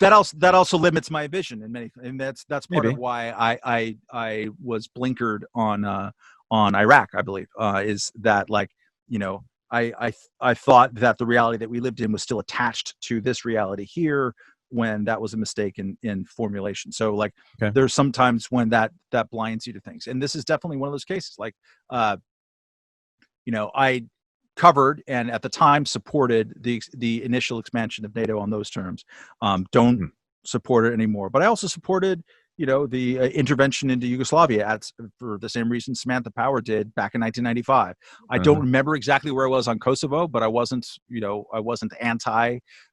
that also limits my vision in many, and that's part of why I was blinkered on Iraq. I believe is that, like, I thought that the reality that we lived in was still attached to this reality here, when that was a mistake in formulation. So, like, there's sometimes when that blinds you to things, and this is definitely one of those cases. Like, I covered and at the time supported the initial expansion of NATO on those terms. Don't support it anymore, but I also supported the intervention into Yugoslavia for the same reason Samantha Power did back in 1995. I don't remember exactly where I was on Kosovo, but I wasn't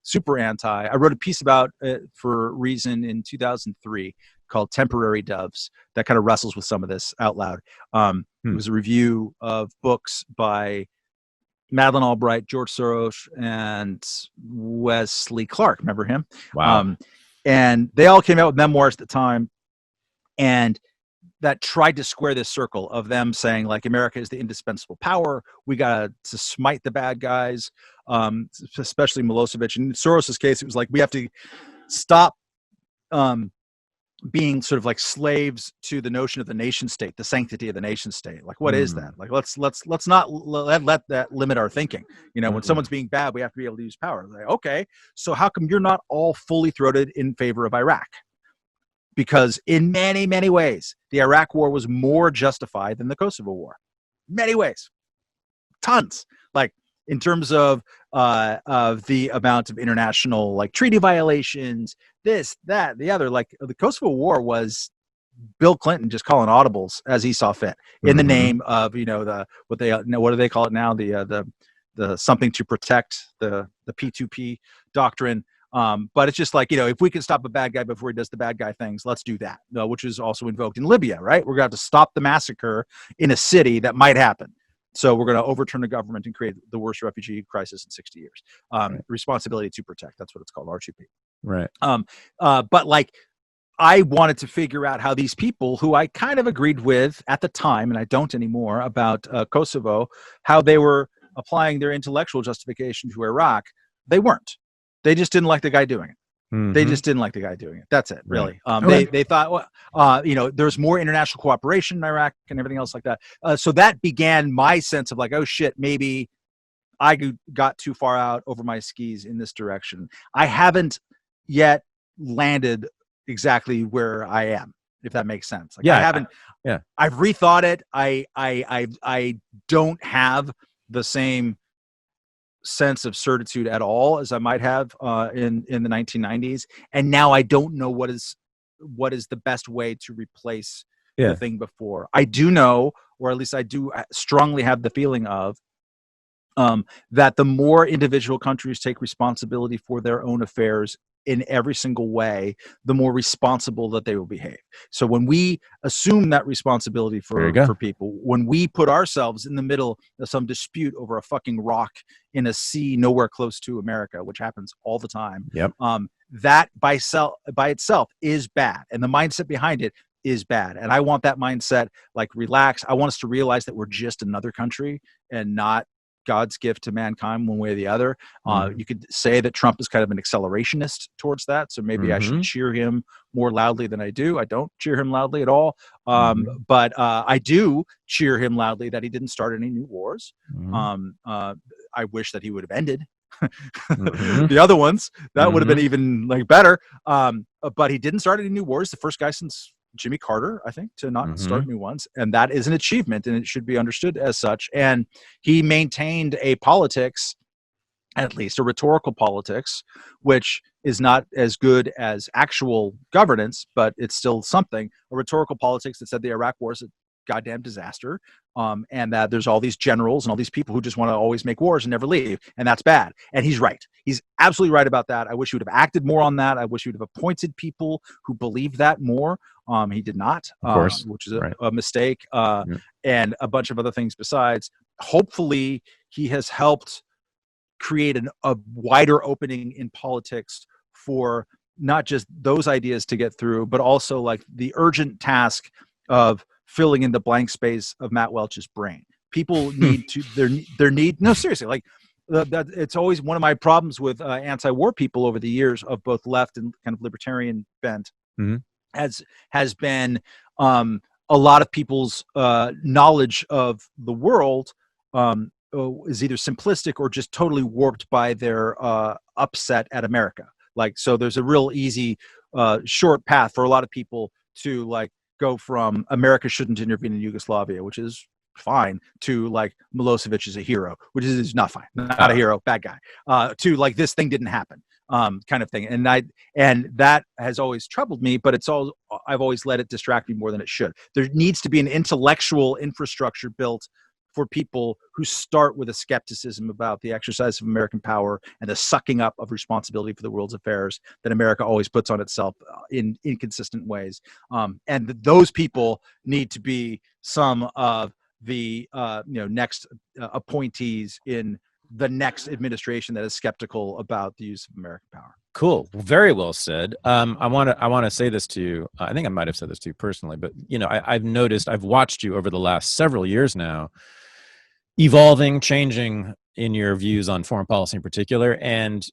super anti. I wrote a piece about it for Reason in 2003 called Temporary Doves that kind of wrestles with some of this out loud. It was a review of books by Madeleine Albright, George Soros, and Wesley Clark. Remember him? Wow. And they all came out with memoirs at the time, and that tried to square this circle of them saying, like, America is the indispensable power. We got to smite the bad guys, especially Milosevic. In Soros's case, it was like, we have to stop being sort of like slaves to the notion of the nation state, the sanctity of the nation state. Like, what is that? Like, let's not let that limit our thinking. When someone's being bad, we have to be able to use power. Like, okay, so how come you're not all fully throated in favor of Iraq? Because in many, many ways, the Iraq war was more justified than the Kosovo war. Many ways. Tons. Like, in terms of the amount of international, like, treaty violations, this, that, the other. Like, the Kosovo War was Bill Clinton just calling audibles as he saw fit in the name of what do they call it now, the something to protect, the P2P doctrine. But it's just like, if we can stop a bad guy before he does the bad guy things, let's do that. Which is also invoked in Libya, right? We're going to have to stop the massacre in a city that might happen. So we're going to overturn the government and create the worst refugee crisis in 60 years. Responsibility to protect. That's what it's called, RTP. Right. But, like, I wanted to figure out how these people who I kind of agreed with at the time, and I don't anymore, about Kosovo, how they were applying their intellectual justification to Iraq. They weren't. They just didn't like the guy doing it. They just didn't like the guy doing it. That's it, really. They thought, there's more international cooperation in Iraq and everything else like that. So that began my sense of, like, oh shit, maybe I got too far out over my skis in this direction. I haven't yet landed exactly where I am, if that makes sense. Like, I haven't. I've rethought it. I don't have the same sense of certitude at all as I might have in the 1990s, and now I don't know what is the best way to replace the thing before. I do know, or at least I do strongly have the feeling of that the more individual countries take responsibility for their own affairs in every single way, the more responsible that they will behave. So when we assume that responsibility for people, when we put ourselves in the middle of some dispute over a fucking rock in a sea nowhere close to America, which happens all the time, that by itself is bad. And the mindset behind it is bad. And I want that mindset, like, relax. I want us to realize that we're just another country and not God's gift to mankind one way or the other. Mhm. You could say that Trump is kind of an accelerationist towards that. So maybe I should Mhm. cheer him more loudly than I do. I don't cheer him loudly at all. Mhm. But I do cheer him loudly that he didn't start any new wars. Mhm. I wish that he would have ended Mhm. the other ones. That would have been Mhm. even like better. But he didn't start any new wars. The first guy since Jimmy Carter, I think, to not start Mhm. new ones. And that is an achievement, and it should be understood as such. And he maintained a politics, at least a rhetorical politics, which is not as good as actual governance, but it's still something. A rhetorical politics that said the Iraq war is a goddamn disaster, and that there's all these generals and all these people who just want to always make wars and never leave, and that's bad. And he's right. He's absolutely right about that. I wish he would have acted more on that. I wish he would have appointed people who believed that more. He did not, Of course. which is Right. a mistake, Yeah. and a bunch of other things besides. Hopefully, he has helped create a wider opening in politics for not just those ideas to get through, but also like the urgent task of filling in the blank space of Matt Welch's brain. People need to their need. No, seriously, like that. It's always one of my problems with anti-war people over the years of both left and kind of libertarian bent Mhm. has been a lot of people's knowledge of the world is either simplistic or just totally warped by their upset at America. Like, so there's a real easy, short path for a lot of people to like go from America shouldn't intervene in Yugoslavia, which is fine, to like Milosevic is a hero, which is not fine, not a Oh, hero, bad guy, to like this thing didn't happen, kind of thing. And that has always troubled me, but I've always let it distract me more than it should. There needs to be an intellectual infrastructure built for people who start with a skepticism about the exercise of American power and the sucking up of responsibility for the world's affairs that America always puts on itself in inconsistent ways. And those people need to be some of the next appointees in the next administration that is skeptical about the use of American power. cool. Very well said. I want to say this to you. I think I might have said this to you personally, but I've noticed, I've watched you over the last several years now, evolving, changing in your views on foreign policy in particular, and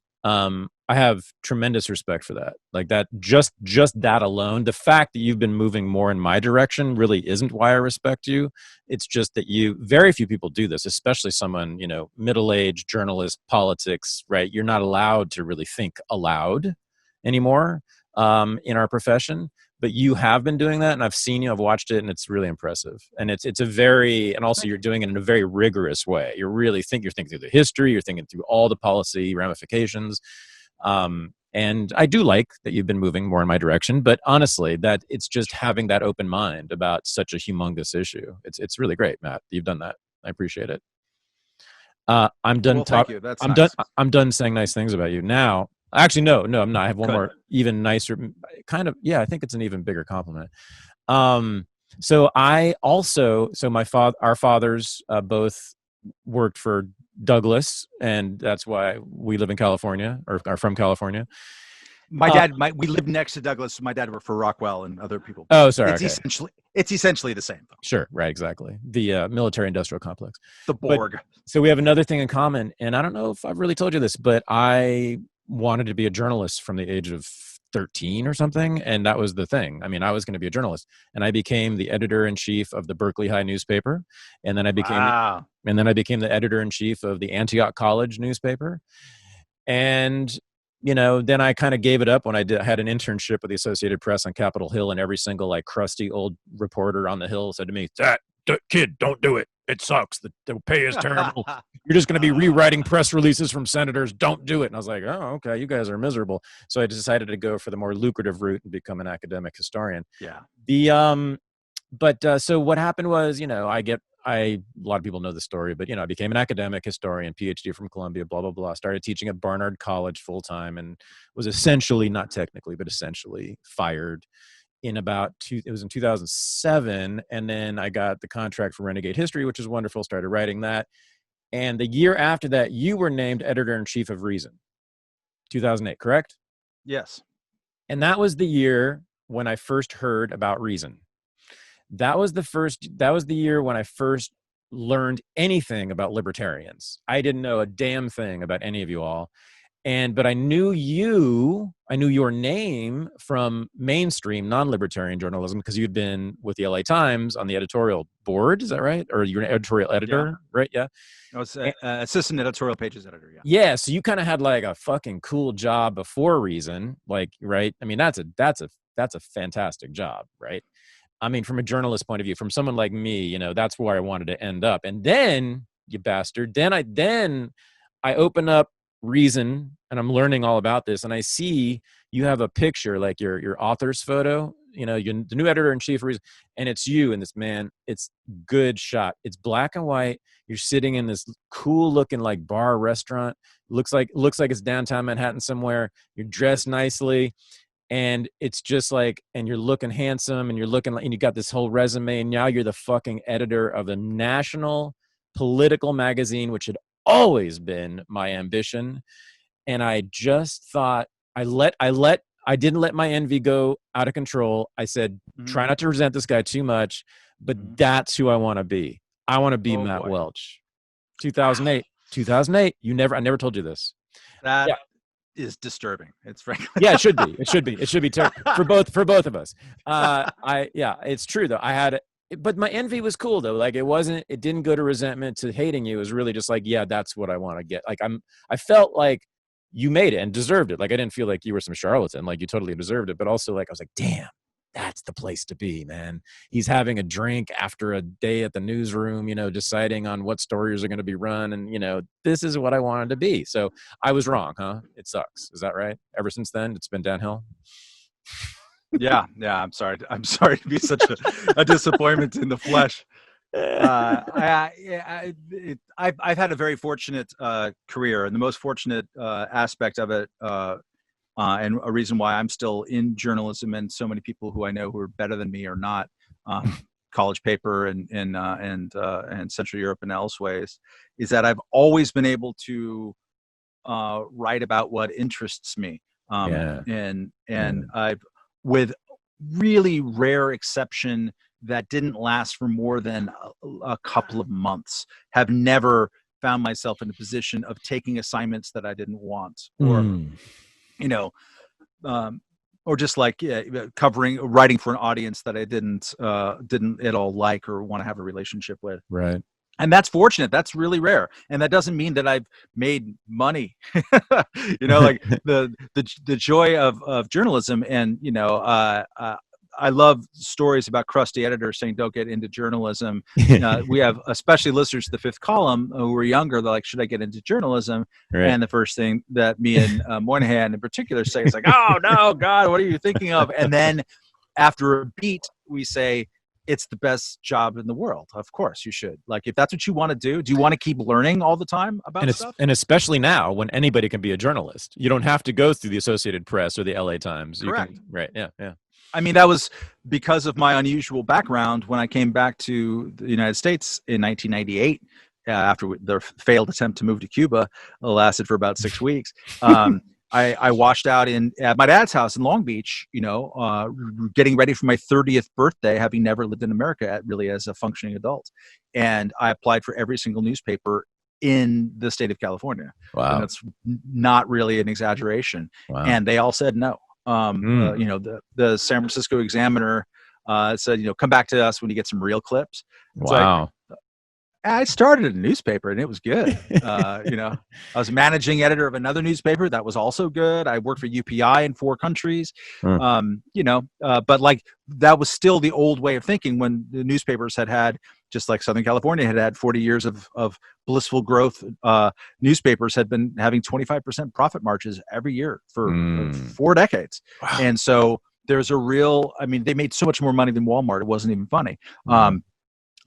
I have tremendous respect for that. Like that, just that alone, the fact that you've been moving more in my direction really isn't why I respect you. It's just that very few people do this, especially someone, middle-aged journalist, politics, right? You're not allowed to really think aloud anymore in our profession. But you have been doing that, and I've seen you, I've watched it, and it's really impressive. And and also you're doing it in a very rigorous way. You're thinking through the history, you're thinking through all the policy ramifications. And I do like that you've been moving more in my direction, but honestly, that it's just having that open mind about such a humongous issue. It's really great, Matt. You've done that. I appreciate it. I'm done Well, thank talk. you. That's I'm done. nice. I'm done saying nice things about you now. Actually, no, I'm not. I have one Good. more, even nicer, kind of. Yeah, I think it's an even bigger compliment. So our fathers both worked for Douglas, and that's why we live in California, or are from California. My Uh, dad, we lived next to Douglas. My dad worked for Rockwell and other people, but oh, sorry. it's Okay, essentially the same, though. sure, right, exactly. The military-industrial complex. The But Borg. so we have another thing in common, and I don't know if I've really told you this, but I wanted to be a journalist from the age of 13 or something, and that was the thing. I mean, I was going to be a journalist, and I became the editor-in-chief of the Berkeley High newspaper, and then Wow. I became the editor-in-chief of the Antioch College newspaper. And then I kind of gave it up when I had an internship with the Associated Press on Capitol Hill, and every single like crusty old reporter on the Hill said to me, "That kid, don't do it. It sucks. The pay is terrible. You're just going to be rewriting press releases from senators. Don't do it." And I was like, "Oh, okay. You guys are miserable." So I decided to go for the more lucrative route and become an academic historian. Yeah. So what happened was, a lot of people know the story, but I became an academic historian, PhD from Columbia, blah blah blah. Started teaching at Barnard College full time, and was essentially, not technically, but essentially fired it was in 2007, and then I got the contract for Renegade History, which is wonderful. Started writing that, and the year after that, you were named editor-in-chief of Reason, 2008, correct? Yes. And that was the year when I first heard about Reason. That was the year when I first learned anything about libertarians. I didn't know a damn thing about any of you all. But I knew your name from mainstream non-libertarian journalism because you'd been with the LA Times on the editorial board. Is that right? Or you're an editorial editor, right? Yeah. I was assistant editorial pages editor. Yeah. Yeah. So you kind of had like a fucking cool job before Reason, like, right? I mean, that's a fantastic job, right? I mean, from a journalist point of view, from someone like me, that's where I wanted to end up. And then, you bastard, then I open up Reason and I'm learning all about this, and I see you have a picture, like your author's photo, you're the new editor-in-chief of Reason, and it's you and this man. It's good shot. It's black and white. You're sitting in this cool looking like bar restaurant. Looks like it's downtown Manhattan somewhere. You're dressed nicely. And it's just like, and you're looking handsome, and you're looking like, and you got this whole resume, and now you're the fucking editor of a national political magazine, which had always been my ambition. And I just thought I didn't let my envy go out of control. I said, try not to resent this guy too much, but that's who I want to be. I want to be Matt Welch. 2008. I never told you this. That is disturbing. It's frankly. Yeah, it should be. It should be for both of us. It's true though. But my envy was cool though. Like it didn't go to resentment, to hating you. It was really just like, yeah, that's what I want to get. Like I felt like you made it and deserved it. Like I didn't feel like you were some charlatan. Like you totally deserved it. But also like I was like, damn, that's the place to be, man. He's having a drink after a day at the newsroom, deciding on what stories are going to be run. And, this is what I wanted to be. So I was wrong, huh? It sucks. Is that right? Ever since then, it's been downhill. Yeah. I'm sorry to be such a disappointment in the flesh. I've had a very fortunate career, and the most fortunate aspect of it, and a reason why I'm still in journalism, and so many people who I know who are better than me are not, college paper and Central Europe and elsewise, is that I've always been able to write about what interests me, and I've, with really rare exception that didn't last for more than a couple of months, have never found myself in a position of taking assignments that I didn't want, or or just like writing for an audience that I didn't at all like or want to have a relationship with. Right. And that's fortunate. That's really rare. And that doesn't mean that I've made money, like the joy of journalism. And, I love stories about crusty editors saying, don't get into journalism. We have especially listeners to the Fifth Column who were younger. They're like, should I get into journalism? Right. And the first thing that me and Moynihan in particular say is like, oh, no, God, what are you thinking of? And then after a beat, we say, it's the best job in the world. Of course you should. Like, if that's what you want to do you want to keep learning all the time about stuff? And especially now when anybody can be a journalist. You don't have to go through the Associated Press or the LA Times. Correct. Right. Yeah. I mean, that was because of my unusual background. When I came back to the United States in 1998, after the failed attempt to move to Cuba, lasted for about 6 weeks. I washed out at my dad's house in Long Beach, getting ready for my 30th birthday, having never lived in America really as a functioning adult. And I applied for every single newspaper in the state of California. Wow. And that's not really an exaggeration. Wow. And they all said no. The San Francisco Examiner said, come back to us when you get some real clips. It's wow. Like, I started a newspaper and it was good. I was managing editor of another newspaper that was also good. I worked for UPI in 4 countries. But like that was still the old way of thinking when the newspapers had just like Southern California had 40 years of blissful growth. Newspapers had been having 25% profit margins every year for 4 decades. Wow. And so there's they made so much more money than Walmart. It wasn't even funny.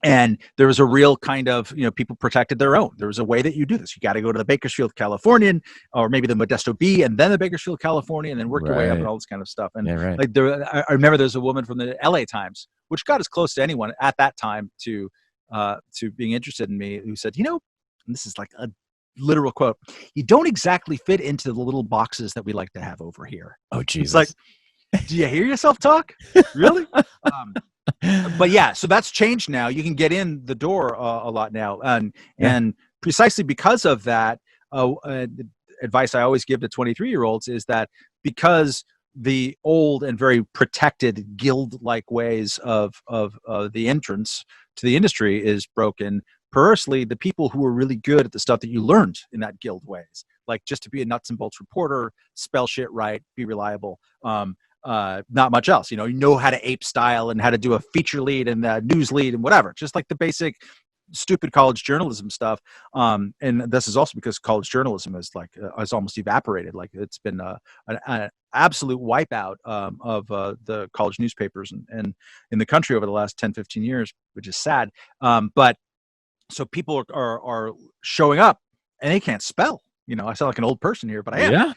And there was a real kind of, people protected their own. There was a way that you do this. You got to go to the Bakersfield Californian, or maybe the Modesto Bee, and then the Bakersfield California, and then work your way up and all this kind of stuff. And I remember there's a woman from the LA Times, which got as close to anyone at that time to being interested in me, who said, and this is like a literal quote, "You don't exactly fit into the little boxes that we like to have over here." Oh, Jesus. It's like, do you hear yourself talk? Really? But yeah, so that's changed now. You can get in the door a lot now, and Yeah. and precisely because of that, the advice I always give to 23-year-olds is that because the old and very protected guild-like ways of the entrance to the industry is broken. Perversely, the people who are really good at the stuff that you learned in that guild ways, like just to be a nuts and bolts reporter, spell shit right, be reliable. Not much else. You know how to ape style and how to do a feature lead and a news lead and whatever. Just like the basic stupid college journalism stuff. And this is also because college journalism is like has almost evaporated. Like it's been an absolute wipeout of the college newspapers and in the country over the last 10, 15 years, which is sad. But so people are showing up and they can't spell. I sound like an old person here, but I am.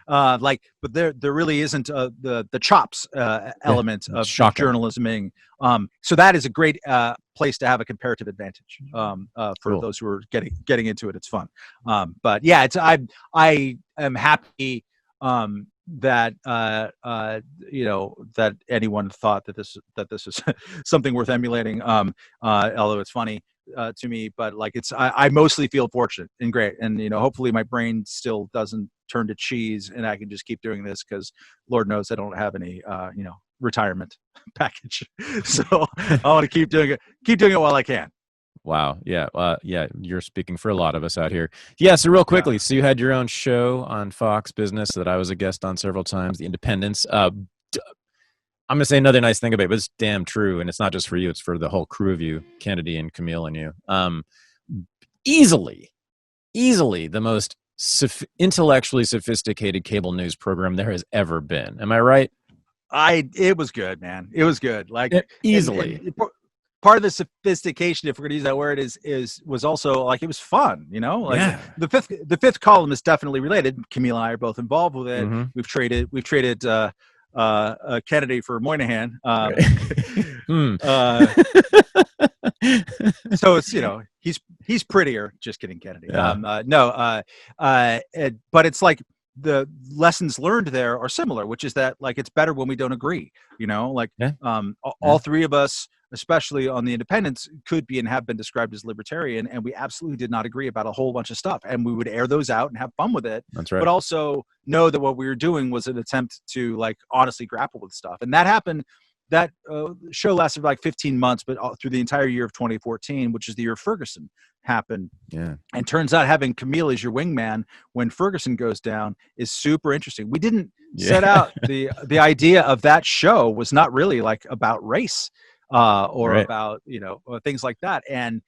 Yeah. But there really isn't the chops element of Shocking. journalisming. So that is a great place to have a comparative advantage for Cool. those who are getting into it. It's fun. But yeah, I am happy that that anyone thought that this is something worth emulating. Although it's funny to me, but like I mostly feel fortunate and great, and hopefully my brain still doesn't turn to cheese, and I can just keep doing this because Lord knows I don't have any retirement package, so I want to keep doing it while I can. Wow. Yeah. Yeah. You're speaking for a lot of us out here. Yeah. So real quickly, so you had your own show on Fox Business that I was a guest on several times, The Independence. I'm going to say another nice thing about it, but it's damn true. And it's not just for you. It's for the whole crew of you, Kennedy and Camille and you. Easily the most intellectually sophisticated cable news program there has ever been. Am I right? It was good, man. It was good. Like easily. And part of the sophistication, if we're going to use that word, was also like it was fun. Like the fifth column is definitely related. Camille and I are both involved with it. Mm-hmm. We've traded Kennedy for Moynihan. So it's he's prettier. Just kidding, Kennedy. Yeah. But it's like the lessons learned there are similar, which is that like it's better when we don't agree. All three of us, especially on the Independents, could be and have been described as libertarian, and we absolutely did not agree about a whole bunch of stuff, and we would air those out and have fun with it. That's right. But also know that what we were doing was an attempt to like honestly grapple with stuff, and that happened. That show lasted like 15 months, but through the entire year of 2014, which is the year Ferguson happened. Yeah. And turns out having Camille as your wingman when Ferguson goes down is super interesting. We didn't set out the idea of that show was not really like about race or about, things like that. And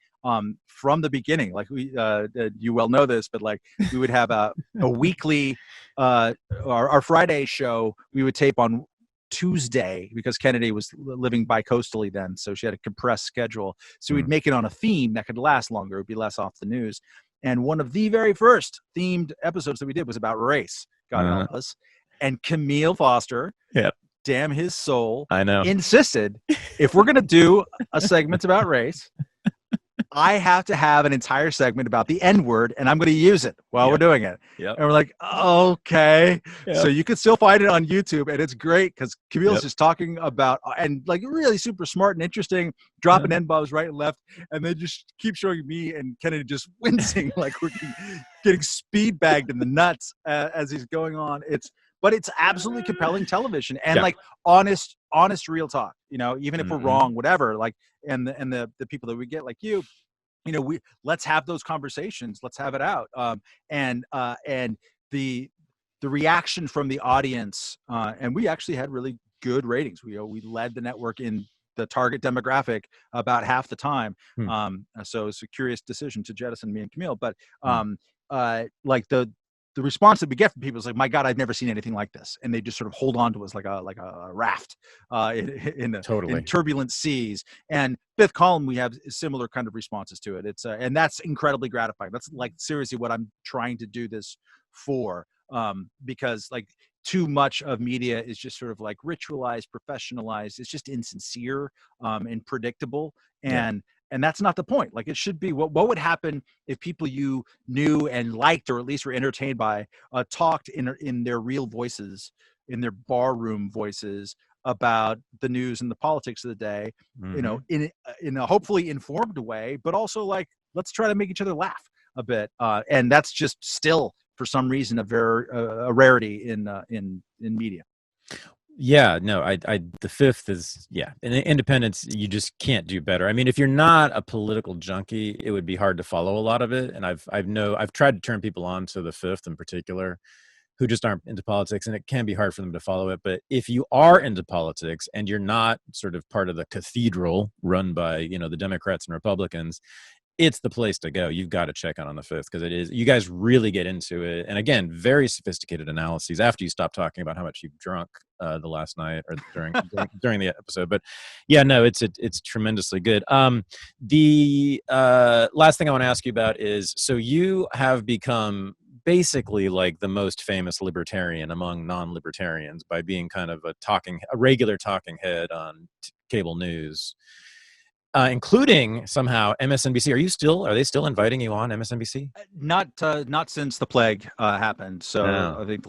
from the beginning, like you well know this, but like we would have a weekly, our Friday show, we would tape on Tuesday because Kennedy was living bi-coastally then, so she had a compressed schedule. So we'd make it on a theme that could last longer. It would be less off the news. And one of the very first themed episodes that we did was about race, God help us. And Camille Foster, damn his soul, I know, insisted if we're going to do a segment about race, I have to have an entire segment about the N-word, and I'm going to use it while we're doing it. And we're like, okay. So you can still find it on YouTube, and it's great because Camille's just talking about, and like really super smart and interesting, dropping N-bombs right and left, and they just keep showing me and Kennedy just wincing like we're getting speed bagged in the nuts as he's going on. But it's absolutely compelling television and like honest real talk, even if we're wrong, whatever, like, and the people that we get like let's have those conversations. Let's have it out. And the reaction from the audience, and we actually had really good ratings. We led the network in the target demographic about half the time. So it's a curious decision to jettison me and Camille, but like the response that we get from people is like, my God, I've never seen anything like this. And they just sort of hold on to us like a raft in turbulent seas. And fifth column, we have similar kind of responses to it. It's and that's incredibly gratifying. That's like seriously what I'm trying to do this for, because like too much of media is just sort of like ritualized, professionalized. It's just insincere and predictable. And that's not the point. Like it should be. What would happen if people you knew and liked, or at least were entertained by, talked in their real voices, in their barroom voices, about the news and the politics of the day, in a hopefully informed way, but also like, let's try to make each other laugh a bit. And that's just still, for some reason, a rarity in media. Yeah, no, the Fifth is, in independence, you just can't do better. I mean, if you're not a political junkie, it would be hard to follow a lot of it. And I've tried to turn people on to the Fifth in particular, who just aren't into politics, and it can be hard for them to follow it. But if you are into politics and you're not sort of part of the cathedral run by, the Democrats and Republicans, it's the place to go. You've got to check out on the Fifth, because you guys really get into it. And again, very sophisticated analyses after you stop talking about how much you've drunk the last night or during the episode. But yeah, no, it's tremendously good. The last thing I want to ask you about is, so you have become basically like the most famous libertarian among non-libertarians by being kind of a regular talking head on cable news. Including somehow MSNBC. Are they still inviting you on MSNBC? Not since the plague happened. So No. I think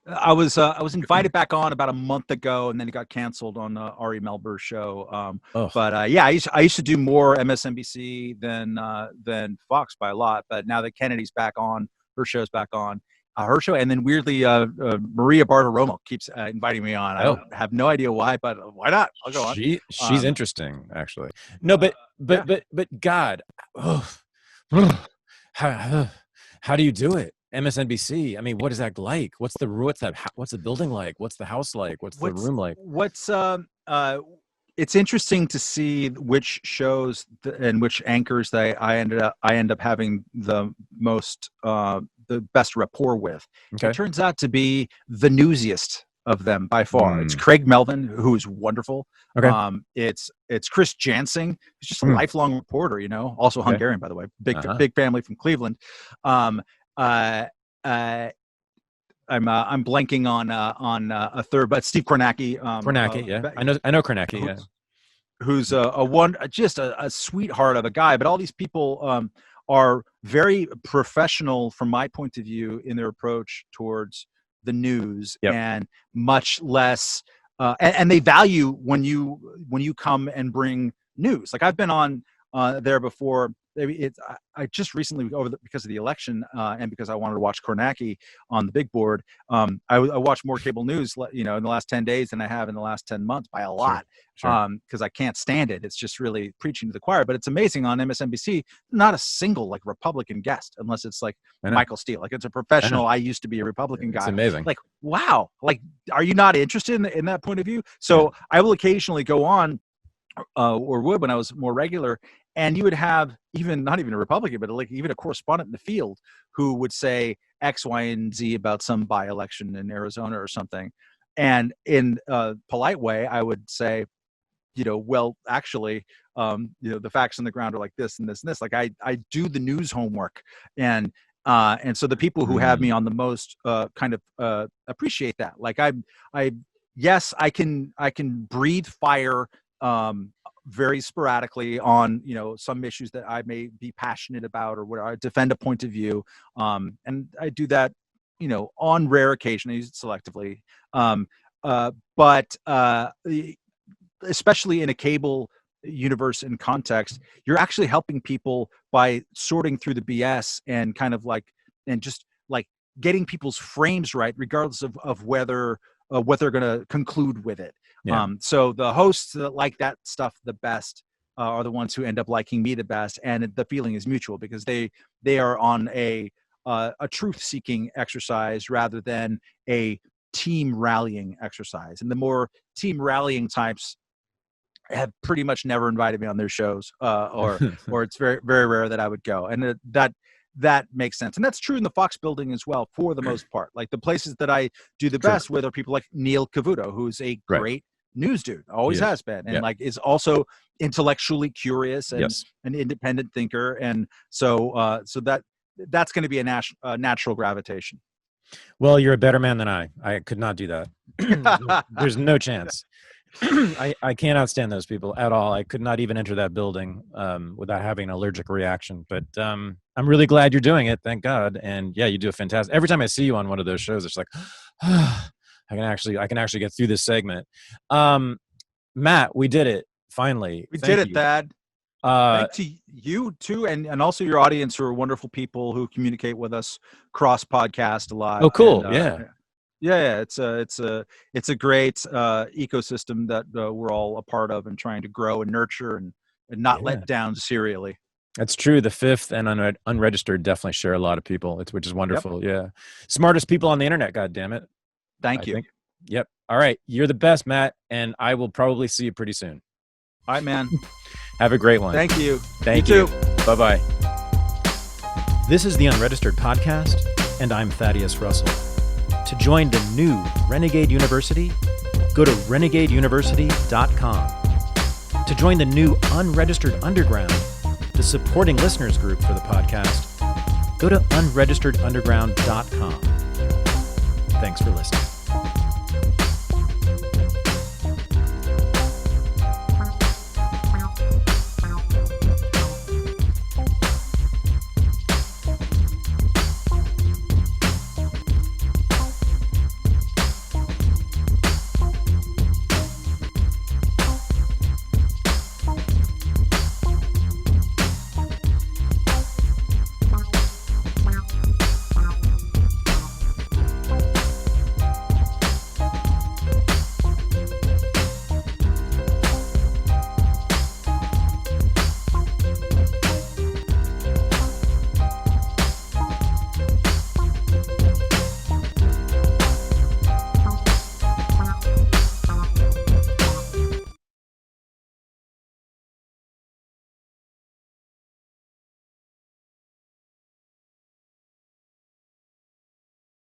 I was invited back on about a month ago, and then it got canceled on Ari Melber's show. But I used to do more MSNBC than Fox by a lot. But now that Kennedy's back on, her show's back on. Her show, and then weirdly, Maria Bartiromo keeps inviting me on. I have no idea why, but why not? I'll go on. She's interesting, actually. No, but God, how do you do it? MSNBC. I mean, what is that like? What's the building like? What's the house like? What's the room like? It's interesting to see which shows and which anchors that I end up having the most the best rapport with. Okay. It turns out to be the newsiest of them by far. It's Craig Melvin, who is wonderful. Okay. It's Chris Jansing, who's just a lifelong reporter, also Hungarian, by the way, big family from Cleveland. I'm blanking on a third, but Steve Kornacki. I know Kornacki. Yeah. Who's a sweetheart of a guy, but all these people are very professional from my point of view in their approach towards the news, and much less, and they value when you come and bring news. Like I've been on there before. I just recently because of the election and because I wanted to watch Kornacki on the big board. I watched more cable news, in the last 10 days than I have in the last 10 months by a lot. Sure. Because I can't stand it. It's just really preaching to the choir. But it's amazing on MSNBC, not a single like Republican guest, unless it's like Michael Steele. Like it's a professional. I used to be a Republican guy. It's amazing. Like, wow. Like, are you not interested in that point of view? So I will occasionally go on, or would when I was more regular, and you would have not even a Republican, but like even a correspondent in the field who would say X, Y, and Z about some by-election in Arizona or something. And in a polite way, I would say, well, actually, the facts on the ground are like this and this and this. Like I do the news homework, and so the people who have me on the most kind of appreciate that. Like I can breathe fire very sporadically on some issues that I may be passionate about or where I defend a point of view, and I do that on rare occasion. I use it selectively, but especially in a cable universe and context, you're actually helping people by sorting through the BS and kind of just getting people's frames right, regardless of whether what they're going to conclude with it. Yeah. So the hosts that like that stuff the best are the ones who end up liking me the best, and the feeling is mutual because they are on a truth-seeking exercise rather than a team rallying exercise. And the more team rallying types have pretty much never invited me on their shows, or it's very, very rare that I would go. And that makes sense. And that's true in the Fox building as well, for the most part. Like the places that I do the best with are people like Neil Cavuto, who's a great news dude, always has been, and is also intellectually curious and an independent thinker. And so that's going to be a natural gravitation. Well, you're a better man than I. I could not do that. There's no chance. I cannot stand those people at all. I could not even enter that building without having an allergic reaction. But I'm really glad you're doing it. Thank God. And yeah, you do a fantastic. Every time I see you on one of those shows, it's like, I can actually get through this segment. Matt, we did it finally. We Thank did it, you. Thad. Thanks to you too, and also your audience, who are wonderful people who communicate with us cross podcast a lot. Oh, cool. And, yeah. It's a great ecosystem that we're all a part of and trying to grow and nurture and not let down serially. That's true. The Fifth and Unregistered definitely share a lot of people, which is wonderful. Yep. Yeah. Smartest people on the internet, God damn it. Thank you. Yep. All right. You're the best, Matt. And I will probably see you pretty soon. All right, man. Have a great one. Thank you. Thank you. Bye-bye. This is the Unregistered podcast, and I'm Thaddeus Russell. To join the new Renegade University, go to renegadeuniversity.com. To join the new Unregistered Underground, the supporting listeners group for the podcast, go to unregisteredunderground.com. Thanks for listening.